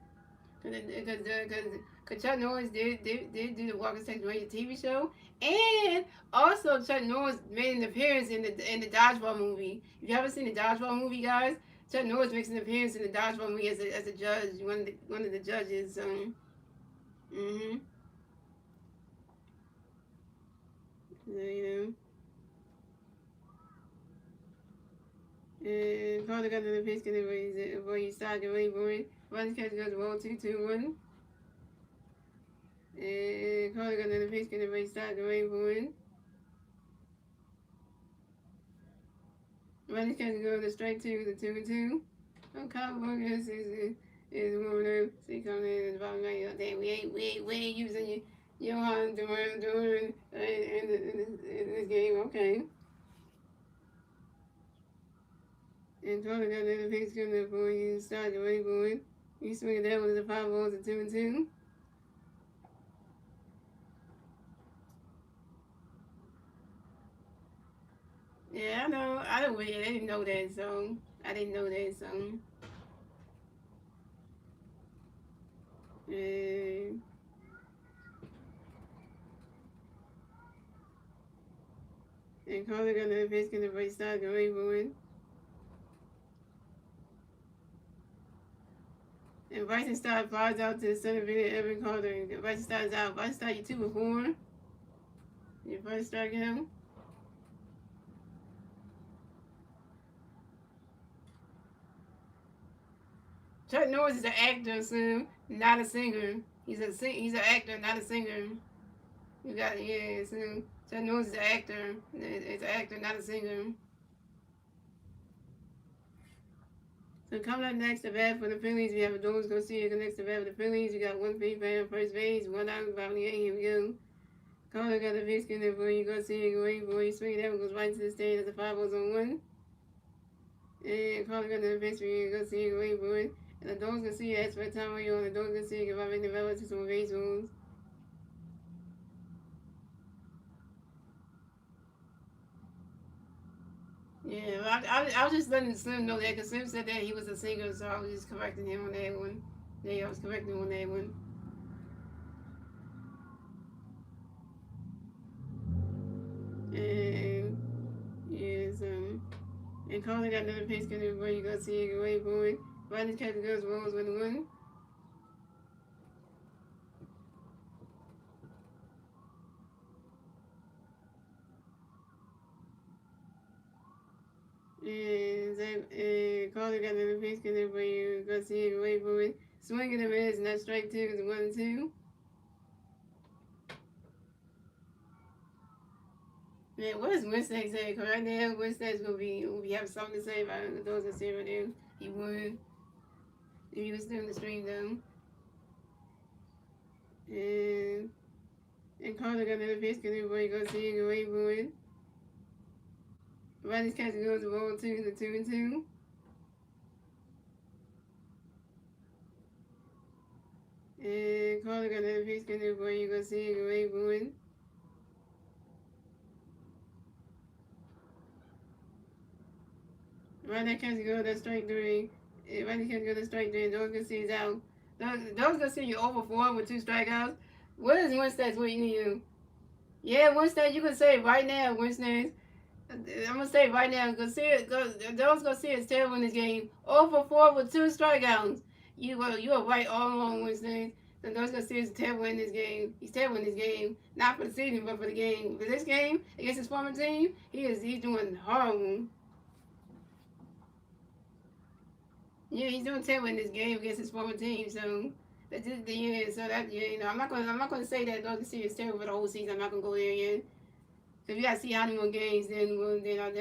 Because Chuck Norris did do the Walker Texas Ranger TV show, and also Chuck Norris made an appearance in the Dodgeball movie. If you haven't seen the Dodgeball movie, guys, Chuck Norris makes an appearance in the Dodgeball movie as a judge, one of the judges. Mhm. So, And Carter got another pitch, and where you start away boy. Running catch goes ball 2-2-1. And Carter got another pitch, and where you start away boy. Running catch goes to strike 2 to 2-2. Oh, Kyle Burgess is warming up. See, coming in and about like, damn, we ain't using your hand during in this game. Okay. And Carter got another pitch coming up for you. Start away boy. You swing it down with the 5 balls at 2-2. Yeah, I know. I don't really. I didn't know that song. I didn't know that song. And Carter got another pitch coming up for you. Start away boy. And Bryson Stott flies out to the center field. Evan Carter. And Bryson Stott is out. Bryson Stott, you 2 for 4. Your first strikeout. Chuck Norris is an actor, so not a singer. He's an actor, not a singer. You got so Chuck Norris is an actor. It's an actor, not a singer. So coming up next to bat for the Phillies, we have Adolis Garcia next to bat for the Phillies. We got one free fan first base, 1 out, bottom of the 8. Here we go. Carter got the pitch in there for you. Garcia go away for you. Swing that one goes right to the stage. That's a 5 balls on 1. And Carter got the pitch for you. Garcia go away for it. And the dogs can see that's what time you're on. The dogs can see if I make the develop to some baseballs. Yeah, I was just letting Slim know that because Slim said that he was a singer, so I was just correcting him on that one. Yeah, I was correcting him on that one. And yes, and Carter got another pitch coming where you go see it away for it. Riding catch goes rolls with the one. And Carter got another pitch coming where you go see it away for it. Swinging the miss, and that strike 2 is 1-2. Man, what does Winston say? Because right now, Winston's will be have something to say about those that say right now. He would. If he was still in the stream, though. And Carter got another pitch because everybody goes see it away for it. Riley's catch goes to roll 2 to 2-2. And Carter got another pitch because everybody goes see it away for it. Riley catch goes to strike 3. Riley catch goes to strike 3. And those can see is out. Those can see you over 4 with 2 strikeouts. What is Winston's waiting you? Yeah, Winston, you can say it right now, Winston. I'm gonna say it right now. Those gonna see it's terrible in this game. 0 for 4 with 2 strikeouts. You are right all along, Winston. And those gonna see it's terrible in this game. He's terrible in this game, not for the season, but for the game. For this game against his former team, he's doing horrible. Yeah, he's doing terrible in this game against his former team. So that's just I'm not gonna say that those gonna see it's terrible for the whole season. I'm not gonna go there yet. So if you gotta see how many more games, then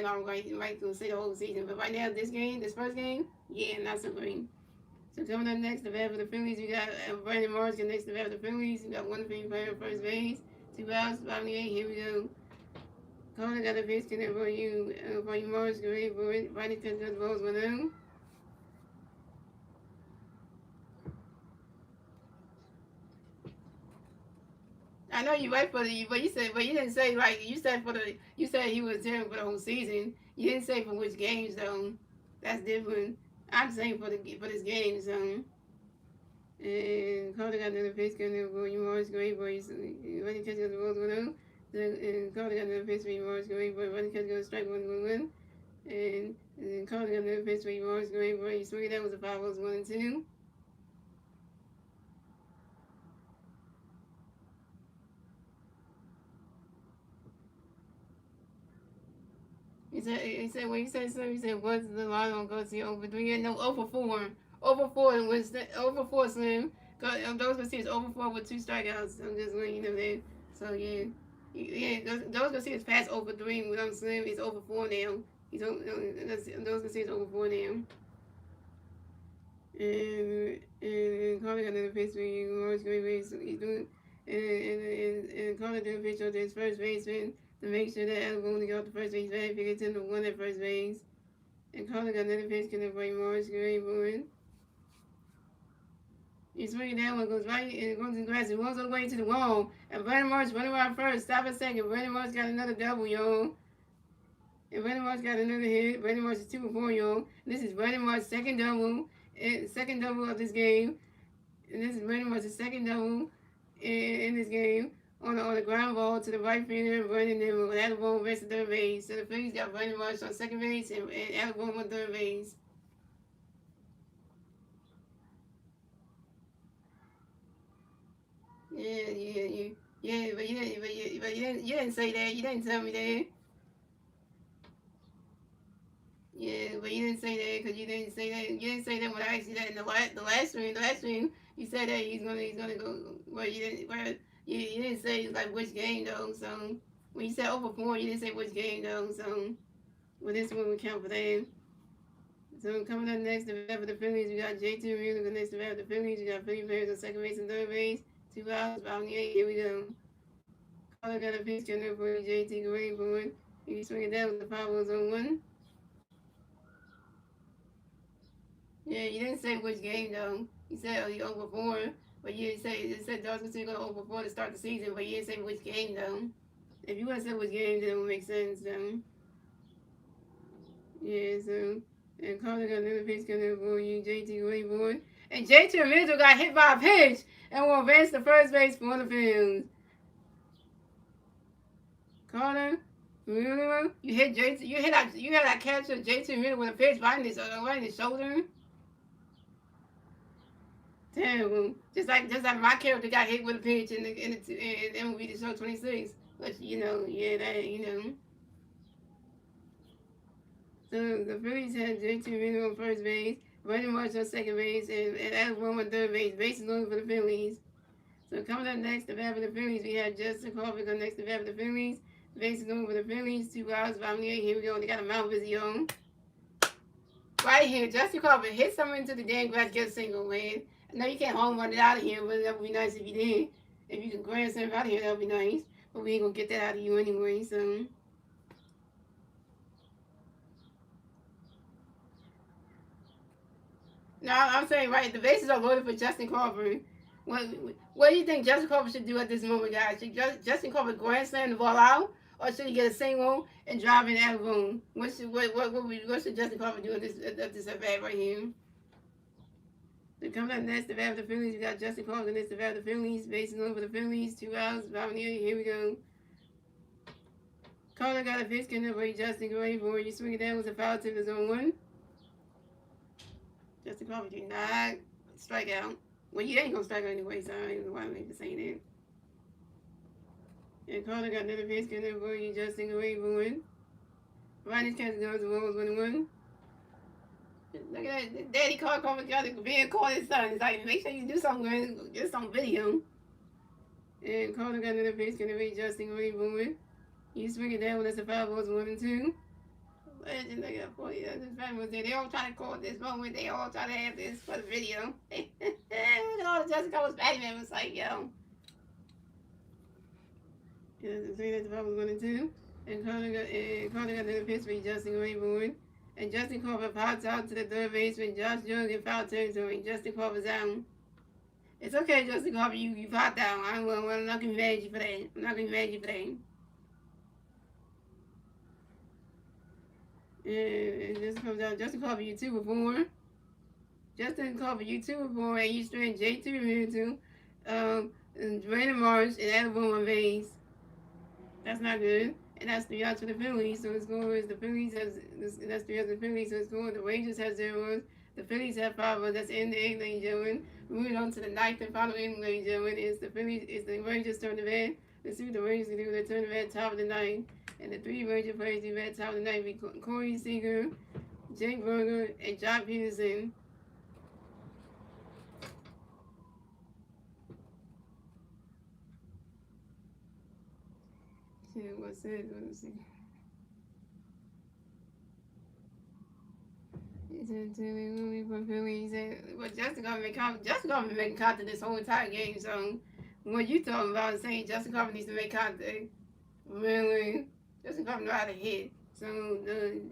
I'll right to say the whole season. But right now, this first game, yeah, not so great. So coming up next, the bat for the Phillies, we got Brandon Morris next to the bat for the Phillies. We got one free player first base, 2 outs, bottom of the 8. Here we go. Carter got a base connect for you Morris. Go ahead for it. Right into the balls 1-0. I know you right but you didn't say like you said he was terrible for the whole season. You didn't say for which games though. That's different. I'm saying for this game, so. And Carter got another pitch coming for you Morris. Go ahead for you. Running catch goes the balls 1-0. And Carter got another pitch for you Morris. Go ahead for running catch goes strike 1-1. And Carter got another pitch for you Morris. Go ahead for you. Swing that was a 5 balls 1-2. He said when he said so, he said what's the line on go see over 3? No, over 4. Over 4 was over 4 Slim. Those Garcia's over 4 with 2 strikeouts. I'm just letting you know that. So yeah. Yeah, those Garcia's passed over 3 with Slim. He's over 4 now. Those Garcia's over 4 now. And Carter got another pitch for you. Lawrence great base. He's doing and Carter did a pitch to his first baseman to make sure that Alabama got the first base back. Figured 10 to 1 at first base. And Carter got another pitch to Brian Morris. Great boy. He's swinging that one, goes right and it goes in the grass. It rolls all the way to the wall. And Brandon Morris running around first. Stop a second. Brandon Morris got another double, yo. And Brandon Morris got another hit. Brandon Morris is 2 for 4, yo. This is Brandon Morris' second double of this game. And this is Brandon Morris' second double in this game. On the ground ball to the right fielder and Brandon Nimmo. And Alabama raced to third base. So the Phillies got Brandon Morris on second base and Alabama on third base. Yeah, but you didn't say that. You didn't tell me that. Yeah, but you didn't say that because you didn't say that. You didn't say that when I asked you that in the last stream. You said that he's gonna go. Well, you didn't say like which game though. So when you said over 4, you didn't say which game though. So well, this one would count for that. So coming up next to bat for the Phillies, we got J.T. Realmuto next to bat for the Phillies. We got Philly players on second base and third base. 2 outs, bottom 8. Here we go. Caller got a pitch coming for J.T. Great boy. He swinging down with the power on 1. Yeah, you didn't say which game though. You said he over 4, but you said Dawson City going over 4 to start the season, but you didn't say which game though. If you would have said which game, then it would make sense though. Yeah, so and Carter got another pitch coming for you, JT Great boy. And JT Mitchell got hit by a pitch and will advance to first base for the Phillies. Carter, you hit JT. You hit that catcher JT Mitchell with a pitch right in his shoulder. Terrible. Just like my character got hit with a pitch in MLB The Show 26. But that. So the Phillies had J.T. Realmuto on first base, Brandon Marsh on second base, and Adam Warren on third base. Bases loaded for the Phillies. So coming up next to bat for the Phillies, we have Justin Crawford on next to bat for the Phillies. Bases loaded for the Phillies. 2 outs, bottom 8. Here we go. They got a mount busy on. Right here, Justin Crawford hit someone into the damn grass, get a single, man. I know you can't home run it out of here, but that would be nice if you did. If you can grand slam out of here, that would be nice. But we ain't gonna get that out of you anyway, so. No, I'm saying, right, the bases are loaded for Justin Crawford. What do you think Justin Crawford should do at this moment, guys? Should Justin Crawford grand slam the ball out? Or should he get a single and drive in out of room? What should Justin Crawford do at this at bat right here? So coming up next, the bat of the Phillies, we got Justin Crawford next to the bat of the Phillies. Bases loaded for the Phillies. 2 outs, bottom 8. Here we go. Carter got a pitch coming up for Justin Crawford. You swing it down with a foul tip is on 1. Justin Crawford do not strike out. Well, you ain't gonna strike out anyway, so I don't know why I'm even saying that. And Carter got another pitch coming up for you, Justin Crawford. Ronnie's catching goes to Rose 1-1. Look at that. Daddy Crawford got being called his son. It's like, make sure you do something, get some video. And Carter got another pitch coming up for you, Justin Crawford. You swing it down when it's a foul balls 1-2. Legend, they got 40 others. They all try to call this moment. They all try to have this for the video. Look at all the Jessica was Batman was like, yo. Yeah, the 3 that the ball was 1-2. And Carter got another pitch for Justin Crawford. And Justin Crawford pops out to the third baseman. Josh Jones in foul territory. Justin Crawford's out. It's okay, Justin Crawford. You popped out. I'm not gonna be mad at you for that. I'm not gonna be mad at you for that. And Justin comes out. Justin Crawford, you 2 for 4. Justin Crawford, you 2 for 4. And you straight J.T. Realmuto, and Brandon Marsh, and Adam Warren on base. That's not good. And that's 3 outs for the Phillies. So the score is the Phillies that's 3 outs for the Phillies. So the score, the Rangers have 0. The Phillies have 5. That's in the 8th, ladies and gentlemen. Moving on to the 9th and final inning, ladies and gentlemen. It's the Rangers turn to bat. Let's see what the Rangers can do. They turn the red top of the ninth. And the three Ranger players in red top of the ninth be Corey Seager, Jake Berger, and Jock Peterson. Shit, what's that? Let's see. From Philly, he said, well, Justin Coleman been making contact this whole entire game. So, what you talking about is saying Justin Coleman needs to make contact? Really? Justin Coleman know how to hit. So,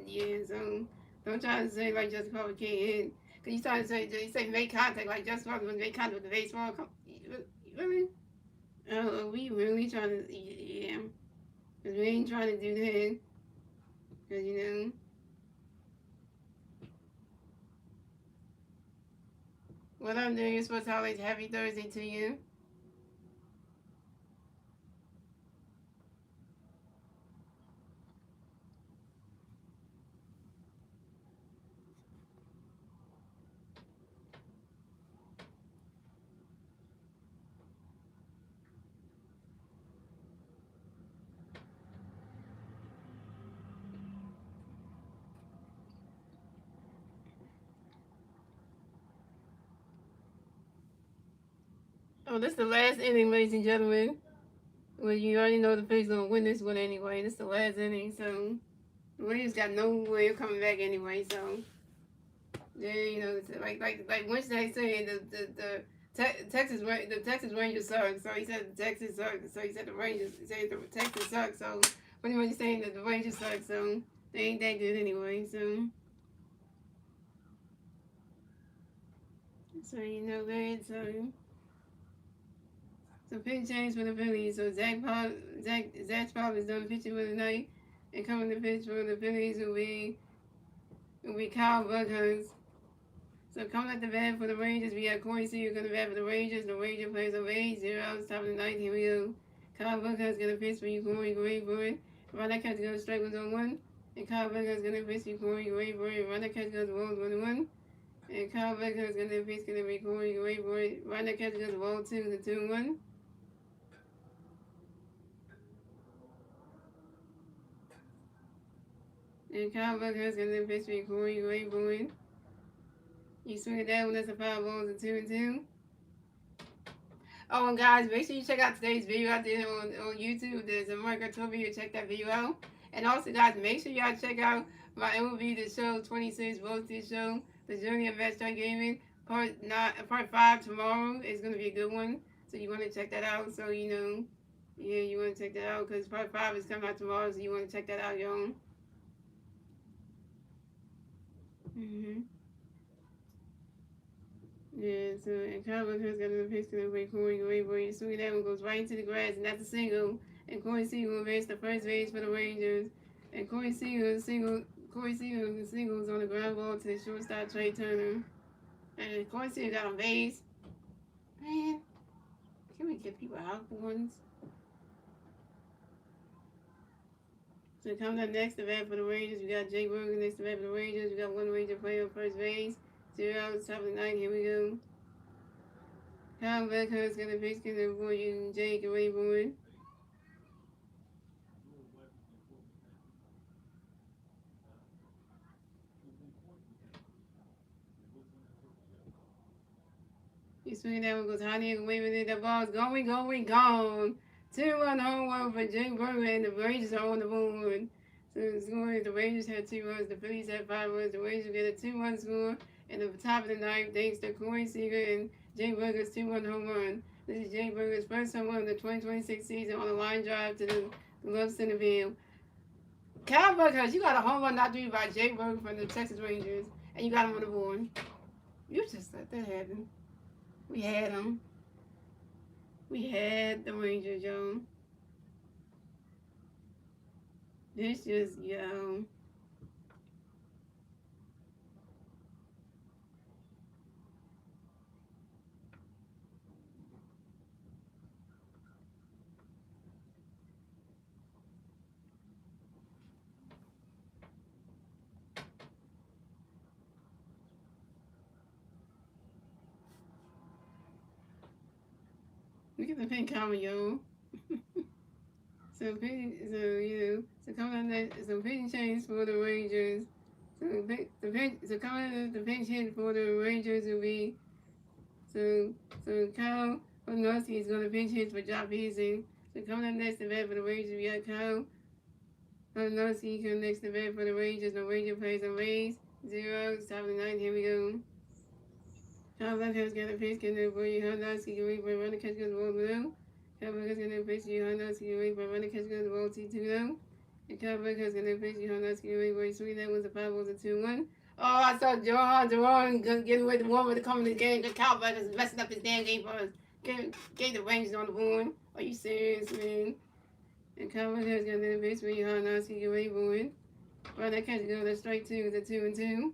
yeah, so don't try to say like Justin Coleman can't hit. Because you trying to say, you say make contact like Justin Coleman make contact with the baseball. Really? Are we really trying to, yeah. Because we ain't trying to do that. Because, you know. What I'm doing is supposed to highlight Happy Thursday to you. Oh, this is the last inning, ladies and gentlemen. Well, you already know the Phillies gonna win this one anyway. This is the last inning, so the Williams got no way of coming back anyway. So yeah, you know, like Wednesday saying the Texas Rangers suck. So he said the Texas suck. So he said the Rangers said the Texas suck. So pretty much saying that the Rangers suck. So they ain't that good anyway. So you know that. So pitch change for the Phillies. So Zach Pop is done pitching for the night, and coming to pitch for the Phillies will be Kyle Buckhunt. So coming at the bat for the Rangers, we got Corey Seager going to bat for the Rangers. The Ranger plays over 8-0 outs, top of the ninth. Here we go. Kyle Buckhunt's going to pitch for you, Corey. Go wait for it. Run that catch goes strike 1-1. And Kyle Buckhunt's going to pitch for you, Corey. Go wait for it. Run that catch goes balls 1-1. And Kyle Buckhunt's going to pitch, going to be Corey. Go wait for it. Run that catch goes ball 2 to 2-1. And Kyle Buckhunt's going to pitch for you, Corey. Go wait for it. You swing it down, that's a 5 balls and 2-2. Oh, and guys, make sure you check out today's video out there on YouTube. There's a Marco Tour video. Check that video out. And also, guys, make sure y'all check out my MLB The Show 26 Roasted Show, The Journey of Backyard Gaming. Part 5 tomorrow is going to be a good one. So you want to check that out. So, you know, yeah, you want to check that out because part 5 is coming out tomorrow. So you want to check that out, y'all. Yeah, so and Kyle Buckhunt's got another pitch to the Corey away. Swing that one goes right into the grass, and that's a single. And Corey Seager will advance the first base for the Rangers. And Corey Seager singles on the ground ball to the shortstop Trey Turner. And Corey Seager got on base. Man, can we get people out for once? So coming up next, the bat for the Rangers, we got Jake Berger next to bat for the Rangers. We got one Ranger player on first base. 0 outs, top of the ninth. Here we go. Kyle Buckhunt's gonna pitch, gonna avoid you, Jake and Rayborn. He's swinging that one, goes high and away with it. That ball's going, gone. 2-1 home run for Jake Berger, and the Rangers are on the board. So the score is the Rangers had 2 runs, the Phillies had 5 runs. The Rangers get a 2-1 score, and at the top of the ninth, thanks to Corey Seager and Jake Berger's 2-1 home run. This is Jake Berger's first home run of the 2026 season on a line drive to the left center field. Kyle Buckhunt, you got a home run not due by Jake Berger from the Texas Rangers, and you got him on the board. You just let that happen. We had them. We had the Rangers, y'all. This just, yo. Look at the pink comment, yo. So coming on that, so pitching change for the Rangers. So coming up the pinch hit for the Rangers will be so Kyle Hodnowski is going to pinch hit for Job Easy. So coming up next to bat for the Rangers, we got Kyle Hodnowski coming next to bat for the Rangers. The Ranger plays on Rays 0, top of the ninth. Here we go. Kyle Buckhouse got a pitch, getting the boy Hodnowski can wait for a runner catch goes the ball below. Kyle Buckhouse got a pitch, Hodnowski can wait for a runner catch goes the ball T2 low. And Kyle Buckhouse got a pitch, Hodnowski can wait for a swing. That was a 5 was a 2-1. Oh, I saw Jerron getting ready to warm with the coming to the game. The Kyle Buckhouse messing up his damn game for us. Gave the Rangers on the board. Are you serious, man? And Kyle Buckhouse got a pitch, Hodnowski can wait for it. Well, that catch goes to strike 2 with a 2-2.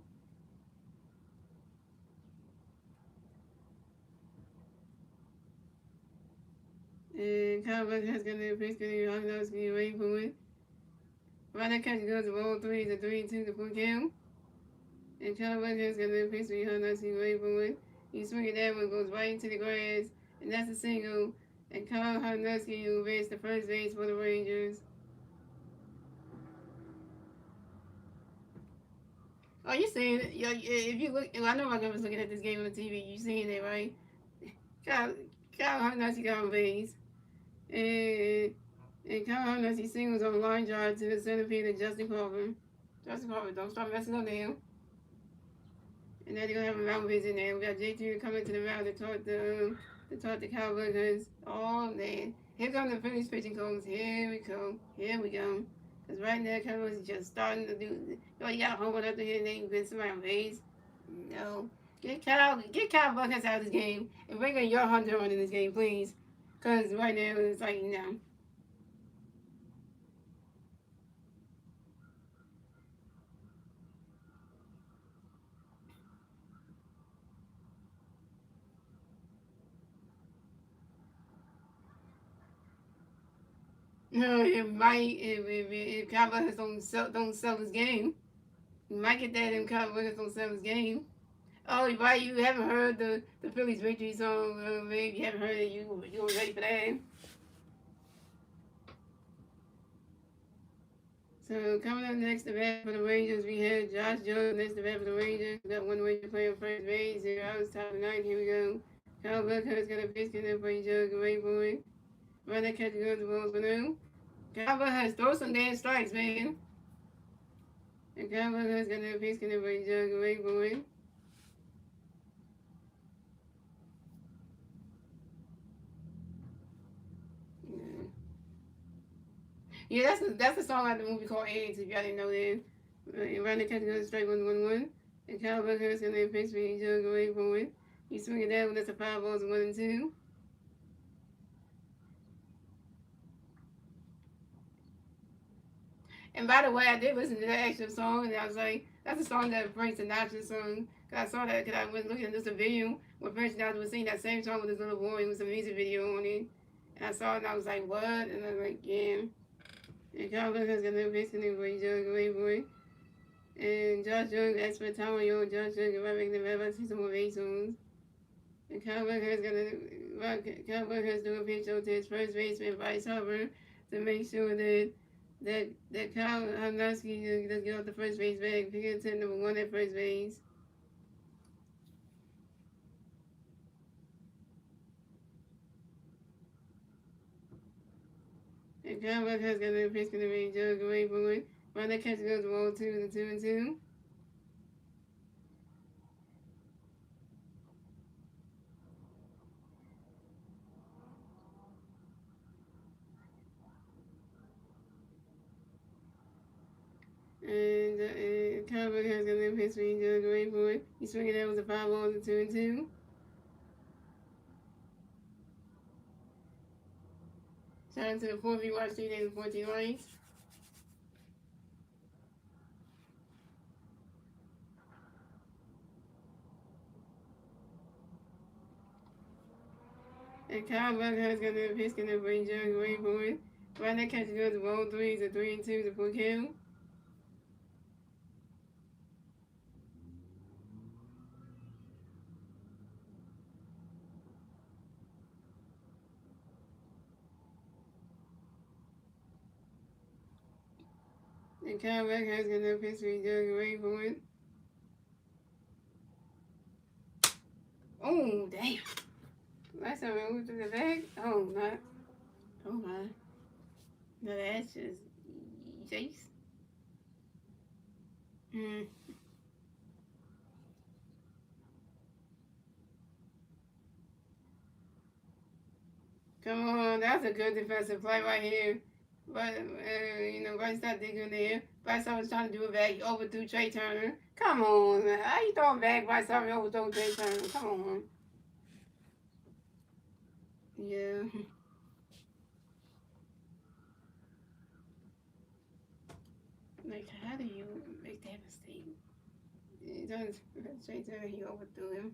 And Kyle Buckhouse got a pitch, Hodnowski can wait for it. Well, that catch goes to ball 3 to 3-2 to full count. And Kyle Buckhouse got a pitch, Hodnowski can wait for it. He swings that one, goes right into the grass, and that's a single. And Kyle Hodnowski will advance to first base for the Rangers. Oh, you seeing it? If you look, I know my girl was looking at this game on the TV. You seeing it, right? Kyle Hodnowski got on base, and Kyle Hodnowski singles on a line drive to the center field of Justin Carver. Justin Carver, don't start messing up now. And then they're gonna have a round base in there. We got J3 coming to the mound to talk to Kyle Buckhouse. Oh man, here come the Phillies pitching coach. Here we go. Cause right now, Kyle Buckhouse is just starting to do. You got a home run up here and then get somebody on base. No, get Kyle Buckhouse out of this game and bring in your Hunter on in this game, please. Cause right now it's like no. No, it might if Kyle Buckhouse don't sell his game. You might get that in Kyle Buckhouse don't sell his game. Oh, right, you haven't heard the Phillies victory song, maybe you haven't heard it, you were ready for that. So coming up next to bat for the Rangers, we have Josh Jones next to bat for the Rangers. We got one Ranger player on first base, 0 outs, top of the ninth, here we go. Kyle Buckhouse got a pitch, get up for each other, wait for it. Run that catch goes the ball below. Kyle Buckhouse throw some damn strikes, man. And Kyle Buckhouse got a pitch, get up for each other, wait for it. Yeah, that's a song out of the movie called Eggs, if y'all didn't know that. Around the catch goes straight 1-1-1. And Kyle Buckhouse got a pitch for each other, wait for it. You swing it down, that's a 5 balls, 1-2. And by the way, I did listen to that actual song, and I was like, that's a song that Frank Sinatra sung. Cause I saw that, cause I was looking at this video where Frank Sinatra was singing that same song with his little boy with some music video on it. And I saw it, and I was like, what? And I was like, yeah. And Kyle Buckhouse got no pitch, and for each other, wait for it. And Josh Jones asked for time on your Josh Jones, if I make the map, I see some more base songs. And Kyle Buckhouse doing a pitch out to his first baseman, Bryce Harper, to make sure that Kyle Hodnowski does get off the first base bag, picking to number 1 at first base. And Kyle Buckhouse got a pitch, gonna be Joe away for it. Run that catch goes to ball 2 to 2-2. And Kyle Buckhouse got a pitch for Joe away for it. He swinging that was a 5 balls to 2-2. Shout out to the 4V Watch 3 days and 14 likes. And Kyle Buckhouse got a pitch, gonna bring Joe away for it. Run that catch goes to ball 3 to 3-2 to full count. And Kyle Beck has got no pitch to be dug away for it. Oh, damn. Last time I moved to the back. Oh, my. Oh, my. No, that's just. Jace. Mm. Come on, that's a good defensive play right here. But, Bryce not digging there. Bryce was trying to do it back. He overthrew Trey Turner. Come on, man. How you throwing back Bryce overthrew Trey Turner? Come on. Yeah. Like, how do you make that mistake? He does Trey Turner, he overthrew him.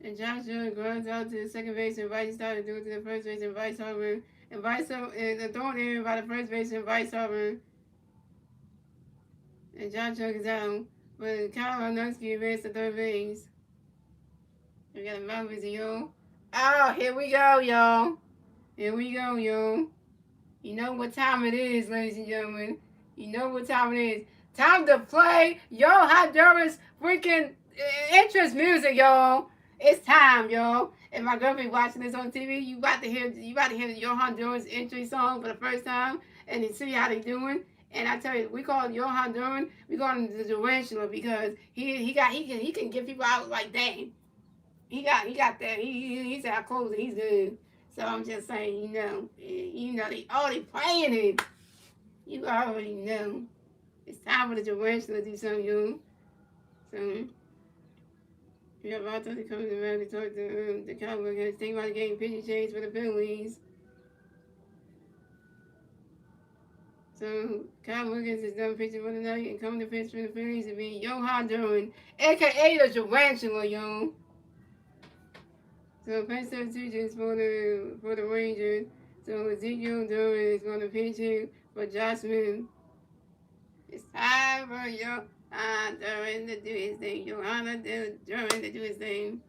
And Josh Jr. runs out to the second base and Bryce started to do it to the first base and Bryce Harper. And Bryce and thrown in by the first base and Bryce Harper. And Josh Jr. is out. But Kyle Arnowski advanced to third base. We got a mouth busy, yo. Oh, here we go, y'all. Here we go, yo. You know what time it is, ladies and gentlemen. You know what time it is. Time to play Yo Honduras freaking interest music, y'all. It's time, y'all. And my girlfriend watching this on TV, you about to hear the Yo Honduras entry song for the first time, and you see how they doing. And I tell you, we call it Yo Honduran. We call him the tarantula because he can get people out like dang. He got that. He's our closer. He's good. So I'm just saying, they playing it. You already know. It's time for the tarantula to do something, yo. So we have all to come to America to talk to the Cowboys. Think about the game pitching change for the Phillies. So Kyle Wiggins is done pitching for the night and coming to pitch for the Phillies will be Johan Duran, aka the Tarantula, yo. So pitch substitutions for the Rangers. So Ezekiel Duran is going to pitch in for Jasmine. It's time for Johan Duran to do his thing. Johanna Duran to do his thing.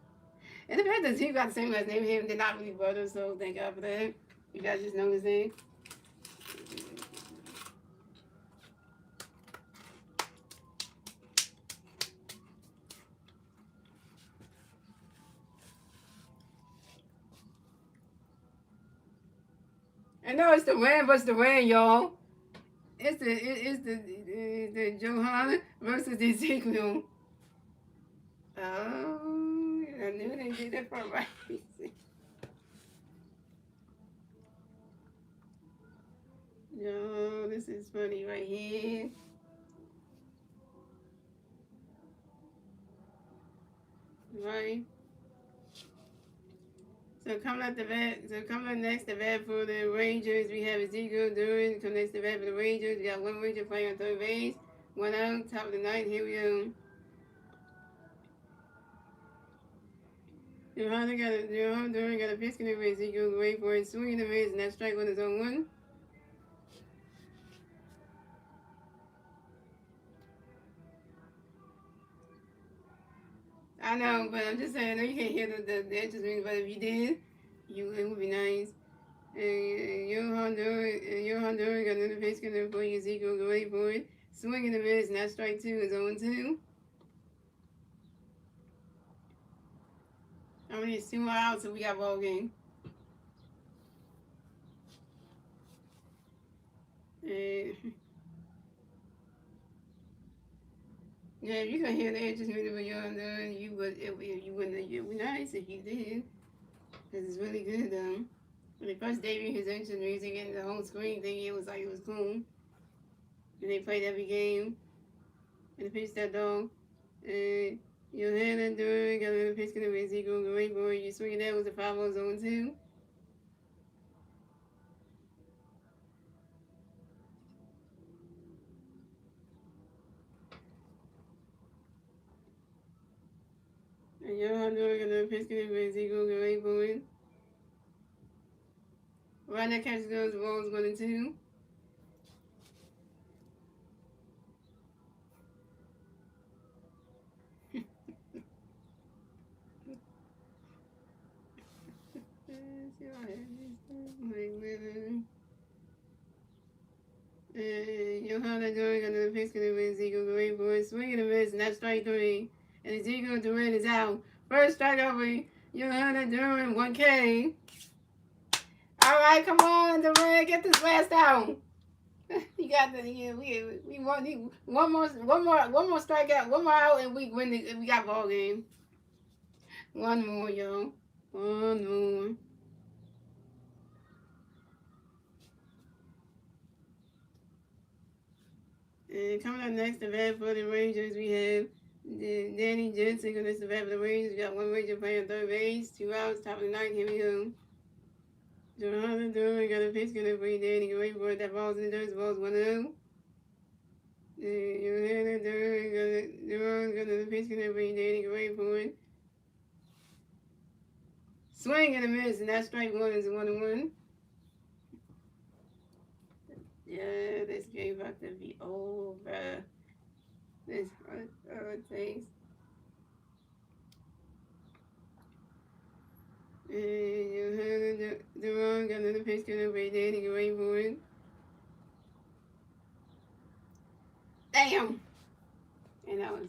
And the fact that he got the same last name as him, they're not really brothers, so thank God for that. You guys just know his name. I know it's the Ram versus the Ram, y'all. It's the Johanna versus the Ezekiel. Oh, I knew they did that for a right reason. Yo, this is funny right here. Right. So coming up next to bat for the Rangers, we have Ezekiel Duran. Come next to bat for the Rangers. We got one Ranger playing on third base. One out, top of the ninth. Here we go. Johanna Duran got a pitch in the race. Ezekiel wait for it, swinging the race, and that strike on his own one. I know, but I'm just saying, I know you can't hear the interest ring, but if you did, it would be nice. And Johan Duran got another pitch in there for Ezekiel go wait for it, swinging the miss, and that strike two is 0-2. I mean, it's 2 more outs, so we got ball game. And yeah, if you can hear the interest ring for Johan Duran, you wouldn't. It would be nice if you did, because it's really good though. When they first debuted his entrance music and the whole screen thing, it was cool. And they played every game. And the pitch that dog. And Johanna Duran got another pitch going to Ezekiel great boy. You swinging that was a 5-0 zone 2. And Johan Duran got another pitch going to Ezekiel great boy. Right now catches goes the ball's 1-2. Johanna doing another pitch to Ezekiel Green for swing and a miss, and that's strike three. And Ezekiel Durant is out. First strikeout for Johanna doing 1K. All right, come on, Durant, get this last out. You got the we want one more strikeout, one more out, and we win the we got ball game. One more, yo. One more. And coming up next, the bat for the Rangers, we have Danny Jensen against the bat for the Rangers. We got one Ranger playing third base, 2 outs, top of the ninth. Here we go. Johanna Durham got a pitch gonna bring Danny away for it. That ball's in the dirt. The ball's 1-0. Johanna Durham got a pitch gonna bring Danny away for it. Swing and a miss, and that strike one is a 1-1. Yeah, this game about to be over. This hurt things. And you have the wrong got another pitch gonna be Danny away for it. Damn! And that was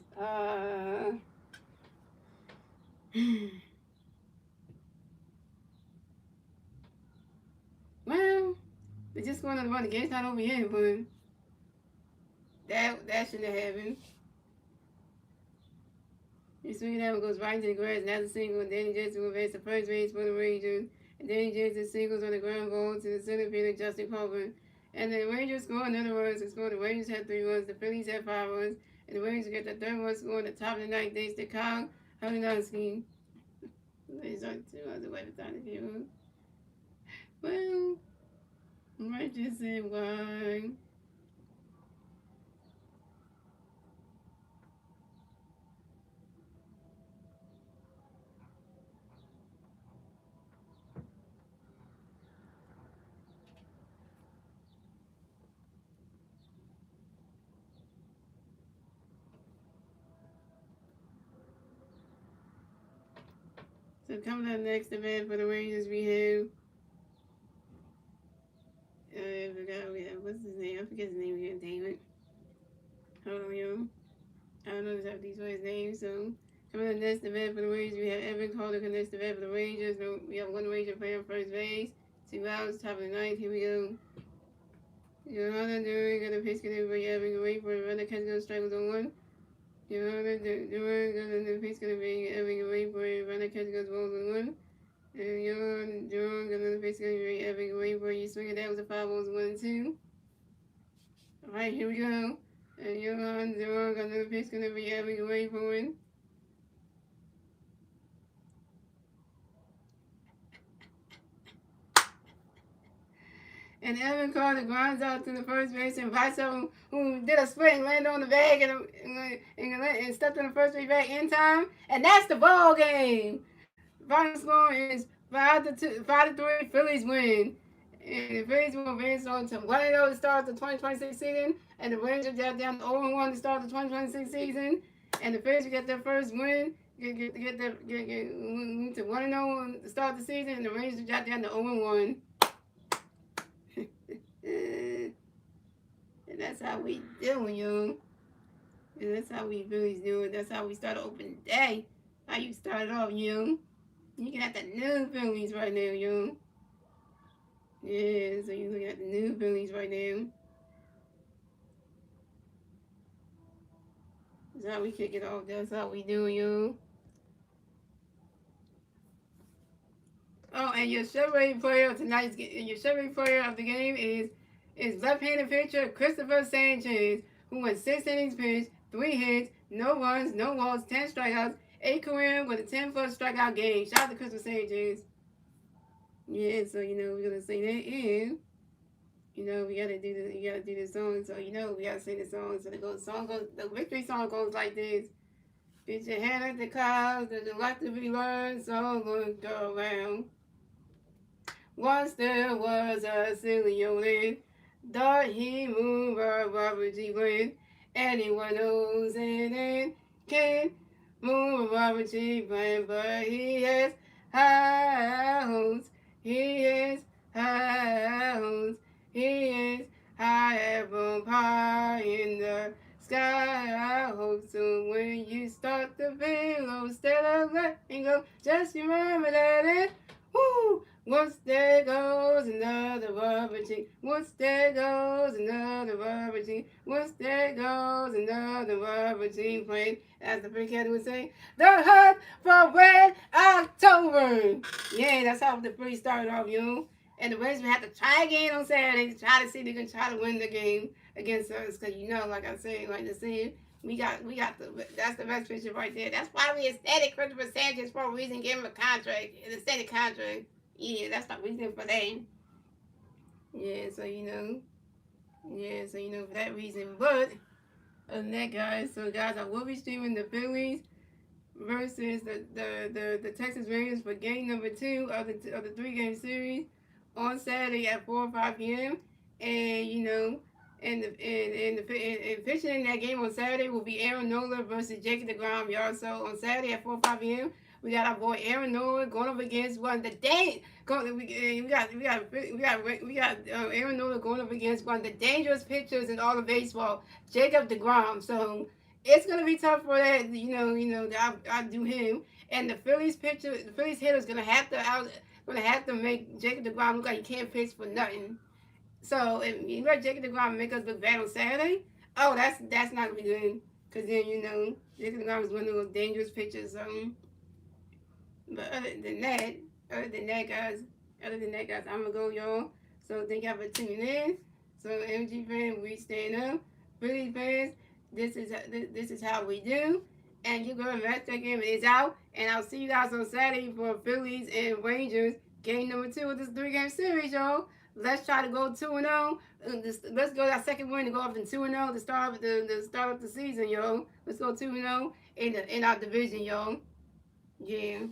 well, they're just going to run the game's not over here, but that shouldn't have happened. He swinging out and goes right into the grass, and that's a single, and Danny Jensen will advance to first base for the Rangers. And Danny Jensen singles on the ground ball to the center fielder, Justin Coburn. And the Rangers score another runs to score. The Rangers had 3 runs, the Phillies had 5 runs, and the Rangers get the third one score in the top of the ninth thanks to Kyle Halinowski. There's only 2 runs away from time to view. Well, Rangers said why. So coming up next event for the Rangers, we have I forgot what's his name? I forget his name again. Damn it. Hold on, yo. I don't know exactly his name. So coming up next event for the Rangers, we have Evan Calder next event for the Rangers. We have 1 Ranger player on first base, 2 outs, top of the ninth. Here we go. Johanna Durham got a pitch gonna be Evan away for a run. The catch gonna strike was on 1. Johanna Durham got a pitch gonna be Evan away for a run. The catch goes balls on 1. And Johan Durham got another pitch gonna be Evan away for you swing it. That was a 5 balls 1 and 2. All right, here we go. And Johan Durham got another pitch gonna be Evan away for it. And Evan Carter grinds out to the first base, and Viso, who did a split and landed on the bag and stepped on the first base bag in time. And that's the ball game. Final score is 5-3. Phillies win. And the Phillies will advance on to 1-0 to start the 2026 season. And the Rangers got down to 0-1 to start the 2026 season. And the Phillies get their first win. Get to 1-0 to start the season. And the Rangers got down to 0-1. And that's how we doing, yo. And that's how we Phillies doing. That's how we start an open day. How you started off, yo. You can have the new Phillies right now, yo. Yeah, so you're looking at the new Phillies right now. That's how we kick it off. That's how we do, yo. Oh, and your Chevrolet player of tonight's your Chevrolet player of the game is left-handed pitcher Christopher Sanchez, who went 6 innings pitched, 3 hits, no runs, no walks, 10 strikeouts, 8 career with a 10-plus strikeout game. Shout out to Christopher Sanchez. Yeah, so we're gonna say that, and we gotta do the song. So we gotta sing the song. So the victory song goes like this. Get your head at the clouds, there's a lot to be learned, so look around. Once there was a silly old man, thought he moved Robert G. Grant. Anyone knows and can move Robert G. Grant, but he has high hopes. He remember that. Woo! Once there goes another rubber chick. Once there goes another rubber chick. Once there goes another rubber chick playing. As the big cat would say, the hunt for Red October. Yeah, that's how the Phillies started off, you know. And the Rays will have to try again on Saturday to try to see if they can try to win the game against us. Because, you know, like I said, like I said, that's the best pitcher right there. That's why we extended Christopher Sanchez for a reason, gave him a contract, an extended contract. Yeah, that's the reason for that. Yeah, so you know, for that reason. But other than that, guys, I will be streaming the Phillies versus the Texas Rangers for game number 2 of the 3-game series on Saturday at 4 or 5 p.m. And you know, and pitching in that game on Saturday will be Aaron Nola versus Jacob DeGrom, y'all. So on Saturday at 4 or 5 p.m. we got our boy Aaron Nola going up against one of the Aaron Nola going up against one of the dangerous pitchers in all of baseball, Jacob DeGrom. So it's gonna be tough for that. I do him, and the Phillies hitter is gonna have to make Jacob DeGrom look like he can't pitch for nothing. So if you let Jacob DeGrom make us look bad on Saturday, oh, that's not gonna be good. Cause then Jacob DeGrom is one of those dangerous pitchers. But other than that, guys, I'm gonna go, y'all. So thank y'all for tuning in. So MG fans, we stand up. Philly fans, this is how we do. And you go and match that game is out. And I'll see you guys on Saturday for Phillies and Rangers game number 2 of this 3-game series, y'all. Let's try to go 2-0. Let's go that second win to go up to 2-0 to start up the season, y'all. Let's go 2-0 in our division, y'all. Yeah.